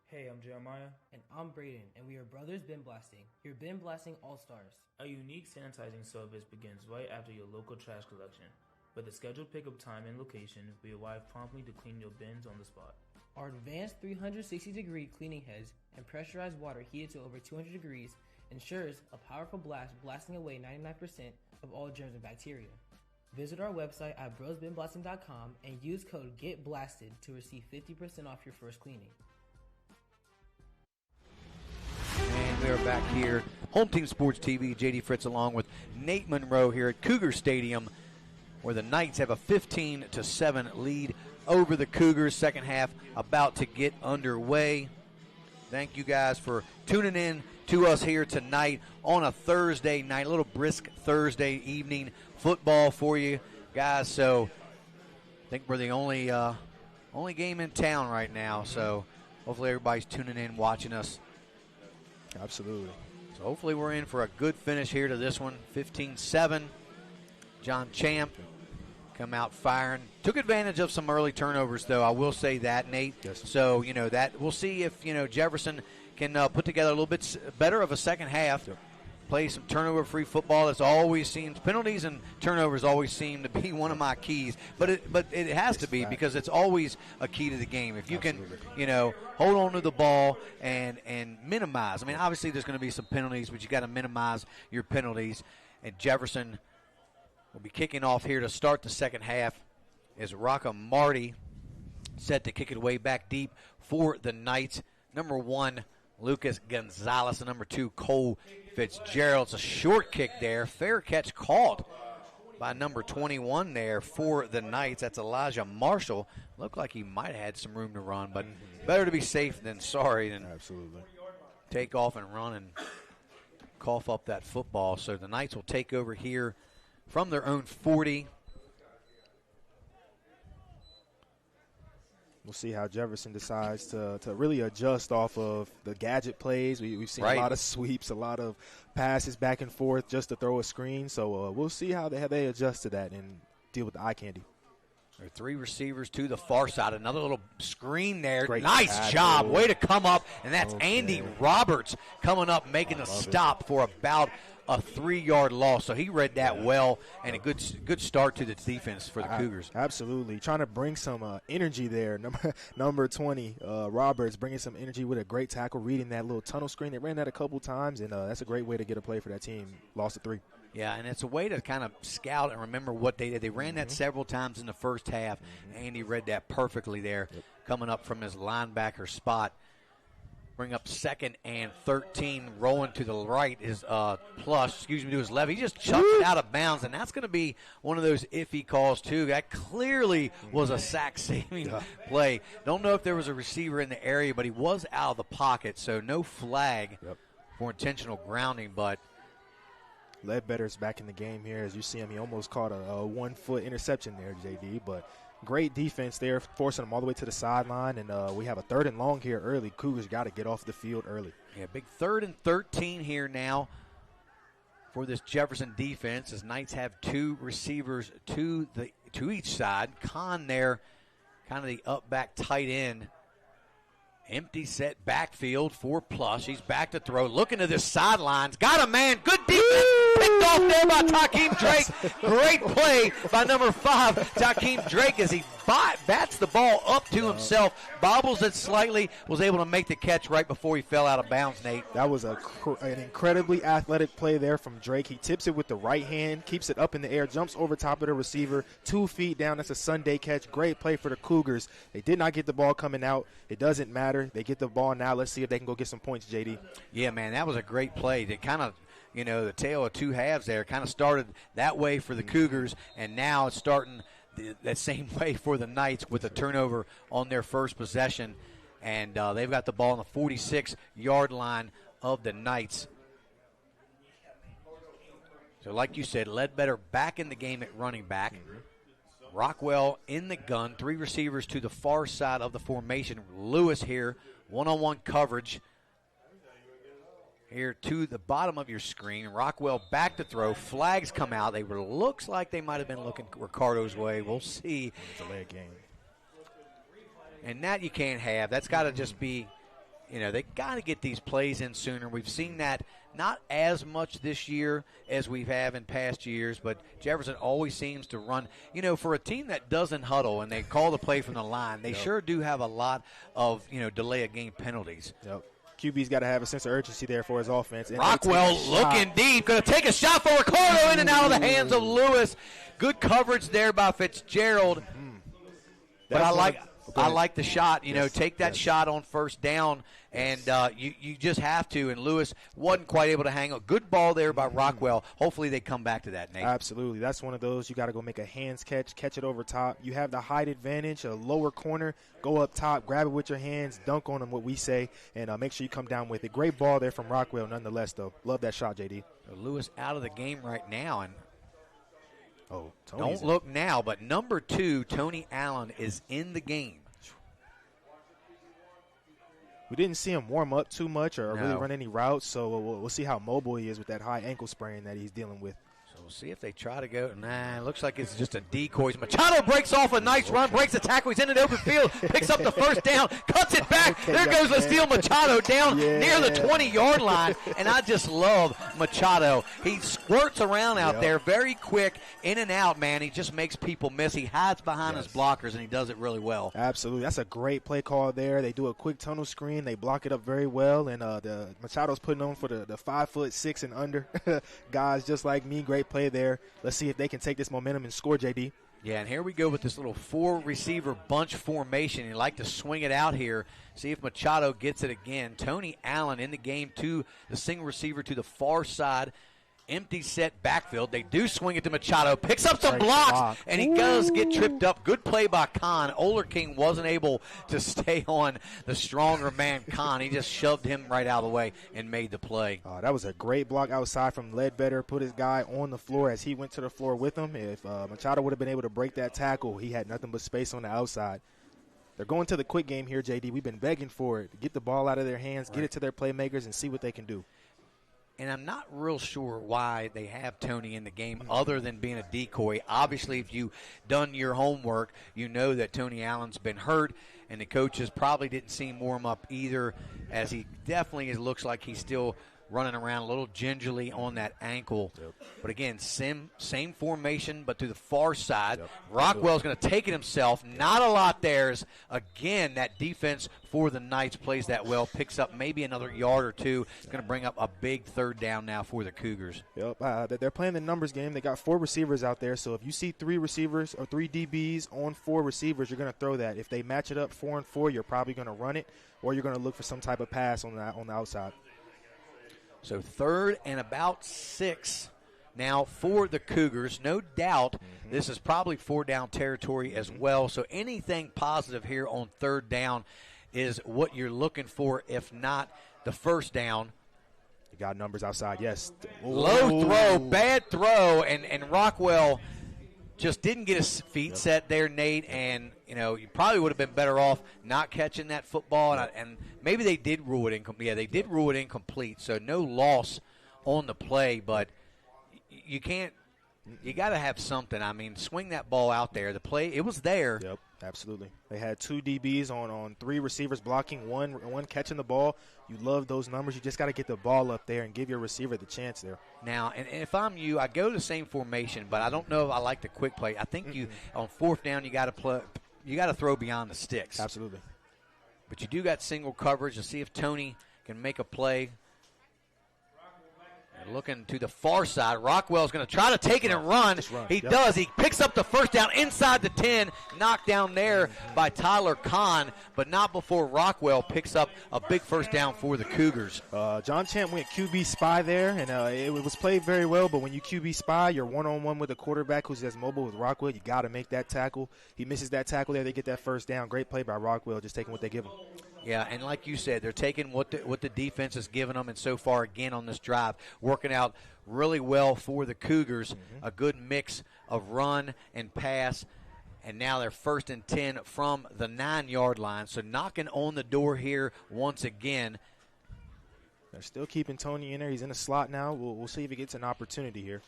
Hey, I'm Jeremiah. And I'm Braden, and we are Brothers Bin Blasting, your bin blasting all-stars. A unique sanitizing service begins right after your local trash collection. With a scheduled pickup time and location, we arrive promptly to clean your bins on the spot. Our advanced 360-degree cleaning heads and pressurized water heated to over 200 degrees ensures a powerful blast blasting away 99% of all germs and bacteria. Visit our website at brosbinblasting.com and use code GETBLASTED to receive 50% off your first cleaning. And we are back here, Home Team Sports TV, JD Fritz along with Nate Monroe here at Cougar Stadium, where the Knights have a 15-7 lead over the Cougars. Second half about to get underway. Thank you guys for tuning in to us here tonight on a Thursday night, a little brisk Thursday evening football for you guys. So I think we're the only game in town right now. So hopefully everybody's tuning in, watching us. Absolutely. So hopefully we're in for a good finish here to this one. 15-7. John Champe come out firing. Took advantage of some early turnovers, though. I will say that, Nate. Yes. So, that we'll see if, Jefferson can put together a little bit better of a second half. Yep. Play some turnover-free football. That's always seems, penalties and turnovers always seem to be one of my keys. But it has to be, because it's always a key to the game. If you can, hold on to the ball and minimize. I mean, obviously there's going to be some penalties, but you got to minimize your penalties. And Jefferson will be kicking off here to start the second half as Rocca Marty set to kick it way back deep for the Knights. Number 1, Lucas Gonzalez, and number 2, Cole Fitzgerald. It's a short kick there. Fair catch caught by number 21 there for the Knights. That's Elijah Marshall. Looked like he might have had some room to run, but better to be safe than sorry than absolutely take off and run and cough up that football. So the Knights will take over here from their own 40. We'll see how Jefferson decides to really adjust off of the gadget plays. We've seen a lot of sweeps, a lot of passes back and forth just to throw a screen. So we'll see how they adjust to that and deal with the eye candy. There are 3 receivers to the far side. Another little screen there. Great nice tackle. job. Way to come up. And that's Andy Roberts coming up, making the stop for about a 3-yard loss. So he read that well, and a good start to the defense for the Cougars. Absolutely. Trying to bring some energy there. Number 20, Roberts, bringing some energy with a great tackle, reading that little tunnel screen. They ran that a couple times, and that's a great way to get a play for that team. Lost to 3. Yeah, and it's a way to kind of scout and remember what they did. They ran that several times in the first half. Andy read that perfectly there, coming up from his linebacker spot. Bring up 2nd and 13, rolling to the right is to his left. He just chucked it out of bounds, and that's going to be one of those iffy calls, too. That clearly was a sack-saving play. Don't know if there was a receiver in the area, but he was out of the pocket, so no flag for intentional grounding, but Ledbetter's back in the game here. As you see him, he almost caught a 1-foot interception there, JD. But great defense there, forcing them all the way to the sideline. And we have a 3rd and long here early. Cougars got to get off the field early. Yeah, big 3rd and 13 here now for this Jefferson defense, as Knights have 2 receivers to each side. Kahn there, kind of the up back tight end. Empty set backfield, 4+. He's back to throw. Looking to the sidelines. Got a man. Good defense. Picked off there by Takeem Drake. Great play by number 5, Takeem Drake, as he bats the ball up to himself, bobbles it slightly, was able to make the catch right before he fell out of bounds, Nate. That was an incredibly athletic play there from Drake. He tips it with the right hand, keeps it up in the air, jumps over top of the receiver, 2 feet down. That's a Sunday catch. Great play for the Cougars. They did not get the ball coming out. It doesn't matter. They get the ball now. Let's see if they can go get some points, JD. Yeah, man, that was a great play. They kind of, the tale of 2 halves there, kind of started that way for the Cougars, and now it's starting that same way for the Knights with a turnover on their first possession. And they've got the ball on the 46-yard line of the Knights. So like you said, Ledbetter back in the game at running back. Rockwell in the gun, 3 receivers to the far side of the formation. Lewis here, one-on-one coverage. Here to the bottom of your screen. Rockwell back to throw. Flags come out. Looks like they might have been looking Ricardo's way. We'll see. It's a late game. And that you can't have. That's got to just be, they got to get these plays in sooner. We've seen that not as much this year as we have in past years, but Jefferson always seems to run. For a team that doesn't huddle and they call the play from the line, they sure do have a lot of, delay of game penalties. Yep. QB's got to have a sense of urgency there for his offense. And Rockwell looking deep, going to take a shot for Ricardo, in and out of the hands of Lewis. Good coverage there by Fitzgerald. But I like the shot. Take that shot on first down, and you just have to. And Lewis wasn't quite able to hang a good ball there by Rockwell. Hopefully they come back to that, Nate. Absolutely. That's one of those you got to go make a hands catch it over top. You have the height advantage, a lower corner. Go up top, grab it with your hands, dunk on them, what we say, and make sure you come down with it. Great ball there from Rockwell nonetheless, though. Love that shot, JD. Lewis out of the game right now, and Tony's don't look now, but number 2, Tony Allen, is in the game. We didn't see him warm up too much or really run any routes, so we'll see how mobile he is with that high ankle sprain that he's dealing with. So we'll see if they try to go. Nah, looks like it's just a decoy. Machado breaks off a nice run, breaks the tackle. He's in an open field, picks up the first down, cuts it back. There goes Lesteel Machado down near the 20-yard line, and I just love Machado. He squirts around out there very quick, in and out, man. He just makes people miss. He hides behind his blockers, and he does it really well. Absolutely. That's a great play call there. They do a quick tunnel screen. They block it up very well, and the Machado's putting on for the 5'6" and under guys just like me. Great play there. Let's see if they can take this momentum and score, JD. Yeah, and here we go with this little 4-receiver bunch formation. You like to swing it out here. See if Machado gets it again. Tony Allen in the game to the single receiver to the far side. Empty set backfield. They do swing it to Machado. Picks up some blocks, and he does get tripped up. Good play by Kahn. Oler King wasn't able to stay on the stronger man, Kahn. He just shoved him right out of the way and made the play. That was a great block outside from Ledbetter. Put his guy on the floor as he went to the floor with him. If Machado would have been able to break that tackle, he had nothing but space on the outside. They're going to the quick game here, JD. We've been begging for it. Get the ball out of their hands, get it to their playmakers, and see what they can do. And I'm not real sure why they have Tony in the game other than being a decoy. Obviously, if you've done your homework, you know that Tony Allen's been hurt, and the coaches probably didn't see him warm up either, as he definitely looks like he's still running around a little gingerly on that ankle. But again, same formation, but to the far side. Rockwell's going to take it himself. Not a lot there. Again, that defense for the Knights plays that well, picks up maybe another yard or two. It's going to bring up a big 3rd down now for the Cougars. They're playing the numbers game. They got 4 receivers out there, so if you see 3 receivers or 3 DBs on 4 receivers, you're going to throw that. If they match it up 4 and 4, you're probably going to run it, or you're going to look for some type of pass on the outside. So 3rd and about 6 now for the Cougars. No doubt this is probably 4-down territory as well. So anything positive here on 3rd down is what you're looking for, if not the first down. You got numbers outside, yes. Low throw, bad throw, and Rockwell just didn't get his feet set there, Nate, and, you probably would have been better off not catching that football, and maybe they did rule it incomplete. Yeah, they did rule it incomplete, so no loss on the play, but you can't – you got to have something. I mean, swing that ball out there. The play, it was there. Yep, absolutely. They had 2 DBs on 3 receivers blocking, one catching the ball. You love those numbers. You just got to get the ball up there and give your receiver the chance there. Now, and if I'm you, I go the same formation, but I don't know if I like the quick play. I think you on 4th down, you got to throw beyond the sticks. Absolutely. But you do got single coverage to see if Tony can make a play. Looking to the far side. Rockwell's going to try to take it and run. He does. He picks up the first down inside the 10. Knocked down there by Tyler Kahn, but not before Rockwell picks up a big first down for the Cougars. John Champ went QB spy there, and it was played very well, but when you QB spy, you're one-on-one with a quarterback who's as mobile with Rockwell. You got to make that tackle. He misses that tackle there. They get that first down. Great play by Rockwell, just taking what they give him. Yeah, and like you said, they're taking what the defense has given them, and so far, again, on this drive, working out really well for the Cougars. A good mix of run and pass, and now they're 1st and 10 from the 9-yard line. So knocking on the door here once again. They're still keeping Tony in there. He's in the slot now. We'll see if he gets an opportunity here.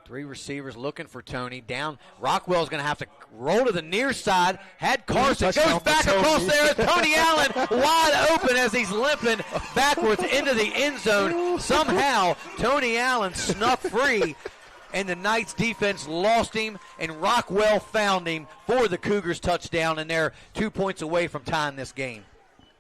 3 receivers looking for Tony. Down. Rockwell's going to have to roll to the near side. Had Carson. Goes back across there. Tony Allen wide open as he's limping backwards into the end zone. Somehow, Tony Allen snuck free, and the Knights defense lost him, and Rockwell found him for the Cougars touchdown, and they're 2 points away from tying this game.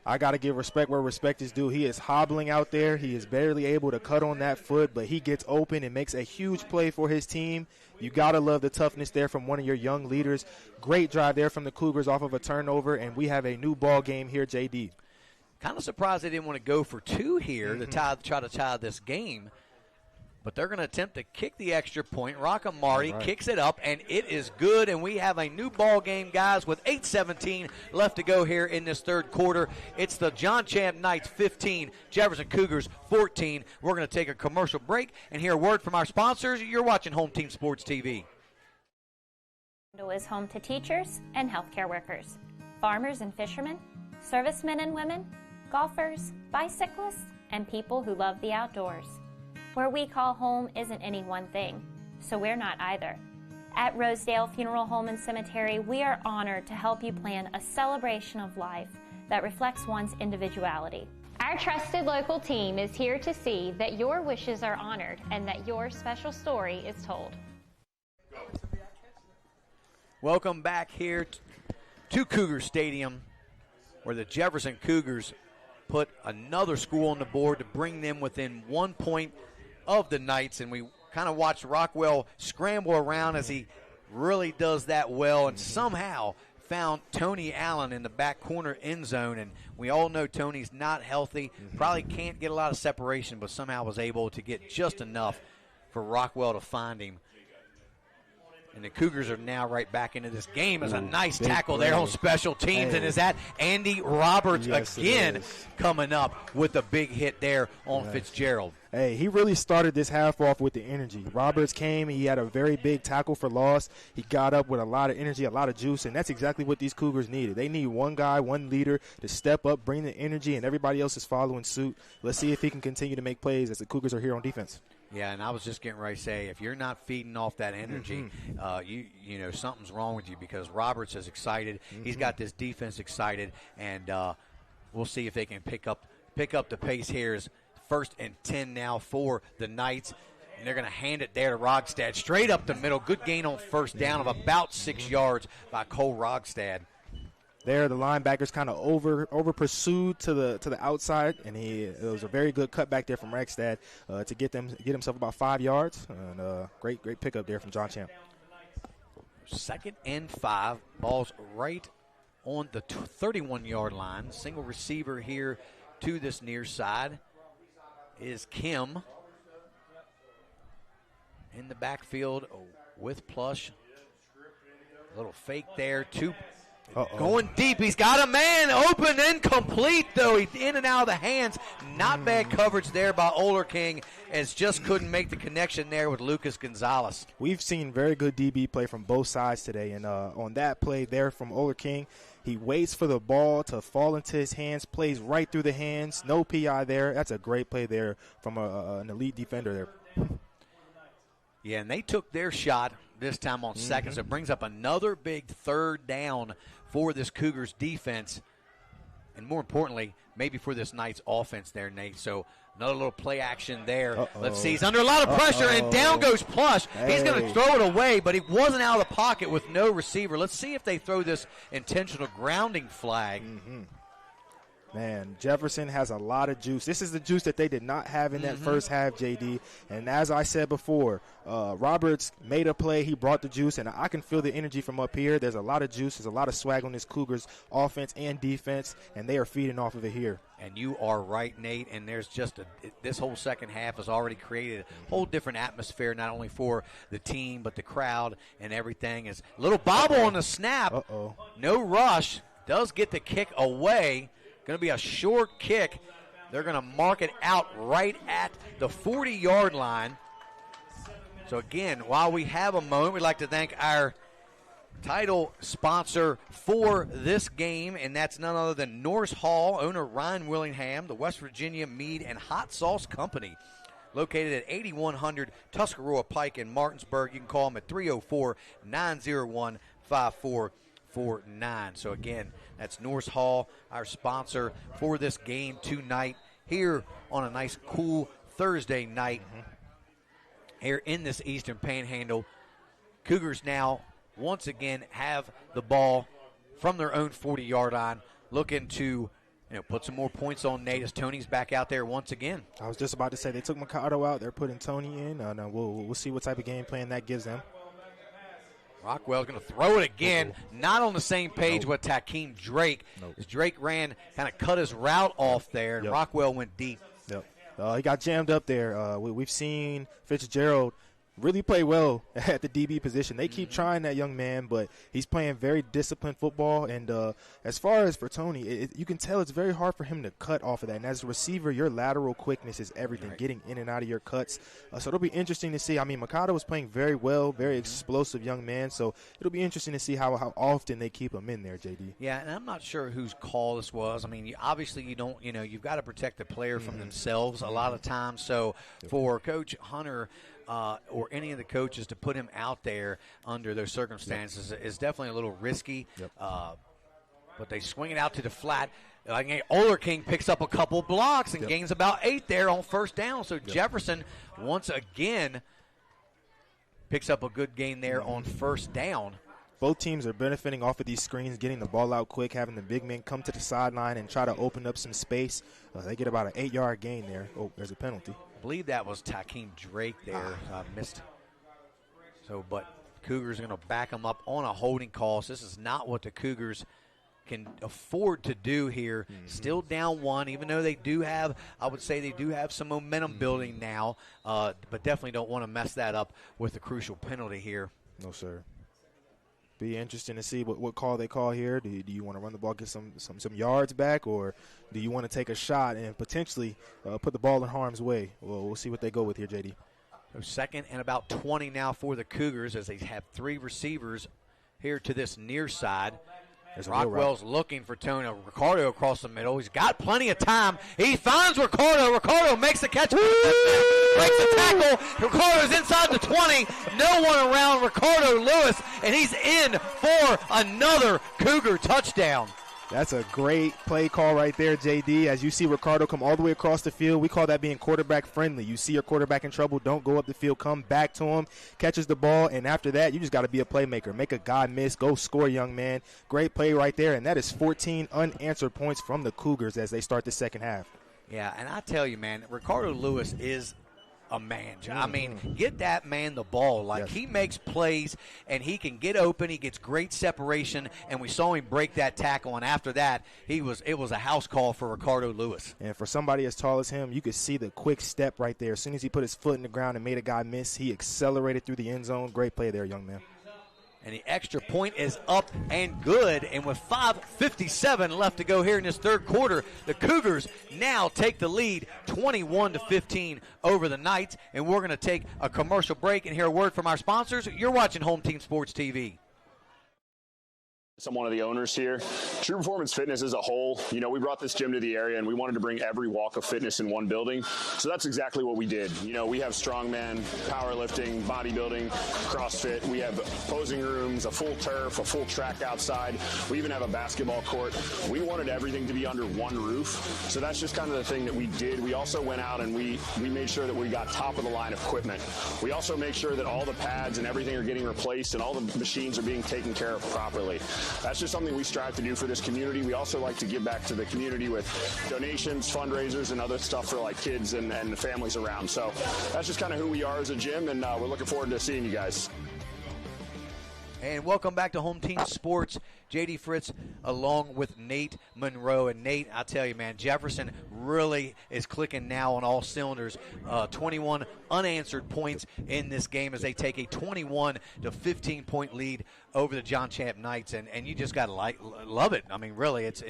I got to give respect where respect is due. He is hobbling out there. He is barely able to cut on that foot, but he gets open and makes a huge play for his team. You got to love the toughness there from one of your young leaders. Great drive there from the Cougars off of a turnover, and we have a new ball game here, JD. Kind of surprised they didn't want to go for 2 here to try to tie this game. But they're going to attempt to kick the extra point. Rocca Marty kicks it up, and it is good. And we have a new ball game, guys, with 8:17 left to go here in this 3rd quarter. It's the John Champ Knights 15, Jefferson Cougars 14. We're going to take a commercial break and hear a word from our sponsors. You're watching Home Team Sports TV. Is home to teachers and healthcare workers, farmers and fishermen, servicemen and women, golfers, bicyclists, and people who love the outdoors. Where we call home isn't any one thing, so we're not either. At Rosedale Funeral Home and Cemetery, we are honored to help you plan a celebration of life that reflects one's individuality. Our trusted local team is here to see that your wishes are honored and that your special story is told. Welcome back here to Cougar Stadium, where the Jefferson Cougars put another score on the board to bring them within 1 point of the Knights, and we kind of watched Rockwell scramble around as he really does that well, and somehow found Tony Allen in the back corner end zone, and we all know Tony's not healthy, probably can't get a lot of separation, but somehow was able to get just enough for Rockwell to find him. And the Cougars are now right back into this game. As a nice tackle there on special teams. And is that Andy Roberts again coming up with a big hit there on Fitzgerald. Hey, he really started this half off with the energy. Roberts came. He had a very big tackle for loss. He got up with a lot of energy, a lot of juice, and that's exactly what these Cougars needed. They need one guy, one leader to step up, bring the energy, and everybody else is following suit. Let's see if he can continue to make plays as the Cougars are here on defense. Yeah, and I was just getting ready to say, if you're not feeding off that energy, you know something's wrong with you, because Roberts is excited. He's got this defense excited, and we'll see if they can pick up the pace here. Is 1st and 10 now for the Knights, and they're going to hand it there to Rogstad straight up the middle. Good gain on first down of about 6 yards by Cole Rogstad. There, the linebackers kind of over pursued to the outside, and it was a very good cutback there from Ragstad to get himself about 5 yards. And great pickup there from John Champ. 2nd and 5, ball's right on the 31-yard line. Single receiver here to this near side is Kim in the backfield with Plush. A little fake there. Going deep. He's got a man open, incomplete, though. He's in and out of the hands. Not bad coverage there by Oler King, as just couldn't make the connection there with Lucas Gonzalez. We've seen very good DB play from both sides today, and on that play there from Oler King, he waits for the ball to fall into his hands, plays right through the hands, no PI there. That's a great play there from an elite defender there. Yeah, and they took their shot this time on second, so it brings up another big third down for this Cougars defense, and more importantly, maybe for this Knights offense there, Nate. So another little play action there. Let's see. He's under a lot of pressure, and down goes Plush. He's going to throw it away, but he wasn't out of the pocket with no receiver. Let's see if they throw this intentional grounding flag. Man, Jefferson has a lot of juice. This is the juice that they did not have in that first half, JD. And as I said before, Roberts made a play. He brought the juice, and I can feel the energy from up here. There's a lot of juice. There's a lot of swag on this Cougars offense and defense, and they are feeding off of it here. And you are right, Nate, and there's just this whole second half has already created a whole different atmosphere, not only for the team but the crowd and everything. Is a little bobble on the snap. No rush. Does get the kick away. Going to be a short kick. They're going to mark it out right at the 40-yard line. So, again, while we have a moment, we'd like to thank our title sponsor for this game, and that's none other than Norris Hall, owner Ryan Willingham, the West Virginia Mead and Hot Sauce Company, located at 8100 Tuscarora Pike in Martinsburg. You can call them at 304-901-5449. So, again, that's Norris Hall, our sponsor for this game tonight here on a nice, cool Thursday night here in this Eastern Panhandle. Cougars now once again have the ball from their own 40-yard line, looking to put some more points on Nate as Tony's back out there once again. I was just about to say they took Mikado out. They're putting Tony in. We'll see what type of game plan that gives them. Rockwell's going to throw it again. Not on the same page with Takeem Drake. As Drake ran, kind of cut his route off there, and Rockwell went deep. He got jammed up there. We've seen Fitzgerald really play well at the DB position. They keep trying that young man, but he's playing very disciplined football. And as far as for Tony, you can tell it's very hard for him to cut off of that. And as a receiver, your lateral quickness is everything, getting in and out of your cuts. So it'll be interesting to see. I mean, Mikado was playing very well, very explosive young man. So it'll be interesting to see how often they keep him in there, JD. Yeah, and I'm not sure whose call this was. I mean, obviously you don't, you've got to protect the player from themselves a lot of times. So for Coach Hunter, or any of the coaches to put him out there under those circumstances is definitely a little risky. But they swing it out to the flat. Oler King picks up a couple blocks and gains about 8 there on first down. So Jefferson, once again, picks up a good gain there on first down. Both teams are benefiting off of these screens, getting the ball out quick, having the big men come to the sideline and try to open up some space. They get about an 8-yard gain there. Oh, there's a penalty. I believe that was Takeem Drake there. Missed. So, but Cougars are going to back them up on a holding call. So this is not what the Cougars can afford to do here. Still down 1, even though they do have, I would say they do have some momentum building now, but definitely don't want to mess that up with a crucial penalty here. No, sir. Be interesting to see what call they call here. Do you want to run the ball, get some yards back, or do you want to take a shot and potentially put the ball in harm's way? Well, we'll see what they go with here, JD. So second and about 20 now for the Cougars as they have 3 receivers here to this near side. Rockwell's looking for Tony Ricardo across the middle. He's got plenty of time. He finds Ricardo. Ricardo makes the catch. Breaks the tackle. Ricardo's inside the 20. No one around Ricardo Lewis, and he's in for another Cougar touchdown. That's a great play call right there, JD. As you see Ricardo come all the way across the field, we call that being quarterback friendly. You see your quarterback in trouble, don't go up the field, come back to him, catches the ball, and after that, you just got to be a playmaker. Make a guy miss, go score, young man. Great play right there, and that is 14 unanswered points from the Cougars as they start the second half. Yeah, and I tell you, man, Ricardo Lewis is a man. I mean, get that man the ball. He makes plays, and he can get open. He gets great separation, and we saw him break that tackle, and after that, it was a house call for Ricardo Lewis. And for somebody as tall as him, you could see the quick step right there. As soon as he put his foot in the ground and made a guy miss, he accelerated through the end zone. Great play there, young man. And the extra point is up and good. And with 5:57 left to go here in this third quarter, the Cougars now take the lead 21-15 over the Knights. And we're going to take a commercial break and hear a word from our sponsors. You're watching Home Team Sports TV. I'm one of the owners here. True Performance Fitness as a whole, we brought this gym to the area and we wanted to bring every walk of fitness in one building. So that's exactly what we did. We have strongman, powerlifting, bodybuilding, CrossFit. We have posing rooms, a full turf, a full track outside. We even have a basketball court. We wanted everything to be under one roof. So that's just kind of the thing that we did. We also went out and we made sure that we got top of the line equipment. We also make sure that all the pads and everything are getting replaced and all the machines are being taken care of properly. That's just something we strive to do for this community. We also like to give back to the community with donations, fundraisers, and other stuff for like kids and the families around. So that's just kind of who we are as a gym, and we're looking forward to seeing you guys. And welcome back to Home Team Sports. J.D. Fritz along with Nate Monroe. And Nate, I tell you, man, Jefferson really is clicking now on all cylinders. 21 unanswered points in this game as they take a 21-15-point lead over the John Champe Knights. And you just got to love it. I mean, really, it's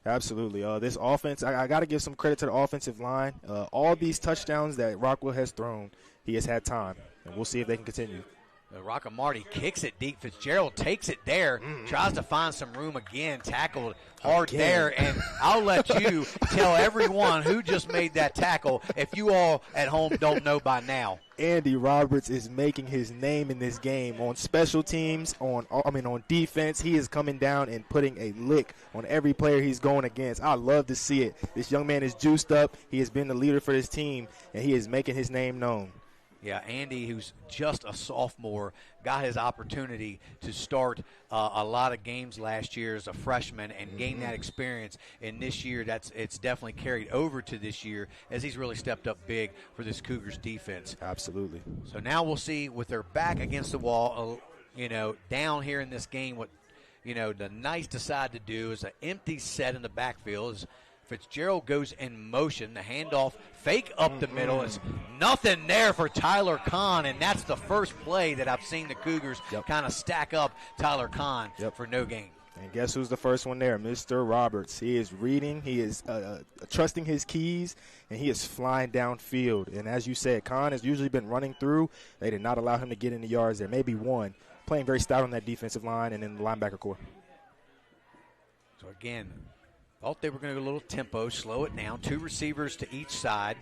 Absolutely. This offense, I got to give some credit to the offensive line. All these touchdowns that Rockwell has thrown, he has had time. And we'll see if they can continue. Rocca Marty kicks it deep. Fitzgerald takes it there, tries to find some room again, tackled hard there. And I'll let you tell everyone who just made that tackle if you all at home don't know by now. Andy Roberts is making his name in this game on special teams, on defense. He is coming down and putting a lick on every player he's going against. I love to see it. This young man is juiced up. He has been the leader for this team, and he is making his name known. Yeah, Andy, who's just a sophomore, got his opportunity to start a lot of games last year as a freshman and gain that experience. And this year, it's definitely carried over to this year as he's really stepped up big for this Cougars defense. Absolutely. So now we'll see with their back against the wall, down here in this game, what the Knights decide to do is an empty set in the backfield. As Fitzgerald goes in motion, the handoff, fake up the middle. It's nothing there for Tyler Kahn, and that's the first play that I've seen the Cougars kind of stack up Tyler Kahn for no gain. And guess who's the first one there? Mr. Roberts. He is reading. He is trusting his keys, and he is flying downfield. And as you said, Kahn has usually been running through. They did not allow him to get in the yards there. Maybe one. Playing very stout on that defensive line and in the linebacker core. So, again, thought they were going to go a little tempo, slow it down. Two receivers to each side.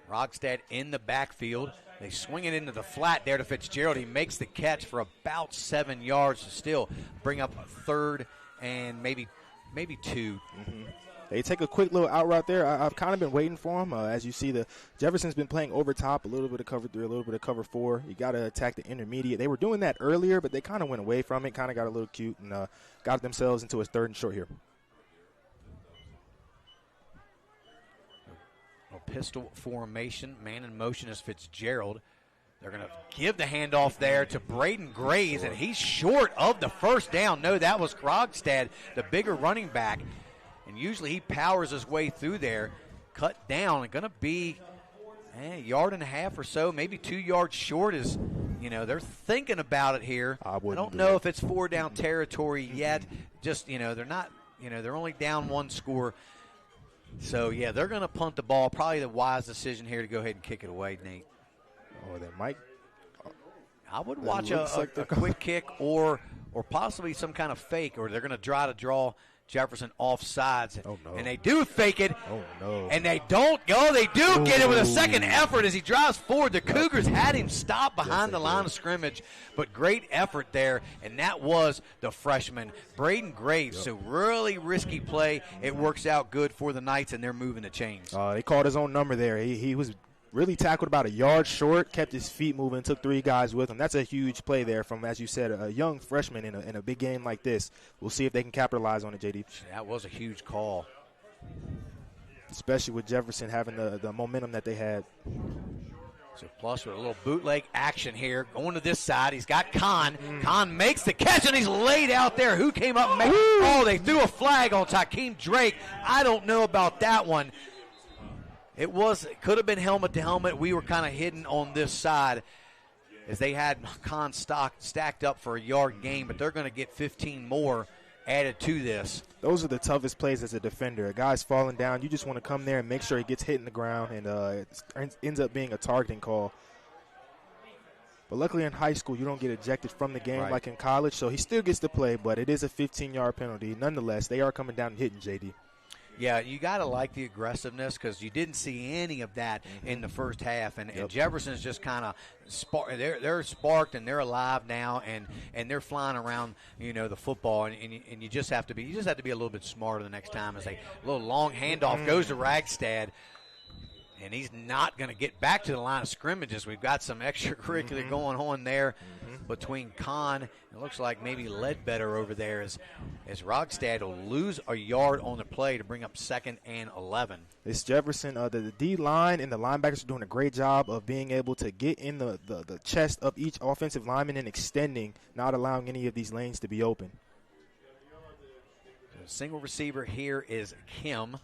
Rogstad in the backfield. They swing it into the flat there to Fitzgerald. He makes the catch for about 7 yards to still bring up a third and maybe two. They take a quick little out route there. I've kind of been waiting for him. As you see, the Jefferson's been playing over top, a little bit of cover 3, a little bit of cover 4. You got to attack the intermediate. They were doing that earlier, but they kind of went away from it, kind of got a little cute, and got themselves into a 3rd and short here. Pistol formation, man in motion is Fitzgerald. They're going to give the handoff there to Braden Graves, and he's short of the first down. No, that was Krogstad, the bigger running back, and usually he powers his way through there. Cut down, and going to be a yard and a half or so, maybe 2 yards short. Is they're thinking about it here. I don't know if it's 4-down territory yet. Just they're not. They're only down 1 score. So, yeah, they're going to punt the ball. Probably the wise decision here to go ahead and kick it away, Nate. Oh, they might. I would watch a quick kick or possibly some kind of fake, or they're going to try to draw Jefferson off sides. Oh, no. And they do fake it. Oh, no. And they don't go. They do get it with a second effort as he drives forward. The Cougars had him stop behind the line of scrimmage, but great effort there, and that was the freshman, Braden Graves. So really risky play. It works out good for the Knights, and they're moving the chains. They called his own number there. He was really tackled about a yard short, kept his feet moving, took 3 guys with him. That's a huge play there from, as you said, a young freshman in a big game like this. We'll see if they can capitalize on it, JD. That was a huge call. Especially with Jefferson having the momentum that they had. So plus with a little bootleg action here. Going to this side, he's got Kahn. Kahn makes the catch, and he's laid out there. Who came up and made they threw a flag on Takeem Drake. I don't know about that one. It could have been helmet to helmet. We were kind of hidden on this side. is they had Con stacked up for a yard gain, but they're going to get 15 more added to this. Those are the toughest plays as a defender. A guy's falling down. You just want to come there and make sure he gets hit in the ground, and it ends up being a targeting call. But luckily in high school, you don't get ejected from the game like in college, so he still gets to play, but it is a 15-yard penalty. Nonetheless, they are coming down and hitting JD. Yeah, you got to like the aggressiveness because you didn't see any of that in the first half. And Jefferson's just kind of they're sparked and they're alive now, and they're flying around, the football. And you just have to be a little bit smarter the next time. As a little long handoff goes to Ragstad. And he's not going to get back to the line of scrimmages. We've got some extracurricular going on there between Kahn. It looks like maybe Ledbetter over there as Rogstad will lose a yard on the play to bring up 2nd and 11. It's Jefferson. The D-line and the linebackers are doing a great job of being able to get in the chest of each offensive lineman and extending, not allowing any of these lanes to be open. The single receiver here is Kim.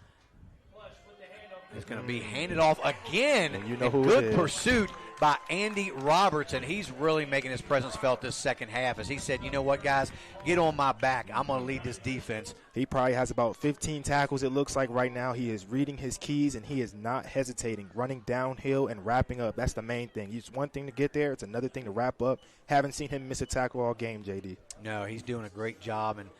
It's going to be handed off again. And you know who good it is. Pursuit by Andy Roberts, and he's really making his presence felt this second half as he said, you know what, guys, get on my back. I'm going to lead this defense. He probably has about 15 tackles, it looks like right now. He is reading his keys, and he is not hesitating, running downhill and wrapping up. That's the main thing. It's one thing to get there. It's another thing to wrap up. Haven't seen him miss a tackle all game, JD. No, he's doing a great job, and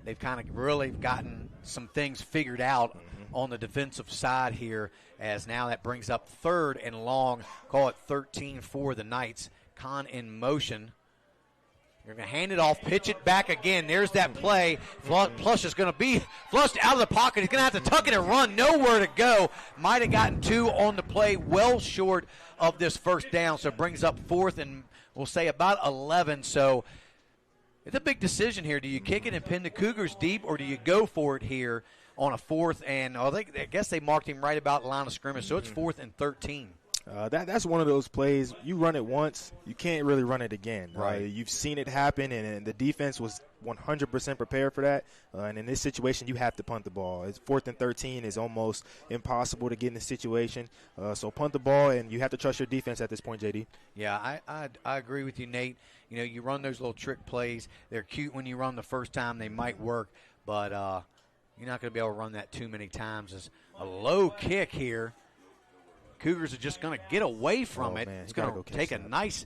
they've kind of really gotten some things figured out on the defensive side here, as now that brings up 3rd and long. Call it 13 for the Knights. Con in motion. You're going to hand it off, pitch it back again. There's that play. Plush is going to be flushed out of the pocket. He's going to have to tuck it and run. Nowhere to go. Might have gotten 2 on the play, well short of this first down. So it brings up 4th and we'll say about 11. So it's a big decision here. Do you kick it and pin the Cougars deep, or do you go for it here on a 4th? And I guess they marked him right about the line of scrimmage, so it's 4th and 13. That's one of those plays. You run it once, you can't really run it again. Right. You've seen it happen, and the defense was 100% prepared for that. And in this situation, you have to punt the ball. It's 4th and 13 is almost impossible to get in this situation. So punt the ball, and you have to trust your defense at this point, JD. Yeah, I agree with you, Nate. You run those little trick plays. They're cute when you run the first time. They might work, but you're not going to be able to run that too many times. It's a low kick here. Cougars are just going to get away from it. Man, it's going to take a nice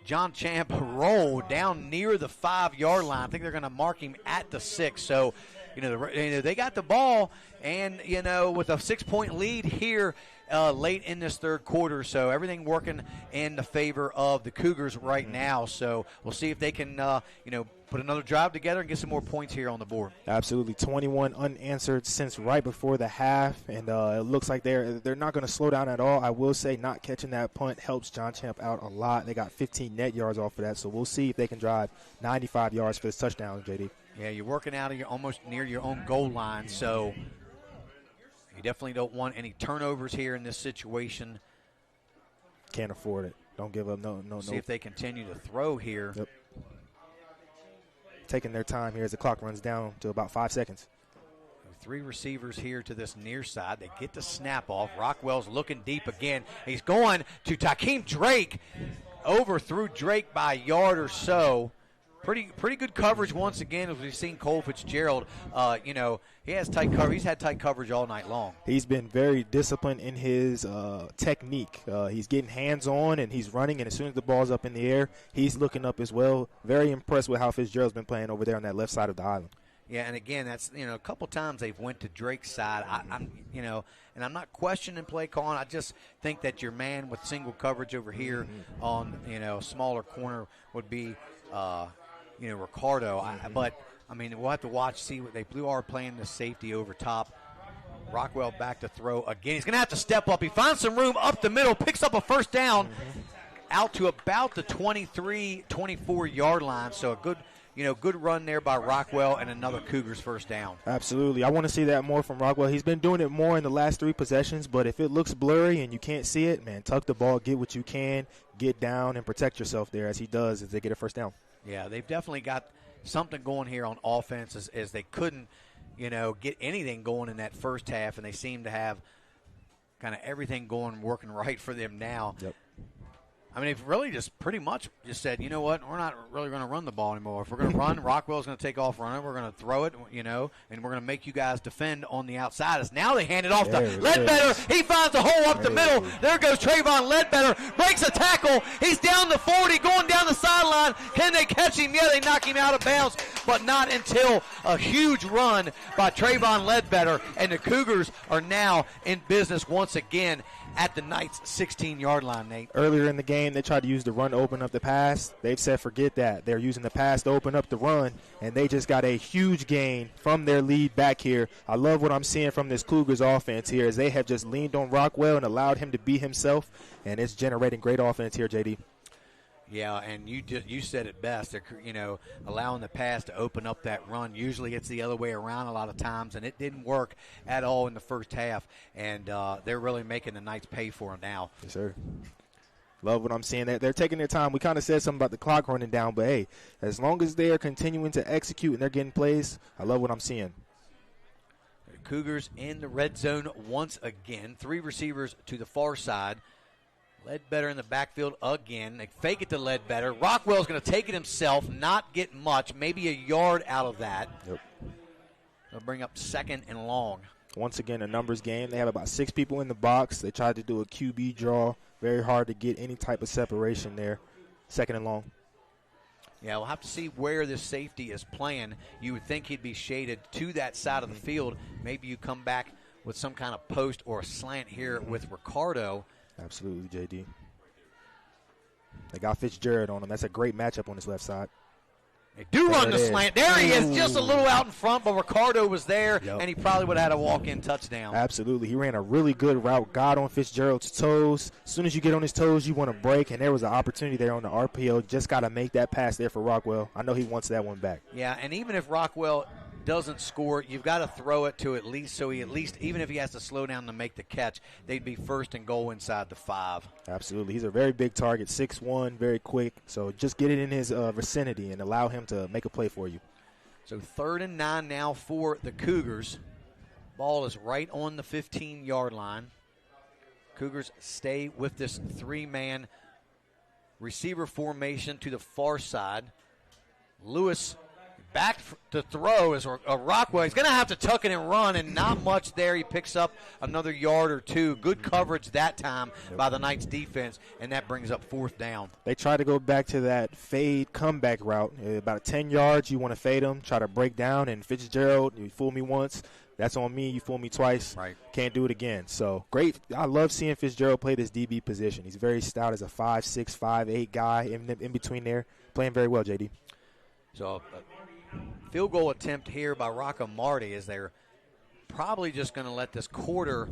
John Champe roll down near the 5-yard line. I think they're going to mark him at the 6. So, they got the ball, and, with a 6-point lead here late in this third quarter. So everything working in the favor of the Cougars right now. So we'll see if they can, put another drive together and get some more points here on the board. Absolutely. 21 unanswered since right before the half, and it looks like they're not going to slow down at all. I will say not catching that punt helps John Champe out a lot. They got 15 net yards off of that, so we'll see if they can drive 95 yards for this touchdown, JD. Yeah, you're working out of almost near your own goal line, so you definitely don't want any turnovers here in this situation. Can't afford it. Don't give up. No. See if they continue to throw here. Yep. Taking their time here as the clock runs down to about 5 seconds. 3 receivers here to this near side. They get the snap off. Rockwell's looking deep again. He's going to Takeem Drake. Overthrew Drake by a yard or so. Pretty good coverage once again, as we've seen Cole Fitzgerald. He has tight coverage. He's had tight coverage all night long. He's been very disciplined in his technique. He's getting hands-on, and he's running, and as soon as the ball's up in the air, he's looking up as well. Very impressed with how Fitzgerald's been playing over there on that left side of the island. Yeah, and again, that's a couple times they've went to Drake's side. And I'm not questioning play calling. I just think that your man with single coverage over here on a smaller corner would be Ricardo. But we'll have to watch, see what they are playing the safety over top. Rockwell back to throw again. He's going to have to step up. He finds some room up the middle, picks up a first down out to about the 23, 24-yard line. So a good run there by Rockwell and another Cougars first down. Absolutely. I want to see that more from Rockwell. He's been doing it more in the last 3 possessions, but if it looks blurry and you can't see it, man, tuck the ball, get what you can, get down, and protect yourself there as he does as they get a first down. Yeah, they've definitely got something going here on offense as they couldn't, get anything going in that first half, and they seem to have kind of everything working right for them now. Yep. I mean, they've really just pretty much just said, you know what, we're not really going to run the ball anymore. If we're going to run, Rockwell's going to take off running. We're going to throw it, and we're going to make you guys defend on the outside. Now they hand it off to Ledbetter. He finds a hole up the middle. There goes Trayvon Ledbetter. Breaks a tackle. He's down the 40, going down the sideline. Can they catch him? Yeah, they knock him out of bounds, but not until a huge run by Trayvon Ledbetter, and the Cougars are now in business once again at the Knights' 16-yard line, Nate. Earlier in the game, they tried to use the run to open up the pass. They've said forget that. They're using the pass to open up the run, and they just got a huge gain from their lead back here. I love what I'm seeing from this Cougars offense here as they have just leaned on Rockwell and allowed him to be himself, and it's generating great offense here, JD. Yeah, and you said it best. They're, allowing the pass to open up that run. Usually it's the other way around a lot of times, and it didn't work at all in the first half. And they're really making the Knights pay for it now. Yes, sir. Love what I'm seeing. They're taking their time. We kind of said something about the clock running down, but, hey, as long as they are continuing to execute and they're getting plays, I love what I'm seeing. The Cougars in the red zone once again. 3 receivers to the far side. Ledbetter in the backfield again. They fake it to Ledbetter. Rockwell's going to take it himself, not get much, maybe a yard out of that. Yep. They'll bring up 2nd and long. Once again, a numbers game. They have about 6 people in the box. They tried to do a QB draw. Very hard to get any type of separation there. 2nd and long. Yeah, we'll have to see where this safety is playing. You would think he'd be shaded to that side of the field. Maybe you come back with some kind of post or a slant here with Ricardo. Absolutely, JD. They got Fitzgerald on him. That's a great matchup on his left side. They do run the slant. There he is, just a little out in front, but Ricardo was there, and he probably would have had a walk-in touchdown. Absolutely. He ran a really good route, got on Fitzgerald's toes. As soon as you get on his toes, you want to break, and there was an opportunity there on the RPO. Just got to make that pass there for Rockwell. I know he wants that one back. Yeah, and even if Rockwell doesn't score, you've got to throw it to even if he has to slow down to make the catch, they'd be 1st and goal inside the 5. Absolutely. He's a very big target, 6'1", very quick. So just get it in his vicinity and allow him to make a play for you. So 3rd and 9 now for the Cougars. Ball is right on the 15-yard line. Cougars stay with this 3-man receiver formation to the far side. Lewis back to throw is Rockwell. He's going to have to tuck it and run, and not much there. He picks up another yard or 2. Good coverage that time by the Knights defense, and that brings up 4th down. They try to go back to that fade comeback route. About 10 yards, you want to fade them, try to break down, and Fitzgerald, you fool me once, that's on me. You fool me twice. Right. Can't do it again. So, great. I love seeing Fitzgerald play this DB position. He's very stout as a 5'6", 5'8" guy in between there. Playing very well, JD. So, field goal attempt here by Rocca Marty as they're probably just going to let this quarter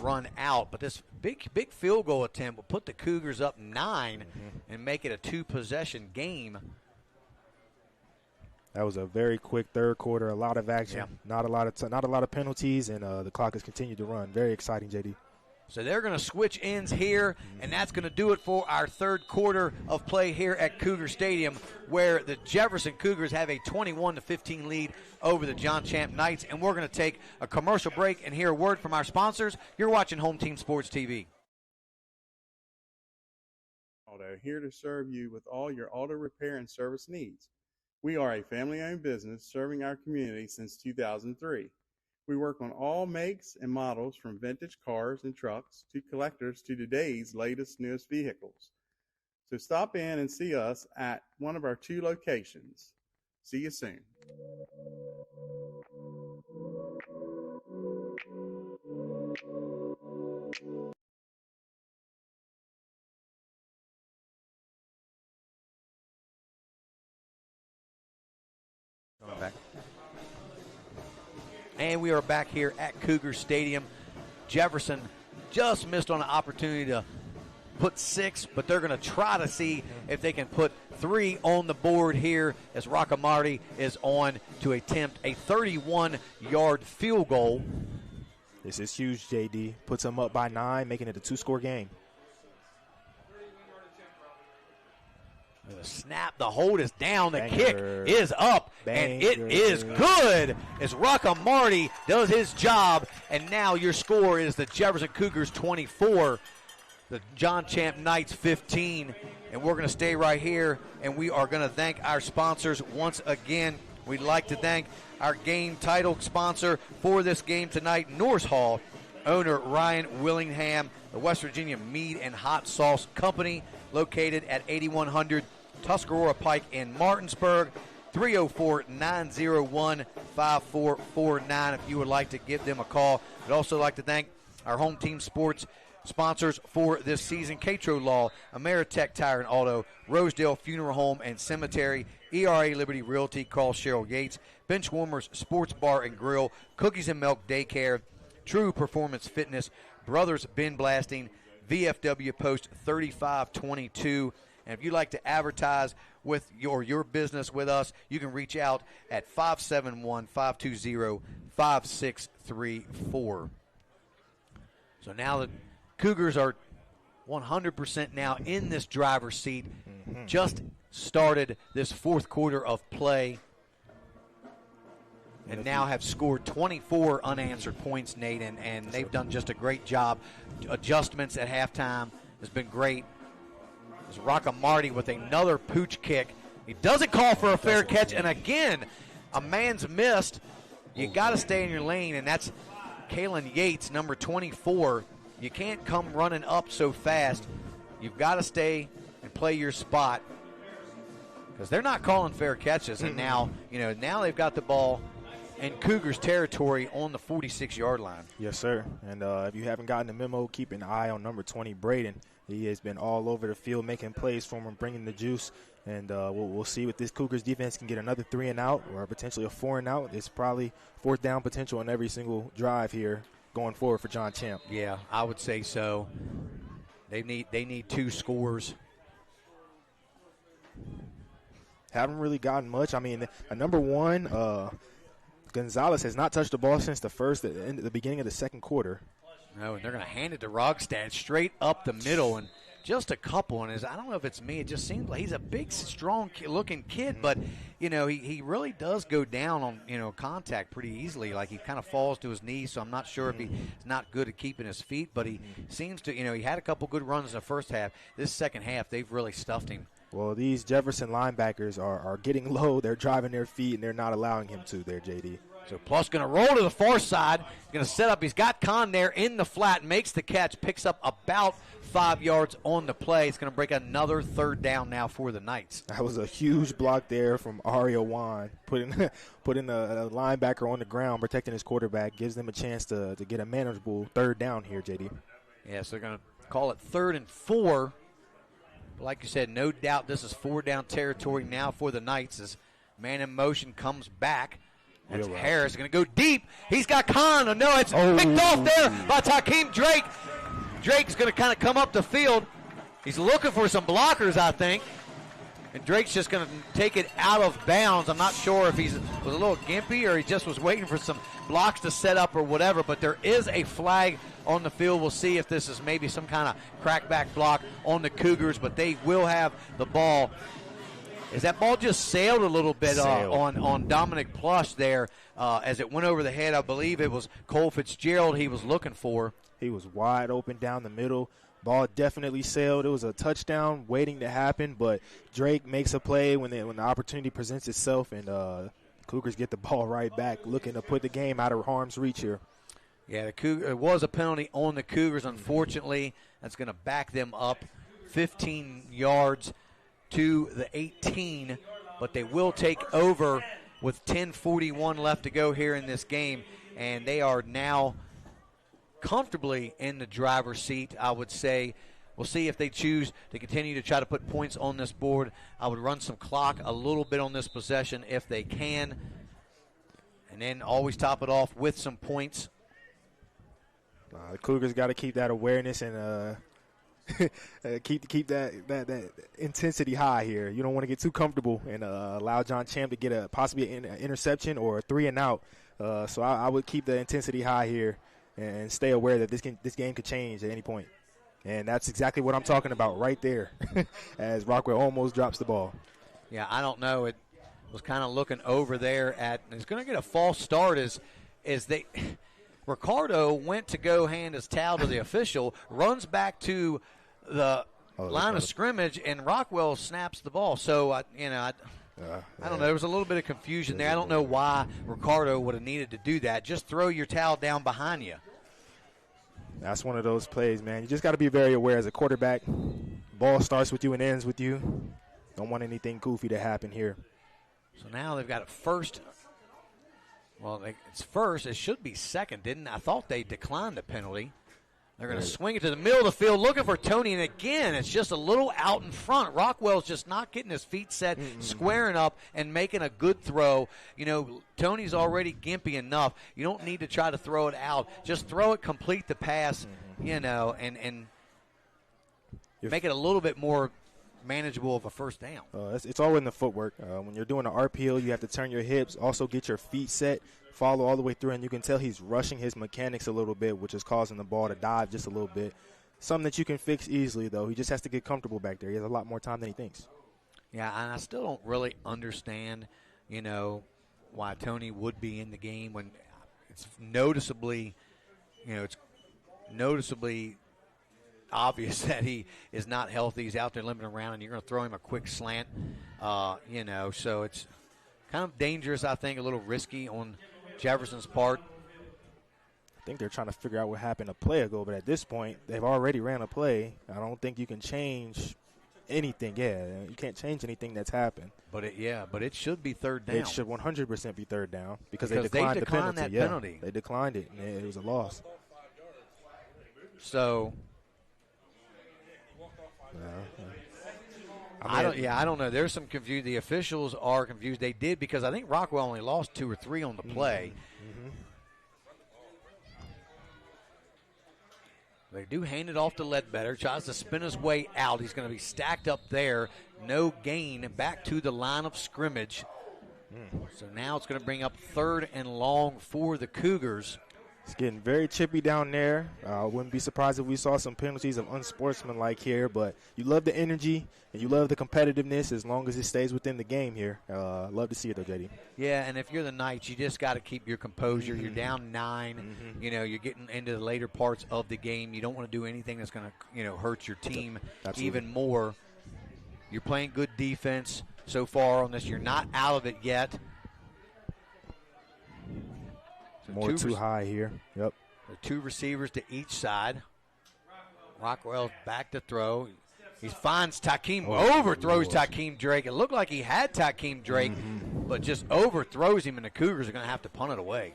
run out. But this big field goal attempt will put the Cougars up 9 and make it a 2-possession game. That was a very quick third quarter, a lot of action, not a lot of penalties, and the clock has continued to run. Very exciting, JD. So they're going to switch ends here, and that's going to do it for our third quarter of play here at Cougar Stadium, where the Jefferson Cougars have a 21-15 lead over the John Champe Knights. And we're going to take a commercial break and hear a word from our sponsors. You're watching Home Team Sports TV. Auto, here to serve you with all your auto repair and service needs. We are a family-owned business serving our community since 2003. We work on all makes and models from vintage cars and trucks to collectors to today's latest, newest vehicles. So stop in and see us at one of our 2 locations. See you soon. Back. And we are back here at Cougar Stadium. Jefferson just missed on an opportunity to put 6, but they're going to try to see if they can put 3 on the board here as Rocca Marty is on to attempt a 31-yard field goal. This is huge, JD. Puts them up by 9, making it a 2-score game. The snap, the hold is down, the kick is up, and it is good as Rocca Marty does his job, and now your score is the Jefferson Cougars 24 the John Champ Knights 15, and we're going to stay right here, and we are going to thank our sponsors once again. We'd like to thank our game title sponsor for this game tonight, Norse Hall, owner Ryan Willingham, the West Virginia Mead and Hot Sauce Company, located at 8100 Tuscarora Pike in Martinsburg. 304-901-5449 if you would like to give them a call. We'd also like to thank our home team sports sponsors for this season: Catro Law, Ameritech Tire and Auto, Rosedale Funeral Home and Cemetery, ERA Liberty Realty, call Cheryl Yates, Benchwarmers Sports Bar and Grill, Cookies and Milk Daycare, True Performance Fitness, Brothers Bin Blasting, VFW Post 3522. And if you'd like to advertise with your business with us, you can reach out at 571-520-5634. So now the Cougars are 100% now in this driver's seat. Just started this fourth quarter of play and now have scored 24 unanswered points, Nate, and they've done just a great job. Adjustments at halftime has been great. It's Rocca Marty with another pooch kick. He doesn't call for a fair catch, and again, a man's missed. You got to stay in your lane, and that's Kalen Yates, number 24. You can't come running up so fast. You've got to stay and play your spot because they're not calling fair catches, and now they've got the ball in Cougars territory on the 46-yard line. Yes, sir. And if you haven't gotten the memo, keep an eye on number 20, Braden. He has been all over the field making plays for him, bringing the juice. And we'll see if this Cougars defense can get another 3 and out or potentially a 4 and out. It's probably fourth down potential on every single drive here going forward for John Champ. Yeah, I would say so. They need 2 scores. Haven't really gotten much. I mean, number 1, Gonzalez has not touched the ball since the beginning of the second quarter. No, and they're going to hand it to Rogstad straight up the middle, and just a couple. And I don't know if it's me. It just seems like he's a big, strong-looking kid, but he really does go down on contact pretty easily. Like he kind of falls to his knees. So I'm not sure if he's not good at keeping his feet, but he seems to. He had a couple good runs in the first half. This second half, they've really stuffed him. Well, these Jefferson linebackers are getting low. They're driving their feet, and they're not allowing him to there, JD. So Plus going to roll to the far side. Going to set up. He's got Kahn there in the flat. Makes the catch. Picks up about 5 yards on the play. It's going to break another third down now for the Knights. That was a huge block there from Ario Wan. Putting a linebacker on the ground, protecting his quarterback. Gives them a chance to get a manageable third down here, JD. Yeah, so they're going to call it 3rd and 4. Like you said, no doubt this is 4-down territory now for the Knights as man in motion comes back. That's Harris going to go deep. He's got Kahn. Oh, no, it's picked off there by Takeem Drake. Drake's going to kind of come up the field. He's looking for some blockers, I think. And Drake's just going to take it out of bounds. I'm not sure if he was a little gimpy or he just was waiting for some blocks to set up or whatever, but there is a flag on the field. We'll see if this is maybe some kind of crackback block on the Cougars, but they will have the ball. As that ball just sailed a little bit on Dominic Plush there as it went over the head. I believe it was Cole Fitzgerald he was looking for. He was wide open down the middle. Ball definitely sailed. It was a touchdown waiting to happen, but Drake makes a play when the opportunity presents itself, and Cougars get the ball right back, looking to put the game out of harm's reach here. Yeah, it was a penalty on the Cougars. Unfortunately, that's going to back them up 15 yards to the 18, but they will take over with 10:41 left to go here in this game, and they are now comfortably in the driver's seat, I would say. We'll see if they choose to continue to try to put points on this board. I would run some clock a little bit on this possession if they can, and then always top it off with some points. The Cougars got to keep that awareness and keep that intensity high here. You don't want to get too comfortable and allow John Champ to get possibly an interception or a 3 and out. So I would keep the intensity high here and stay aware that this game could change at any point. And that's exactly what I'm talking about right there as Rockwell almost drops the ball. Yeah, I don't know. It was kind of looking over there at – it's going to get a false start as they – Ricardo went to go hand his towel to the official, runs back to the line of scrimmage, and Rockwell snaps the ball. So, I don't know. There was a little bit of confusion there. I don't know why Ricardo would have needed to do that. Just throw your towel down behind you. That's one of those plays, man. You just got to be very aware as a quarterback. Ball starts with you and ends with you. Don't want anything goofy to happen here. So now they've got it first. Well, it's first. It should be second, didn't I? Thought they declined the penalty. They're going to swing it to the middle of the field, looking for Tony, and again, it's just a little out in front. Rockwell's just not getting his feet set, squaring up, and making a good throw. You know, Tony's already gimpy enough. You don't need to try to throw it out. Just throw it, complete the pass, you know, and make it a little bit more manageable of a first down. It's all in the footwork. When you're doing an RPO, you have to turn your hips, also get your feet set, follow all the way through, and you can tell he's rushing his mechanics a little bit, which is causing the ball to dive just a little bit. Something that you can fix easily, though. He just has to get comfortable back there. He has a lot more time than he thinks. Yeah, and I still don't really understand, you know, why Tony would be in the game when it's noticeably obvious that he is not healthy. He's out there limping around, and you're going to throw him a quick slant, you know. So it's kind of dangerous, I think, a little risky on Jefferson's part. I think they're trying to figure out what happened a play ago, but at this point, they've already ran a play. I don't think you can change anything. Yeah, you can't change anything that's happened. But it should be third down. It should 100% be third down because they declined the penalty. That penalty. They declined it, and it was a loss. So I don't know. There's some confusion. The officials are confused. They did because I think Rockwell only lost 2 or 3 on the play. They do hand it off to Ledbetter. Tries to spin his way out. He's going to be stacked up there. No gain. Back to the line of scrimmage. So now it's going to bring up 3rd and long for the Cougars. It's getting very chippy down there. Wouldn't be surprised if we saw some penalties of unsportsmanlike here, but you love the energy and you love the competitiveness as long as it stays within the game here. Love to see it, though, JD. Yeah, and if you're the Knights, you just got to keep your composure. You're down 9. You know, you're getting into the later parts of the game. You don't want to do anything that's going to, hurt your team even more. You're playing good defense so far on this. You're not out of it yet. More too high here. Yep. 2 receivers to each side. Rockwell back to throw. He finds Takeem, overthrows Takeem Drake. It looked like he had Takeem Drake, but just overthrows him, and the Cougars are going to have to punt it away.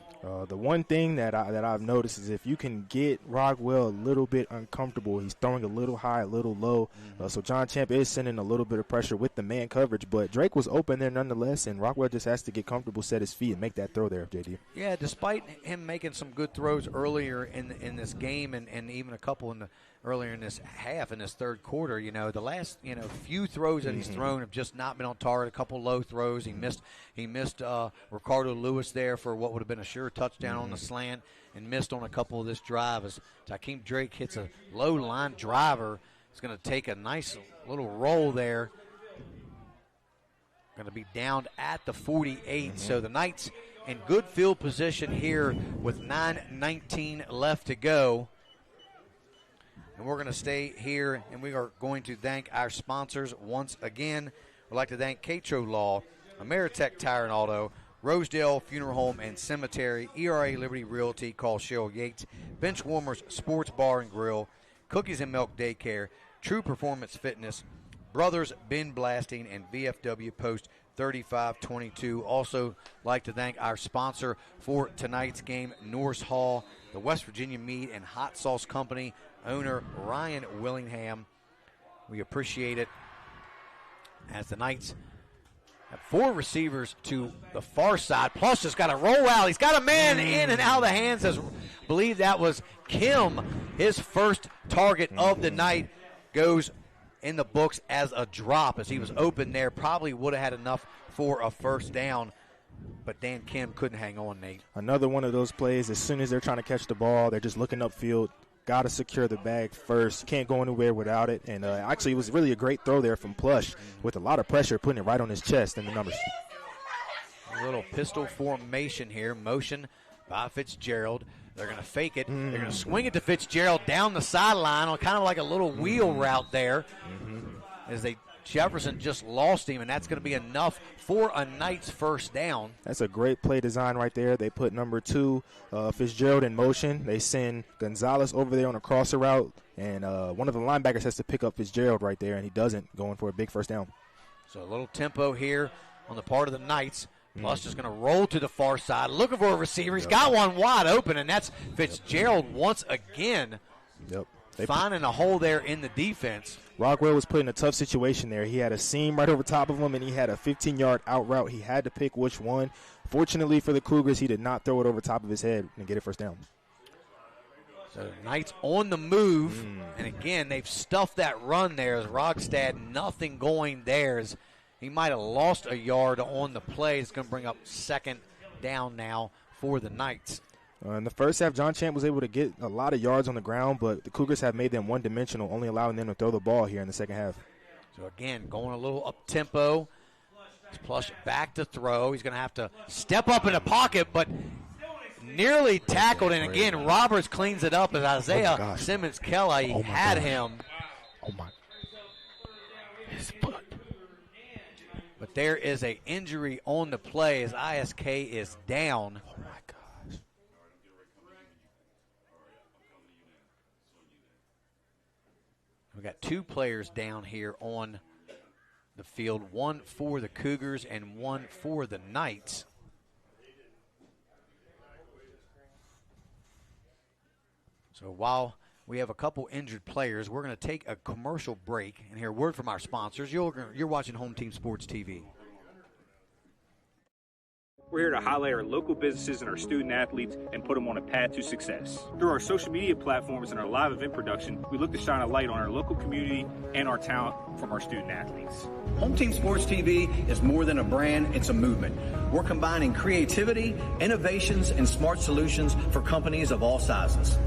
The one thing that I've noticed is if you can get Rockwell a little bit uncomfortable, he's throwing a little high, a little low. So John Champe is sending a little bit of pressure with the man coverage, but Drake was open there nonetheless, and Rockwell just has to get comfortable, set his feet, and make that throw there, JD. Yeah, despite him making some good throws earlier in this game and even a couple earlier in this half, in this third quarter, the last few throws that he's thrown have just not been on target. A couple low throws. He missed Ricardo Lewis there for what would have been a sure touchdown on the slant, and missed on a couple of this drive as Takeem Drake hits a low line driver. It's going to take a nice little roll there. Going to be down at the 48. So the Knights in good field position here with 9:19 left to go. And we're going to stay here, and we are going to thank our sponsors once again. We'd like to thank Catro Law, Ameritech Tire and Auto, Rosedale Funeral Home and Cemetery, ERA Liberty Realty, call Cheryl Yates, Benchwarmers Sports Bar and Grill, Cookies and Milk Daycare, True Performance Fitness, Brothers Bin Blasting, and VFW Post 3522. Also like to thank our sponsor for tonight's game, Norris Hall, the West Virginia Meat and Hot Sauce Company, owner Ryan Willingham. We appreciate it as the Knights have 4 receivers to the far side. Plus just got a roll out. He's got a man in and out of the hands. I believe that was Kim. His first target of the night goes in the books as a drop, as he was open there. Probably would have had enough for a first down, but Dan Kim couldn't hang on, Nate. Another one of those plays, as soon as they're trying to catch the ball, they're just looking upfield. Got to secure the bag first. Can't go anywhere without it. And actually, it was really a great throw there from Plush with a lot of pressure, putting it right on his chest and the numbers. A little pistol formation here. Motion by Fitzgerald. They're going to fake it. They're going to swing it to Fitzgerald down the sideline on kind of like a little wheel route there. As Jefferson just lost him, and that's going to be enough for a Knights first down. That's a great play design right there. They put number 2, Fitzgerald, in motion. They send Gonzalez over there on a crosser route, and one of the linebackers has to pick up Fitzgerald right there, and he doesn't, going for a big first down. So a little tempo here on the part of the Knights. Plus just going to roll to the far side, looking for a receiver. He's got one wide open, and that's Fitzgerald once again finding a hole there in the defense. Rockwell was put in a tough situation there. He had a seam right over top of him, and he had a 15-yard out route. He had to pick which one. Fortunately for the Cougars, he did not throw it over top of his head and get it first down. So the Knights on the move, and again, they've stuffed that run there as Rogstad, nothing going there. As he might have lost a yard on the play. It's going to bring up second down now for the Knights. In the first half, John Champe was able to get a lot of yards on the ground, but the Cougars have made them one-dimensional, only allowing them to throw the ball here in the second half. So, again, going a little up-tempo. Plush back to throw. He's going to have to step up in the pocket, but nearly tackled. And, again, Roberts cleans it up as Isaiah Simmons-Kelly had him. Oh, my. His foot. But there is an injury on the play as ISK is down. Oh, my gosh. We got 2 players down here on the field, one for the Cougars and one for the Knights. So while we have a couple injured players, we're going to take a commercial break and hear a word from our sponsors. You're watching Home Team Sports TV. We're here to highlight our local businesses and our student athletes and put them on a path to success. Through our social media platforms and our live event production, we look to shine a light on our local community and our talent from our student athletes. Home Team Sports TV is more than a brand, it's a movement. We're combining creativity, innovations, and smart solutions for companies of all sizes.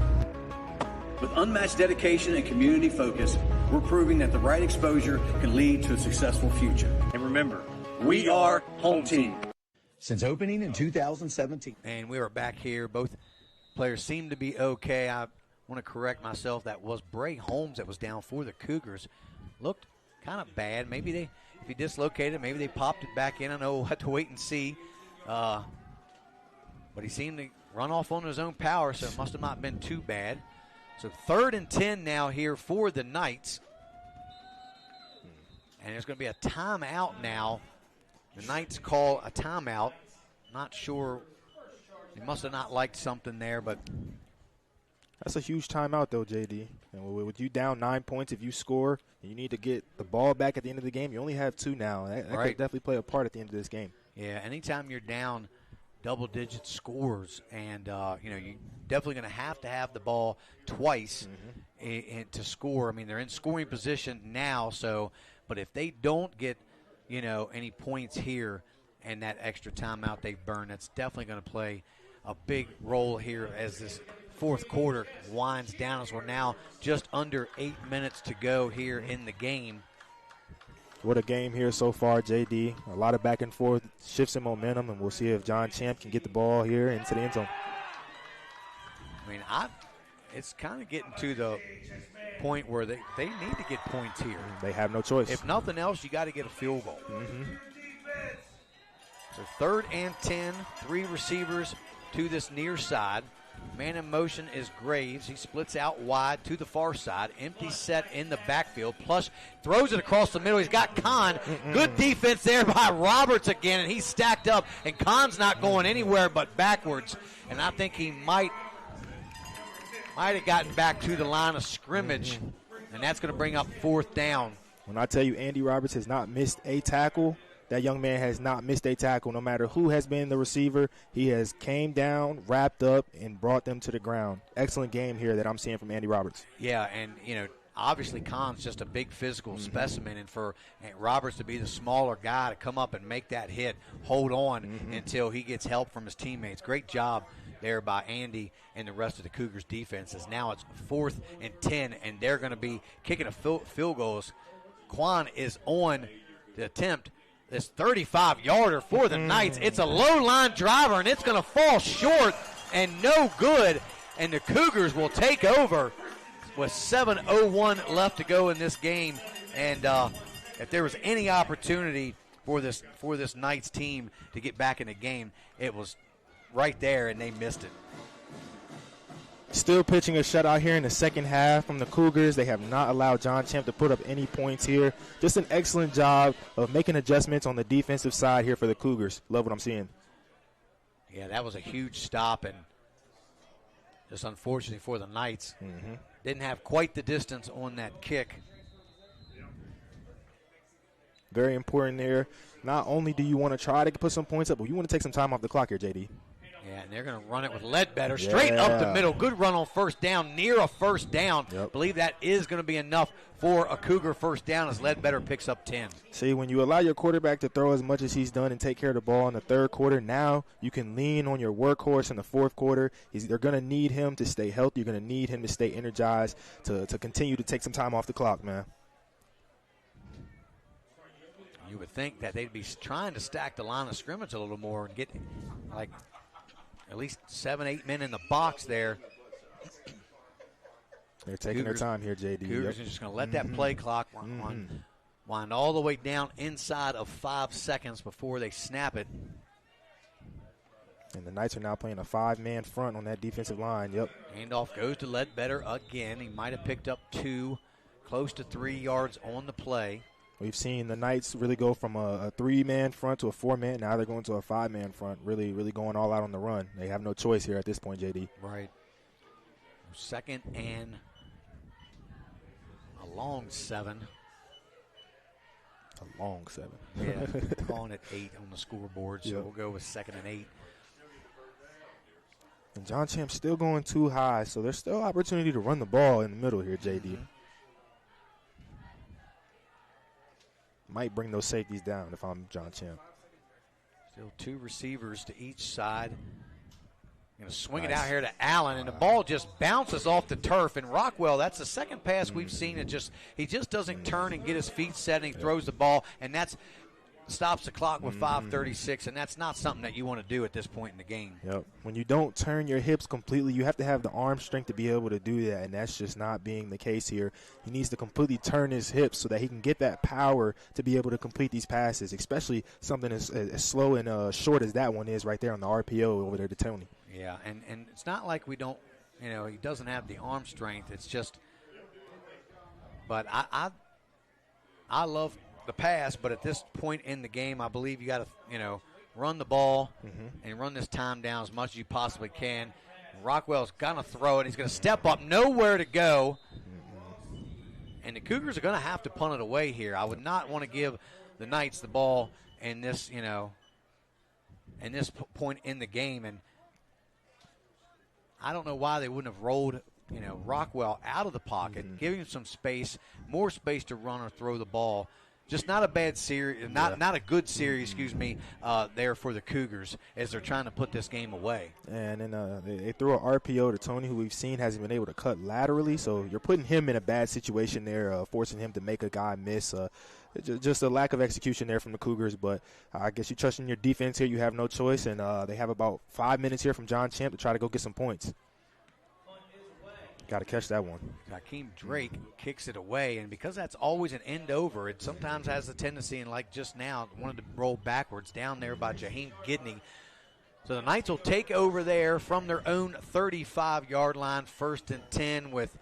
With unmatched dedication and community focus, we're proving that the right exposure can lead to a successful future. And remember, we are Home Team. Since opening in 2017. And we are back here. Both players seem to be okay. I want to correct myself. That was Bray Holmes that was down for the Cougars. Looked kind of bad. Maybe if he dislocated, maybe they popped it back in. I know we'll have to wait and see. But he seemed to run off on his own power, so it must have not been too bad. So 3rd and 10 now here for the Knights. And there's going to be a timeout now. The Knights call a timeout. Not sure. They must have not liked something there, but. That's a huge timeout, though, JD. And with you down 9 points, if you score and you need to get the ball back at the end of the game, you only have 2 now. That could definitely play a part at the end of this game. Yeah, anytime you're down double-digit scores, and, you're definitely going to have the ball twice to score. I mean, they're in scoring position now, but if they don't get any points here and that extra timeout they've burned, that's definitely going to play a big role here as this fourth quarter winds down, as we're now just under 8 minutes to go here in the game. What a game here so far, JD. A lot of back and forth, shifts in momentum, and we'll see if John Champe can get the ball here into the end zone. I mean, it's kind of getting to the point where they need to get points here. They have no choice. If nothing else, you got to get a field goal. So 3rd and 10, 3 receivers to this near side. Man in motion is Graves. He splits out wide to the far side. Empty set in the backfield. Plush throws it across the middle. He's got Kahn. Good defense there by Roberts again, and he's stacked up. And Kahn's not going anywhere but backwards. And I think he might have gotten back to the line of scrimmage, and that's going to bring up 4th down. When I tell you Andy Roberts has not missed a tackle, that young man has not missed a tackle. No matter who has been the receiver, he has came down, wrapped up, and brought them to the ground. Excellent game here that I'm seeing from Andy Roberts. Yeah, and, obviously Kahn's just a big physical specimen, and for Roberts to be the smaller guy to come up and make that hit, hold on until he gets help from his teammates. Great job there by Andy and the rest of the Cougars defenses. Now it's 4th and 10, and they're going to be kicking a field goals. Quan is on the attempt. This 35-yarder for the Knights. It's a low-line driver, and it's going to fall short and no good and the Cougars will take over with 7:01 left to go in this game. And if there was any opportunity for this Knights team to get back in the game, it was right there, and they missed it. Still pitching a shutout here in the second half from the Cougars. They have not allowed John Champe to put up any points here. Just an excellent job of making adjustments on the defensive side here for the Cougars. Love what I'm seeing. Yeah, that was a huge stop, and just unfortunately for the Knights, didn't have quite the distance on that kick. Very important there. Not only do you want to try to put some points up, but you want to take some time off the clock here, JD. Yeah, and they're going to run it with Ledbetter straight up the middle. Good run on first down, near a first down. Believe that is going to be enough for a Cougar first down as Ledbetter picks up 10. See, when you allow your quarterback to throw as much as he's done and take care of the ball in the third quarter, now you can lean on your workhorse in the fourth quarter. They're going to need him to stay healthy. You're going to need him to stay energized to continue to take some time off the clock, man. You would think that they'd be trying to stack the line of scrimmage a little more and get like at least 7-8 men in the box there. They're taking their time here, JD. Cougars are just going to let that play clock wind all the way down inside of 5 seconds before they snap it. And the Knights are now playing a 5-man front on that defensive line. Handoff goes to Ledbetter again. He might have picked up 2, close to 3 yards on the play. We've seen the Knights really go from a 3-man front to a 4-man. Now they're going to a 5-man front, really going all out on the run. They have no choice here at this point, JD. Right. Second and a long 7. A long 7. Yeah, calling it 8 on the scoreboard, so we'll go with 2nd and 8. And John Champe's still going too high, so there's still opportunity to run the ball in the middle here, JD. Might bring those safeties down if I'm John Champe. Still 2 receivers to each side. Going to swing it out here to Allen, and the ball just bounces off the turf. And Rockwell, that's the second pass we've seen. He just doesn't turn and get his feet set, and he throws the ball, and that's stops the clock with 5:36, and that's not something that you want to do at this point in the game. When you don't turn your hips completely, you have to have the arm strength to be able to do that, and that's just not being the case here. He needs to completely turn his hips so that he can get that power to be able to complete these passes, especially something as slow and short as that one is right there on the RPO over there to Tony. Yeah, and it's not like we don't, he doesn't have the arm strength. It's just, but I love the pass, but at this point in the game, I believe you got to, run the ball and run this time down as much as you possibly can. Rockwell's going to throw it. He's going to step up, nowhere to go. And the Cougars are going to have to punt it away here. I would not want to give the Knights the ball in this, in this point in the game. And I don't know why they wouldn't have rolled, Rockwell out of the pocket, giving him some space, more space to run or throw the ball. Just not a bad series, not a good series, there for the Cougars as they're trying to put this game away. And then they threw an RPO to Tony, who we've seen hasn't been able to cut laterally. So you're putting him in a bad situation there, forcing him to make a guy miss. Just a lack of execution there from the Cougars. But I guess you trust in your defense here. You have no choice. And they have about 5 minutes here from John Champe to try to go get some points. Got to catch that one. Hakeem Drake kicks it away, and because that's always an end over, it sometimes has the tendency, and like just now, wanted to roll backwards down there by Jaheim Gidney. So the Knights will take over there from their own 35-yard line, 1st and 10, with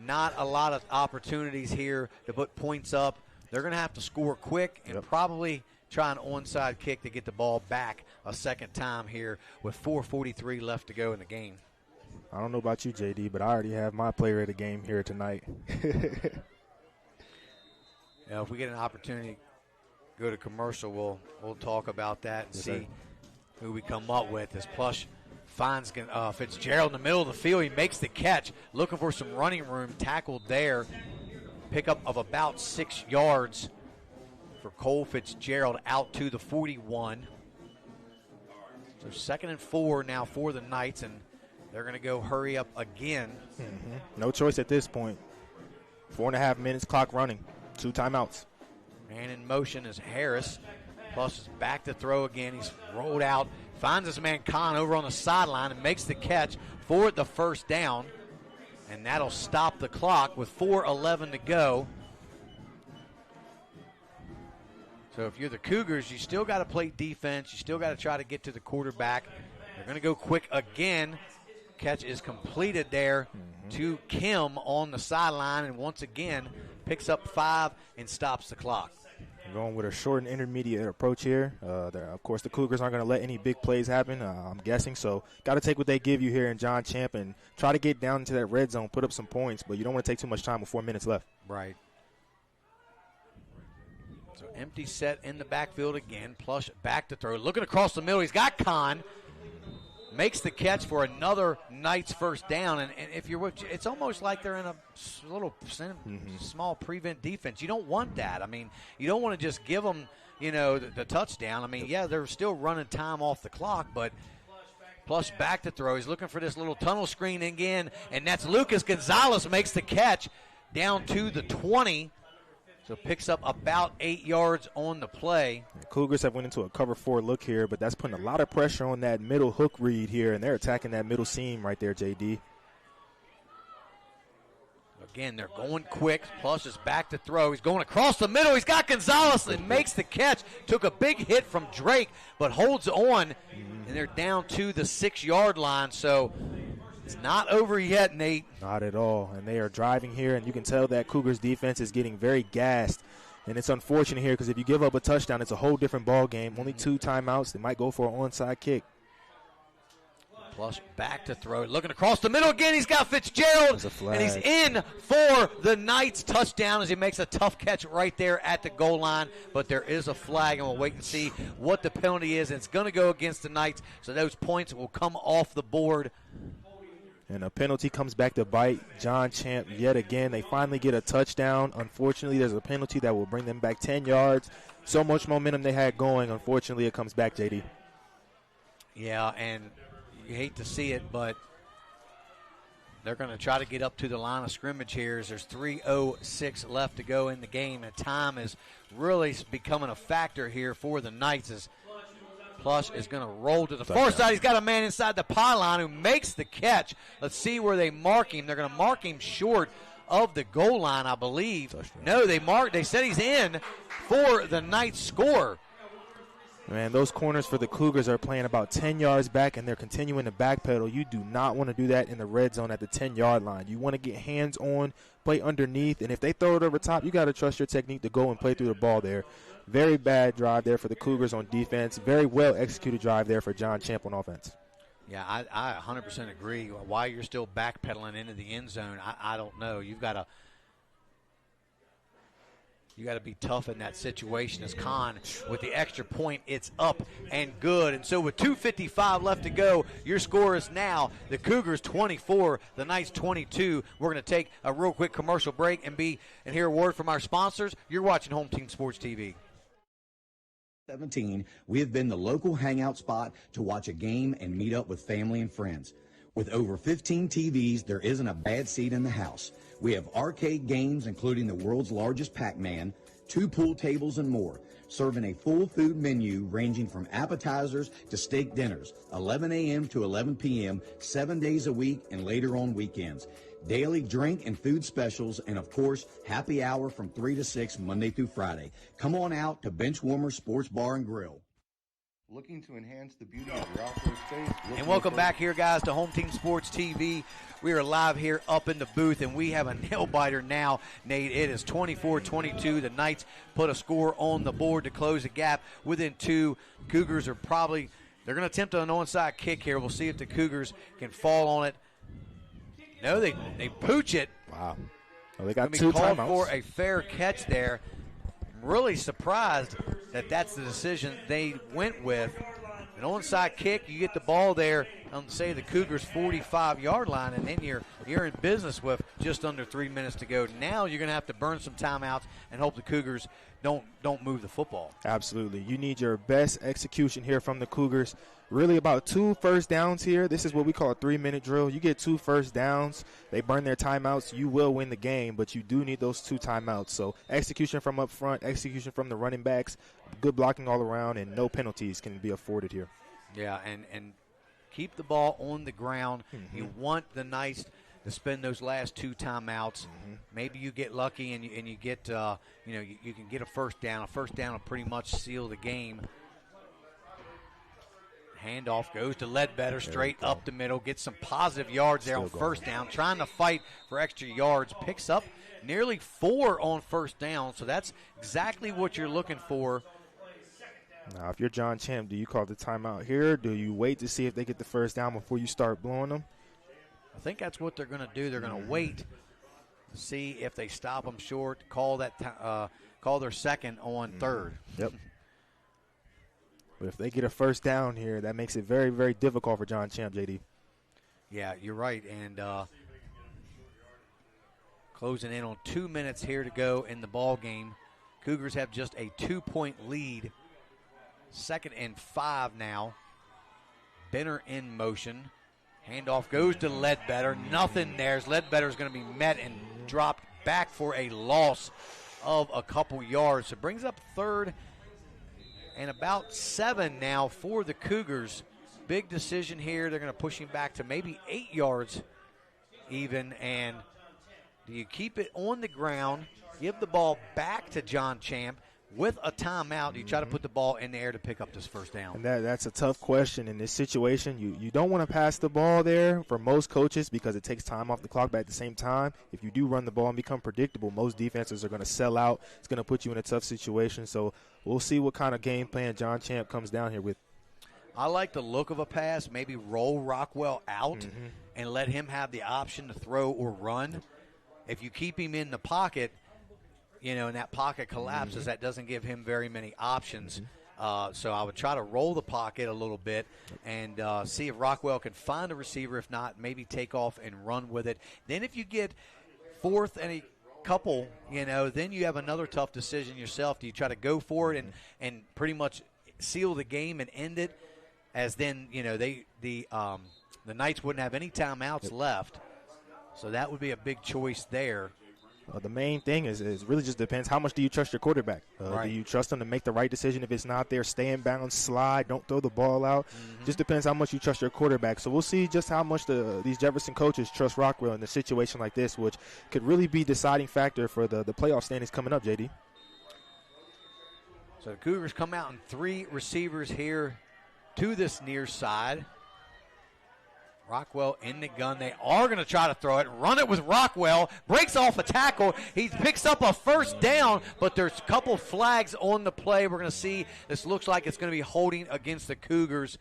not a lot of opportunities here to put points up. They're going to have to score quick and probably try an onside kick to get the ball back a second time here with 4:43 left to go in the game. I don't know about you, JD, but I already have my player of the game here tonight. If we get an opportunity to go to commercial, we'll talk about that and see who we come up with. As Plush finds Fitzgerald in the middle of the field. He makes the catch, looking for some running room, tackled there. Pickup of about 6 yards for Cole Fitzgerald out to the 41. So 2nd and 4 now for the Knights, and they're going to go hurry up again. No choice at this point. 4.5 minutes, clock running. 2 timeouts. Man in motion is Harris. Plus is back to throw again. He's rolled out, finds his man Khan over on the sideline and makes the catch for the first down. And that'll stop the clock with 4:11 to go. So if you're the Cougars, you still got to play defense. You still got to try to get to the quarterback. They're going to go quick again. Catch is completed there to Kim on the sideline, and once again picks up 5 and stops the clock. Going with a short and intermediate approach here. Of course, the Cougars aren't going to let any big plays happen, I'm guessing. So got to take what they give you here in John Champe and try to get down into that red zone, put up some points, but you don't want to take too much time with 4 minutes left. Right. So empty set in the backfield again. Plush back to throw. Looking across the middle. He's got Khan. Makes the catch for another Knights first down. And if you're, it's almost like they're in a little small prevent defense. You don't want that. I mean, you don't want to just give them, the touchdown. I mean, yeah, they're still running time off the clock, but Plush back to throw. He's looking for this little tunnel screen again, and that's Lucas Gonzalez makes the catch down to the 20. So picks up about 8 yards on the play. The Cougars have went into a cover 4 look here, but that's putting a lot of pressure on that middle hook read here, and they're attacking that middle seam right there, JD. Again, they're going quick. Plush is back to throw. He's going across the middle. He's got Gonzalez and makes the catch. Took a big hit from Drake, but holds on, and they're down to the 6-yard line. So it's not over yet, Nate. Not at all. And they are driving here, and you can tell that Cougars defense is getting very gassed. And it's unfortunate here because if you give up a touchdown, it's a whole different ball game. Only 2 timeouts. They might go for an onside kick. Plush back to throw. Looking across the middle again. He's got Fitzgerald. And he's in for the Knights touchdown as he makes a tough catch right there at the goal line. But there is a flag, and we'll wait and see what the penalty is. And it's going to go against the Knights, so those points will come off the board. And a penalty comes back to bite John Champe yet again. They finally get a touchdown. Unfortunately, there's a penalty that will bring them back 10 yards. So much momentum they had going. Unfortunately, it comes back, JD. Yeah, and you hate to see it, but they're going to try to get up to the line of scrimmage here. There's 3:06 left to go in the game, and time is really becoming a factor here for the Knights as Plush is going to roll to the far side. He's got a man inside the pylon who makes the catch. Let's see where they mark him. They're going to mark him short of the goal line, I believe. No, they said he's in for the Knights score. Man, those corners for the Cougars are playing about 10 yards back, and they're continuing to backpedal. You do not want to do that in the red zone at the 10-yard line. You want to get hands on, play underneath, and if they throw it over top, you got to trust your technique to go and play through the ball there. Very bad drive there for the Cougars on defense. Very well-executed drive there for John Champe on offense. Yeah, I 100% agree. Why you're still backpedaling into the end zone, I don't know. You got to be tough in that situation as Khan, with the extra point, it's up and good. And so with 2:55 left to go, your score is now the Cougars 24, the Knights 22. We're going to take a real quick commercial break and hear a word from our sponsors. You're watching Home Team Sports TV. 17, we have been the local hangout spot to watch a game and meet up with family and friends. With over 15 TVs, there isn't a bad seat in the house. We have arcade games, including the world's largest Pac-Man, 2 pool tables, and more, serving a full food menu ranging from appetizers to steak dinners, 11 a.m. to 11 p.m., 7 days a week, and later on weekends. Daily drink and food specials, and of course, happy hour from 3 to 6 Monday through Friday. Come on out to Benchwarmer Sports Bar and Grill. Looking to enhance the beauty of your outdoor space? And welcome back here, guys, to Home Team Sports TV. We are live here up in the booth, and we have a nail-biter now, Nate. It is 24-22. The Knights put a score on the board to close the gap within 2. Cougars are they're going to attempt an onside kick here. We'll see if the Cougars can fall on it. No, they pooch it. Wow. Well, they got 2 timeouts. For a fair catch there. I'm really surprised that that's the decision they went with. An onside kick, you get the ball there on, say, the Cougars' 45-yard line, and then you're in business with just under 3 minutes to go. Now you're going to have to burn some timeouts and hope the Cougars don't move the football. Absolutely. You need your best execution here from the Cougars. Really about 2 first downs here. This is what we call a 3-minute drill. You get 2 first downs. They burn their timeouts. You will win the game, but you do need those 2 timeouts. So execution from up front, execution from the running backs, good blocking all around, and no penalties can be afforded here. Yeah, and keep the ball on the ground. You want the Knights to spend those last 2 timeouts. Maybe you get lucky and you get you can get a first down. A first down will pretty much seal the game. Handoff goes to Ledbetter, straight up the middle, gets some positive yards there on first down, trying to fight for extra yards, picks up nearly 4 on first down, so that's exactly what you're looking for. Now, if you're John Champe, do you call the timeout here? Do you wait to see if they get the first down before you start blowing them? I think that's what they're going to do. They're going to wait to see if they stop them short, call their second on third. Yep. But if they get a first down here, that makes it very, very difficult for John Champe, JD. Yeah, you're right. And closing in on 2 minutes here to go in the ball game. Cougars have just a 2-point lead. 2nd and 5 now. Benner in motion. Handoff goes to Ledbetter. Nothing there. Ledbetter is going to be met and dropped back for a loss of a couple yards. So it brings up 3rd and about 7 now for the Cougars. Big decision here. They're going to push him back to maybe 8 yards even. And do you keep it on the ground, give the ball back to John Champe with a timeout? Do you try to put the ball in the air to pick up this first down? And that's a tough question in this situation. You don't want to pass the ball there for most coaches because it takes time off the clock, but at the same time, if you do run the ball and become predictable, most defenses are going to sell out. It's going to put you in a tough situation. So we'll see what kind of game plan John Champe comes down here with. I like the look of a pass, maybe roll Rockwell out and let him have the option to throw or run. If you keep him in the pocket, and that pocket collapses, that doesn't give him very many options. So I would try to roll the pocket a little bit and see if Rockwell can find a receiver. If not, maybe take off and run with it. Then if you get 4th and a couple, then you have another tough decision yourself. Do you try to go for it and pretty much seal the game and end it, as then, the Knights wouldn't have any timeouts left. So that would be a big choice there. The main thing is really just depends how much do you trust your quarterback. Right. Do you trust him to make the right decision? If it's not there, stay in bounds, slide, don't throw the ball out. Just depends how much you trust your quarterback. So we'll see just how much these Jefferson coaches trust Rockwell in a situation like this, which could really be deciding factor for the playoff standings coming up, JD. So the Cougars come out in 3 receivers here to this near side. Rockwell in the gun. They are going to try to throw it. Run it with Rockwell. Breaks off a tackle. He picks up a first down, but there's a couple flags on the play. We're going to see. This looks like it's going to be holding against the Cougars.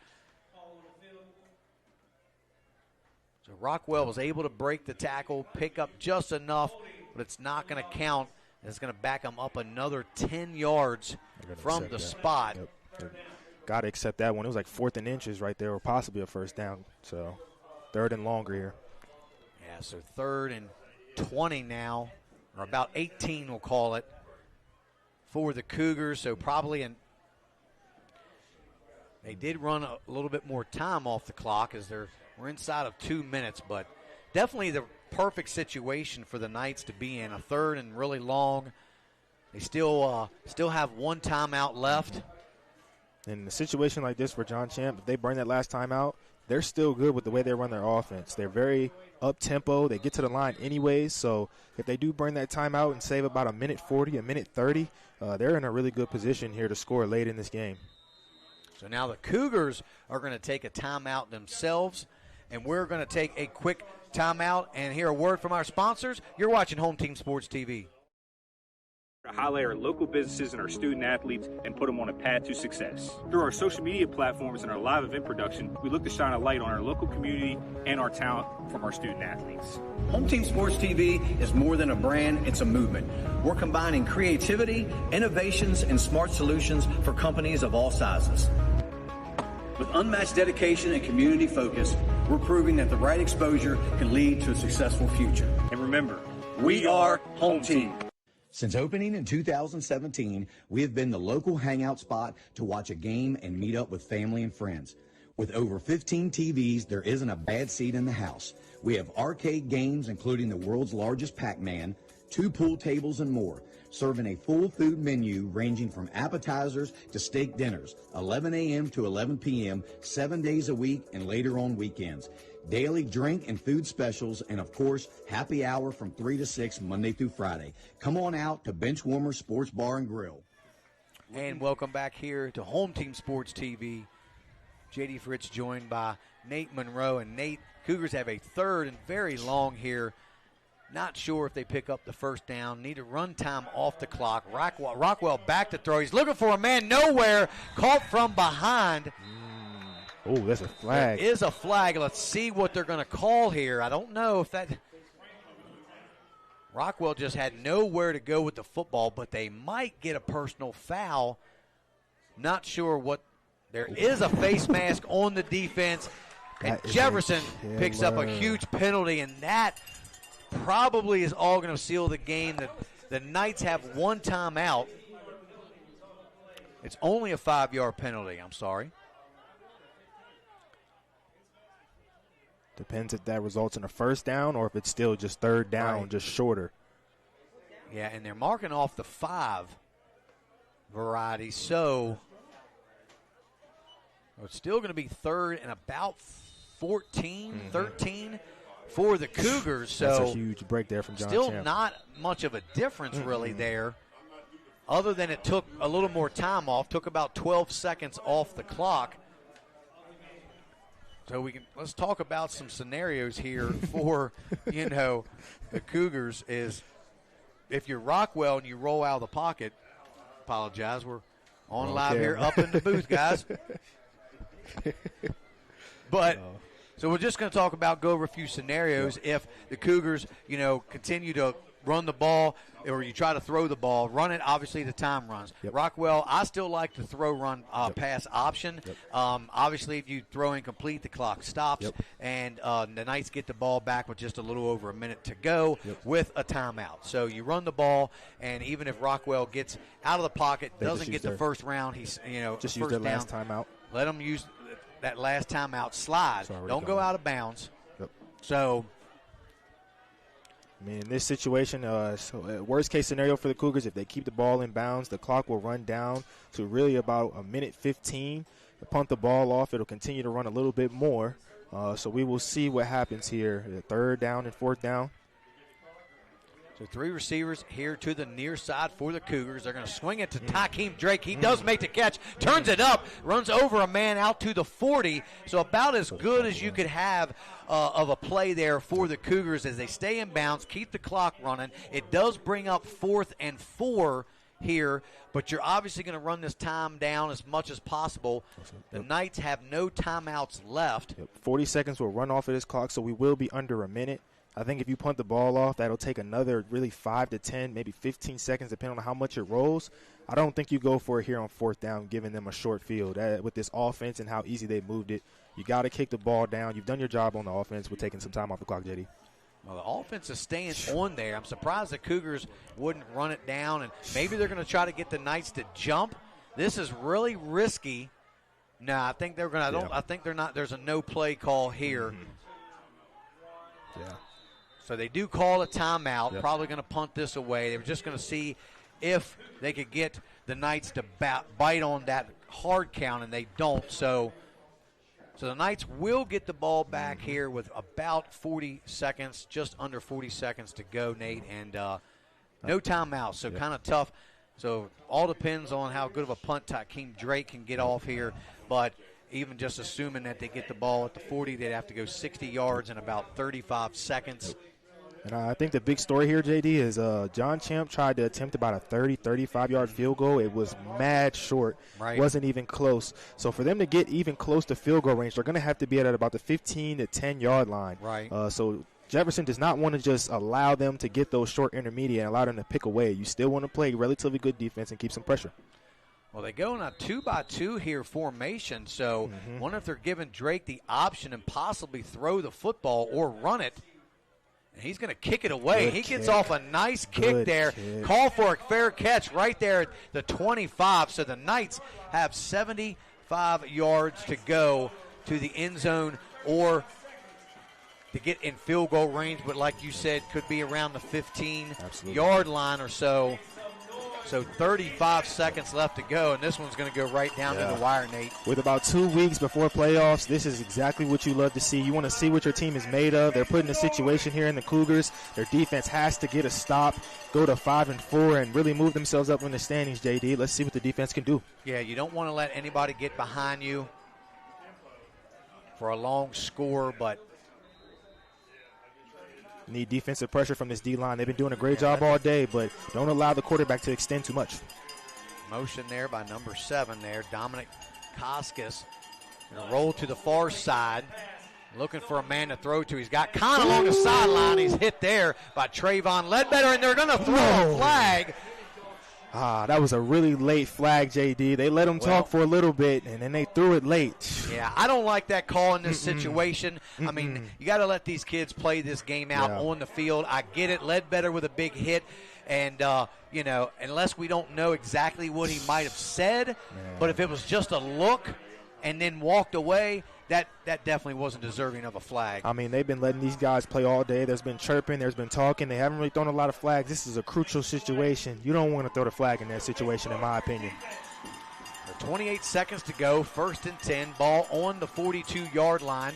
So Rockwell was able to break the tackle, pick up just enough, but it's not going to count. It's going to back him up another 10 yards from the spot. Yep. Got to accept that one. It was like 4th and inches right there, or possibly a first down. So 3rd and longer here. Yeah, so 3rd and 20 now, or about 18 we'll call it, for the Cougars. So probably they did run a little bit more time off the clock as we're inside of 2 minutes, but definitely the perfect situation for the Knights to be in. A 3rd and really long. They still have 1 timeout left. In a situation like this for John Champe, if they burn that last timeout, they're still good with the way they run their offense. They're very up-tempo. They get to the line anyways. So if they do burn that timeout and save about 1:40, 1:30, they're in a really good position here to score late in this game. So now the Cougars are going to take a timeout themselves, and we're going to take a quick timeout and hear a word from our sponsors. You're watching Home Team Sports TV. To highlight our local businesses and our student athletes and put them on a path to success. Through our social media platforms and our live event production, we look to shine a light on our local community and our talent from our student athletes. Home Team Sports TV is more than a brand, it's a movement. We're combining creativity, innovations, and smart solutions for companies of all sizes. With unmatched dedication and community focus, we're proving that the right exposure can lead to a successful future. And remember, we are Home Team. Since opening in 2017, we have been the local hangout spot to watch a game and meet up with family and friends. With over 15 TVs, there isn't a bad seat in the house. We have arcade games, including the world's largest Pac-Man, 2 pool tables, and more. serving a full food menu ranging from appetizers to steak dinners, 11 a.m. to 11 p.m., 7 days a week, and later on weekends. Daily drink and food specials, and of course, happy hour from 3 to 6 Monday through Friday. Come on out to Benchwarmer Sports Bar and Grill. And welcome back here to Home Team Sports TV. J.D. Fritz joined by Nate Monroe. And Nate, Cougars have a third and very long here. Not sure if they pick up the first down. Need a run time off the clock. Rockwell back to throw. He's looking for a man nowhere. Caught from behind. Oh, that's a flag. There is a flag. Let's see what they're going to call here. I don't know if that... Rockwell just had nowhere to go with the football, but they might get a personal foul. Not sure what. There is a face mask on the defense, and Jefferson picks up a huge penalty, and that probably is all going to seal the game. The Knights have one timeout. It's only a 5-yard penalty. I'm sorry. Depends if that results in a first down or if it's still just third down, just shorter. Yeah, and they're marking off the 5 variety, so it's still going to be third and about 14, 13 for the Cougars. So that's a huge break there from John Still Champe. Not much of a difference really there, other than it took a little more time off, took about 12 seconds off the clock. So let's talk about some scenarios here for, the Cougars is if you're Rockwell and you roll out of the pocket, apologize, we're on live here up in the booth, guys. But so we're just going to go over a few scenarios. If the Cougars, continue to run the ball or you try to throw the ball, run it, obviously the time runs. Rockwell, I still like the throw-run pass option. Obviously, if you throw incomplete, the clock stops, and the Knights get the ball back with just a little over a minute to go with a timeout. So you run the ball, and even if Rockwell gets out of the pocket, doesn't get the first round, he's, just use their last timeout. Let them use that last timeout slide. Don't go out of bounds. So I mean, in this situation, worst case scenario for the Cougars, if they keep the ball in bounds, the clock will run down to really about a minute 15. To punt the ball off, it'll continue to run a little bit more. So we will see what happens here. Third down and fourth down. So 3 receivers here to the near side for the Cougars. They're going to swing it to Takeem Drake. He does make the catch, turns it up, runs over a man out to the 40. So about as good as you could have of a play there for the Cougars as they stay in bounds, keep the clock running. It does bring up 4th and 4 here, but you're obviously going to run this time down as much as possible. The Knights have no timeouts left. 40 seconds will run off of this clock, so we will be under a minute. I think if you punt the ball off, that'll take another really 5 to 10, maybe 15 seconds, depending on how much it rolls. I don't think you go for it here on fourth down, giving them a short field. With this offense and how easy they moved it, you got to kick the ball down. You've done your job on the offense with taking some time off the clock, JD. Well, the offense is staying on there. I'm surprised the Cougars wouldn't run it down, and maybe they're going to try to get the Knights to jump. This is really risky. No, I think they're going to. I think they're not. There's a no play call here. Yeah. So they do call a timeout, probably going to punt this away. They were just going to see if they could get the Knights to bite on that hard count, and they don't. So the Knights will get the ball back here with about 40 seconds, just under 40 seconds to go, Nate, and no timeout, so kind of tough. So all depends on how good of a punt Takeem Drake can get off here, but even just assuming that they get the ball at the 40, they'd have to go 60 yards in about 35 seconds. And I think the big story here, JD, is John Champe tried to attempt about a 30, 35-yard field goal. It was mad short. Wasn't even close. So for them to get even close to field goal range, they're going to have to be at about the 15 to 10-yard line. So Jefferson does not want to just allow them to get those short intermediate and allow them to pick away. You still want to play relatively good defense and keep some pressure. Well, they go in a 2-by-2 here formation, so wonder if they're giving Drake the option and possibly throw the football or run it. And he's going to kick it away. He gets off a nice kick there. Call for a fair catch right there at the 25. So the Knights have 75 yards to go to the end zone to get in field goal range, but like you said, could be around the 15-yard line or so. So 35 seconds left to go, and this one's going to go right down to the wire, Nate. With about 2 weeks before playoffs, this is exactly what you love to see. You want to see what your team is made of. They're put in a situation here in the Cougars. Their defense has to get a stop, go to 5-4, and really move themselves up in the standings, JD. Let's see what the defense can do. Yeah, you don't want to let anybody get behind you for a long score, but need defensive pressure from this D-line. They've been doing a great job all day, but don't allow the quarterback to extend too much. Motion there by number 7 there, Dominic Koskis. Gonna roll to the far side, looking for a man to throw to. He's got Khan along the sideline. He's hit there by Trayvon Ledbetter, and they're going to throw a flag. That was a really late flag, JD. They let him talk for a little bit, and then they threw it late. Yeah, I don't like that call in this situation. I mean, you got to let these kids play this game out on the field. I get it. Ledbetter with a big hit. And, you know, unless we don't know exactly what he might have said, but if it was just a look and then walked away, that definitely wasn't deserving of a flag. I mean, they've been letting these guys play all day. There's been chirping. There's been talking. They haven't really thrown a lot of flags. This is a crucial situation. You don't want to throw the flag in that situation, in my opinion. 28 seconds to go. 1st and 10. Ball on the 42-yard line.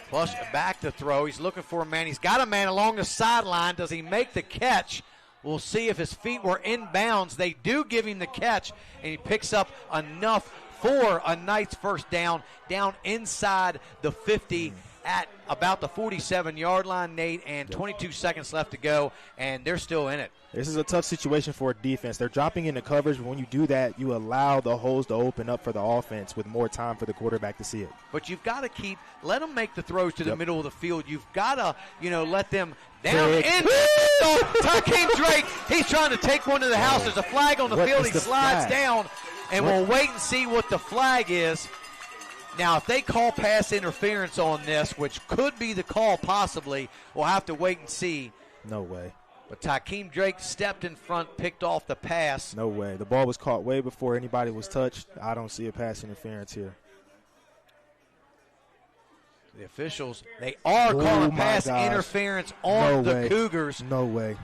Plus back to throw. He's looking for a man. He's got a man along the sideline. Does he make the catch? We'll see if his feet were in bounds. They do give him the catch, and he picks up enough for a Knights first down inside the 50 at about the 47-yard line, Nate, and 22 seconds left to go, and they're still in it. This is a tough situation for a defense. They're dropping into coverage, but when you do that, you allow the holes to open up for the offense with more time for the quarterback to see it. But you've got to let them make the throws to the middle of the field. You've got to, let them down in. Takeem Drake, he's trying to take one to the house. There's a flag on the field. He slides down, and we'll wait and see what the flag is. Now, if they call pass interference on this, which could be the call possibly, we'll have to wait and see. No way. But Takeem Drake stepped in front, picked off the pass. No way. The ball was caught way before anybody was touched. I don't see a pass interference here. The officials, they are calling pass interference on the Cougars. No way.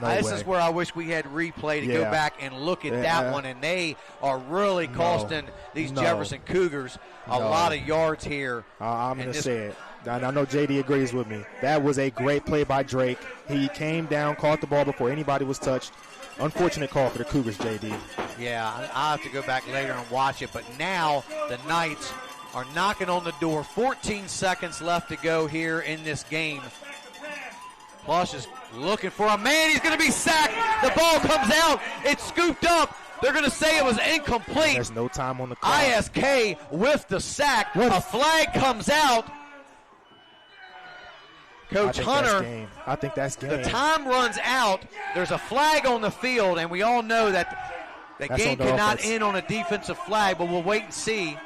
This is where I wish we had replay to go back and look at that one, and they are really costing these Jefferson Cougars a lot of yards here. I'm going to say it. I know JD agrees with me. That was a great play by Drake. He came down, caught the ball before anybody was touched. Unfortunate call for the Cougars, JD. Yeah, I'll have to go back later and watch it, but now the Knights are knocking on the door. 14 seconds left to go here in this game. Plush is looking for a man. He's going to be sacked. The ball comes out. It's scooped up. They're going to say it was incomplete. There's no time on the clock. ISK with the sack. A flag comes out. Coach Hunter. I think that's game. The time runs out. There's a flag on the field, and we all know that the game cannot end on a defensive flag, but we'll wait and see.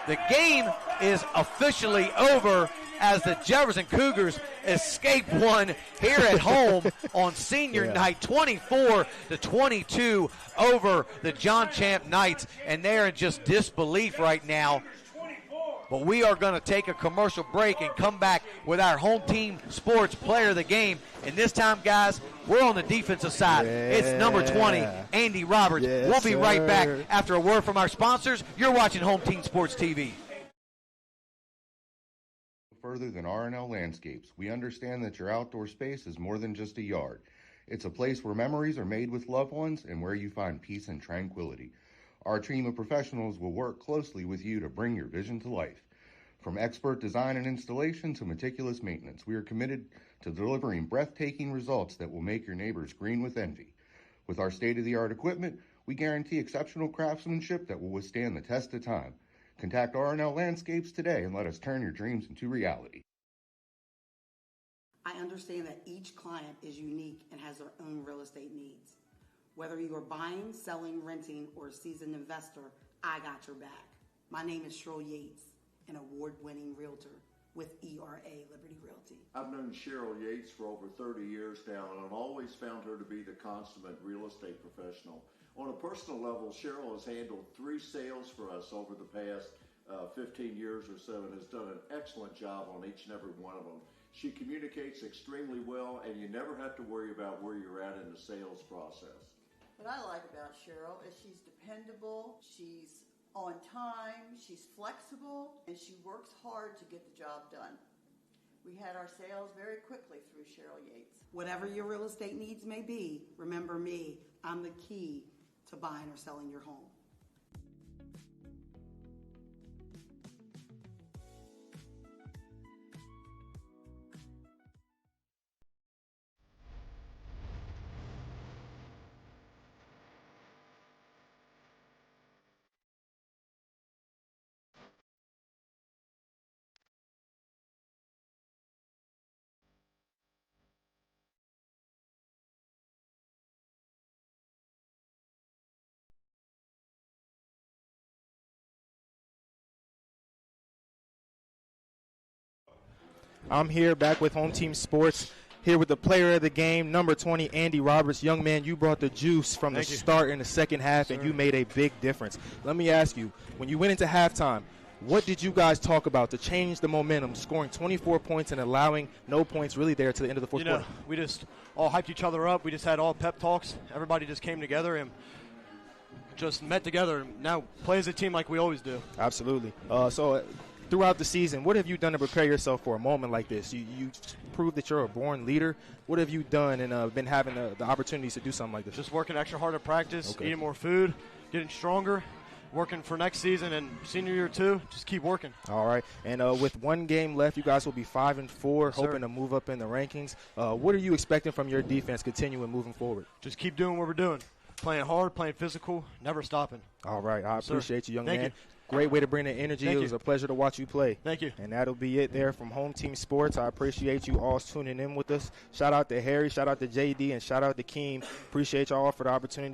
The game is officially over as the Jefferson Cougars escape one here at home on senior night, 24-22 over the John Champe Knights, and they're in just disbelief right now. But we are going to take a commercial break and come back with our home team sports player of the game. And this time, guys, we're on the defensive side. It's number 20, Andy Roberts. We'll be right back after a word from our sponsors. You're watching Home Team Sports TV. Further than R&L Landscapes, we understand that your outdoor space is more than just a yard. It's a place where memories are made with loved ones and where you find peace and tranquility. Our team of professionals will work closely with you to bring your vision to life. From expert design and installation to meticulous maintenance, we are committed to delivering breathtaking results that will make your neighbors green with envy. With our state-of-the-art equipment, we guarantee exceptional craftsmanship that will withstand the test of time. Contact R&L Landscapes today and let us turn your dreams into reality. I understand that each client is unique and has their own real estate needs. Whether you are buying, selling, renting, or a seasoned investor, I got your back. My name is Cheryl Yates, an award-winning realtor with ERA Liberty Realty. I've known Cheryl Yates for over 30 years now, and I've always found her to be the consummate real estate professional. On a personal level, Cheryl has handled 3 sales for us over the past 15 years or so and has done an excellent job on each and every one of them. She communicates extremely well, and you never have to worry about where you're at in the sales process. What I like about Cheryl is she's dependable, she's on time, she's flexible, and she works hard to get the job done. We had our sales very quickly through Cheryl Yates. Whatever your real estate needs may be, remember me. I'm the key to buying or selling your home. I'm here back with Home Team Sports, here with the player of the game, number 20, Andy Roberts. Young man, you brought the juice from the start in the second half, and you made a big difference. Let me ask you, when you went into halftime, what did you guys talk about to change the momentum, scoring 24 points and allowing no points really there to the end of the fourth quarter? We just all hyped each other up. We just had all pep talks. Everybody just came together and just met together and now play as a team like we always do. Absolutely. So throughout the season, what have you done to prepare yourself for a moment like this? You proved that you're a born leader. What have you done and been having the opportunities to do something like this? Just working extra hard at practice, eating more food, getting stronger, working for next season and senior year too. Just keep working. All right. And with one game left, you guys will be 5-4, Yes, hoping to move up in the rankings. What are you expecting from your defense continuing moving forward? Just keep doing what we're doing. Playing hard, playing physical, never stopping. All right. I appreciate you, young Thank man. you. Great way to bring the energy. Thank it you. was a pleasure to watch you play. Thank you. And that'll be it there from Home Team Sports. I appreciate you all tuning in with us. Shout out to Harry, shout out to JD, and shout out to Keem. Appreciate y'all for the opportunity.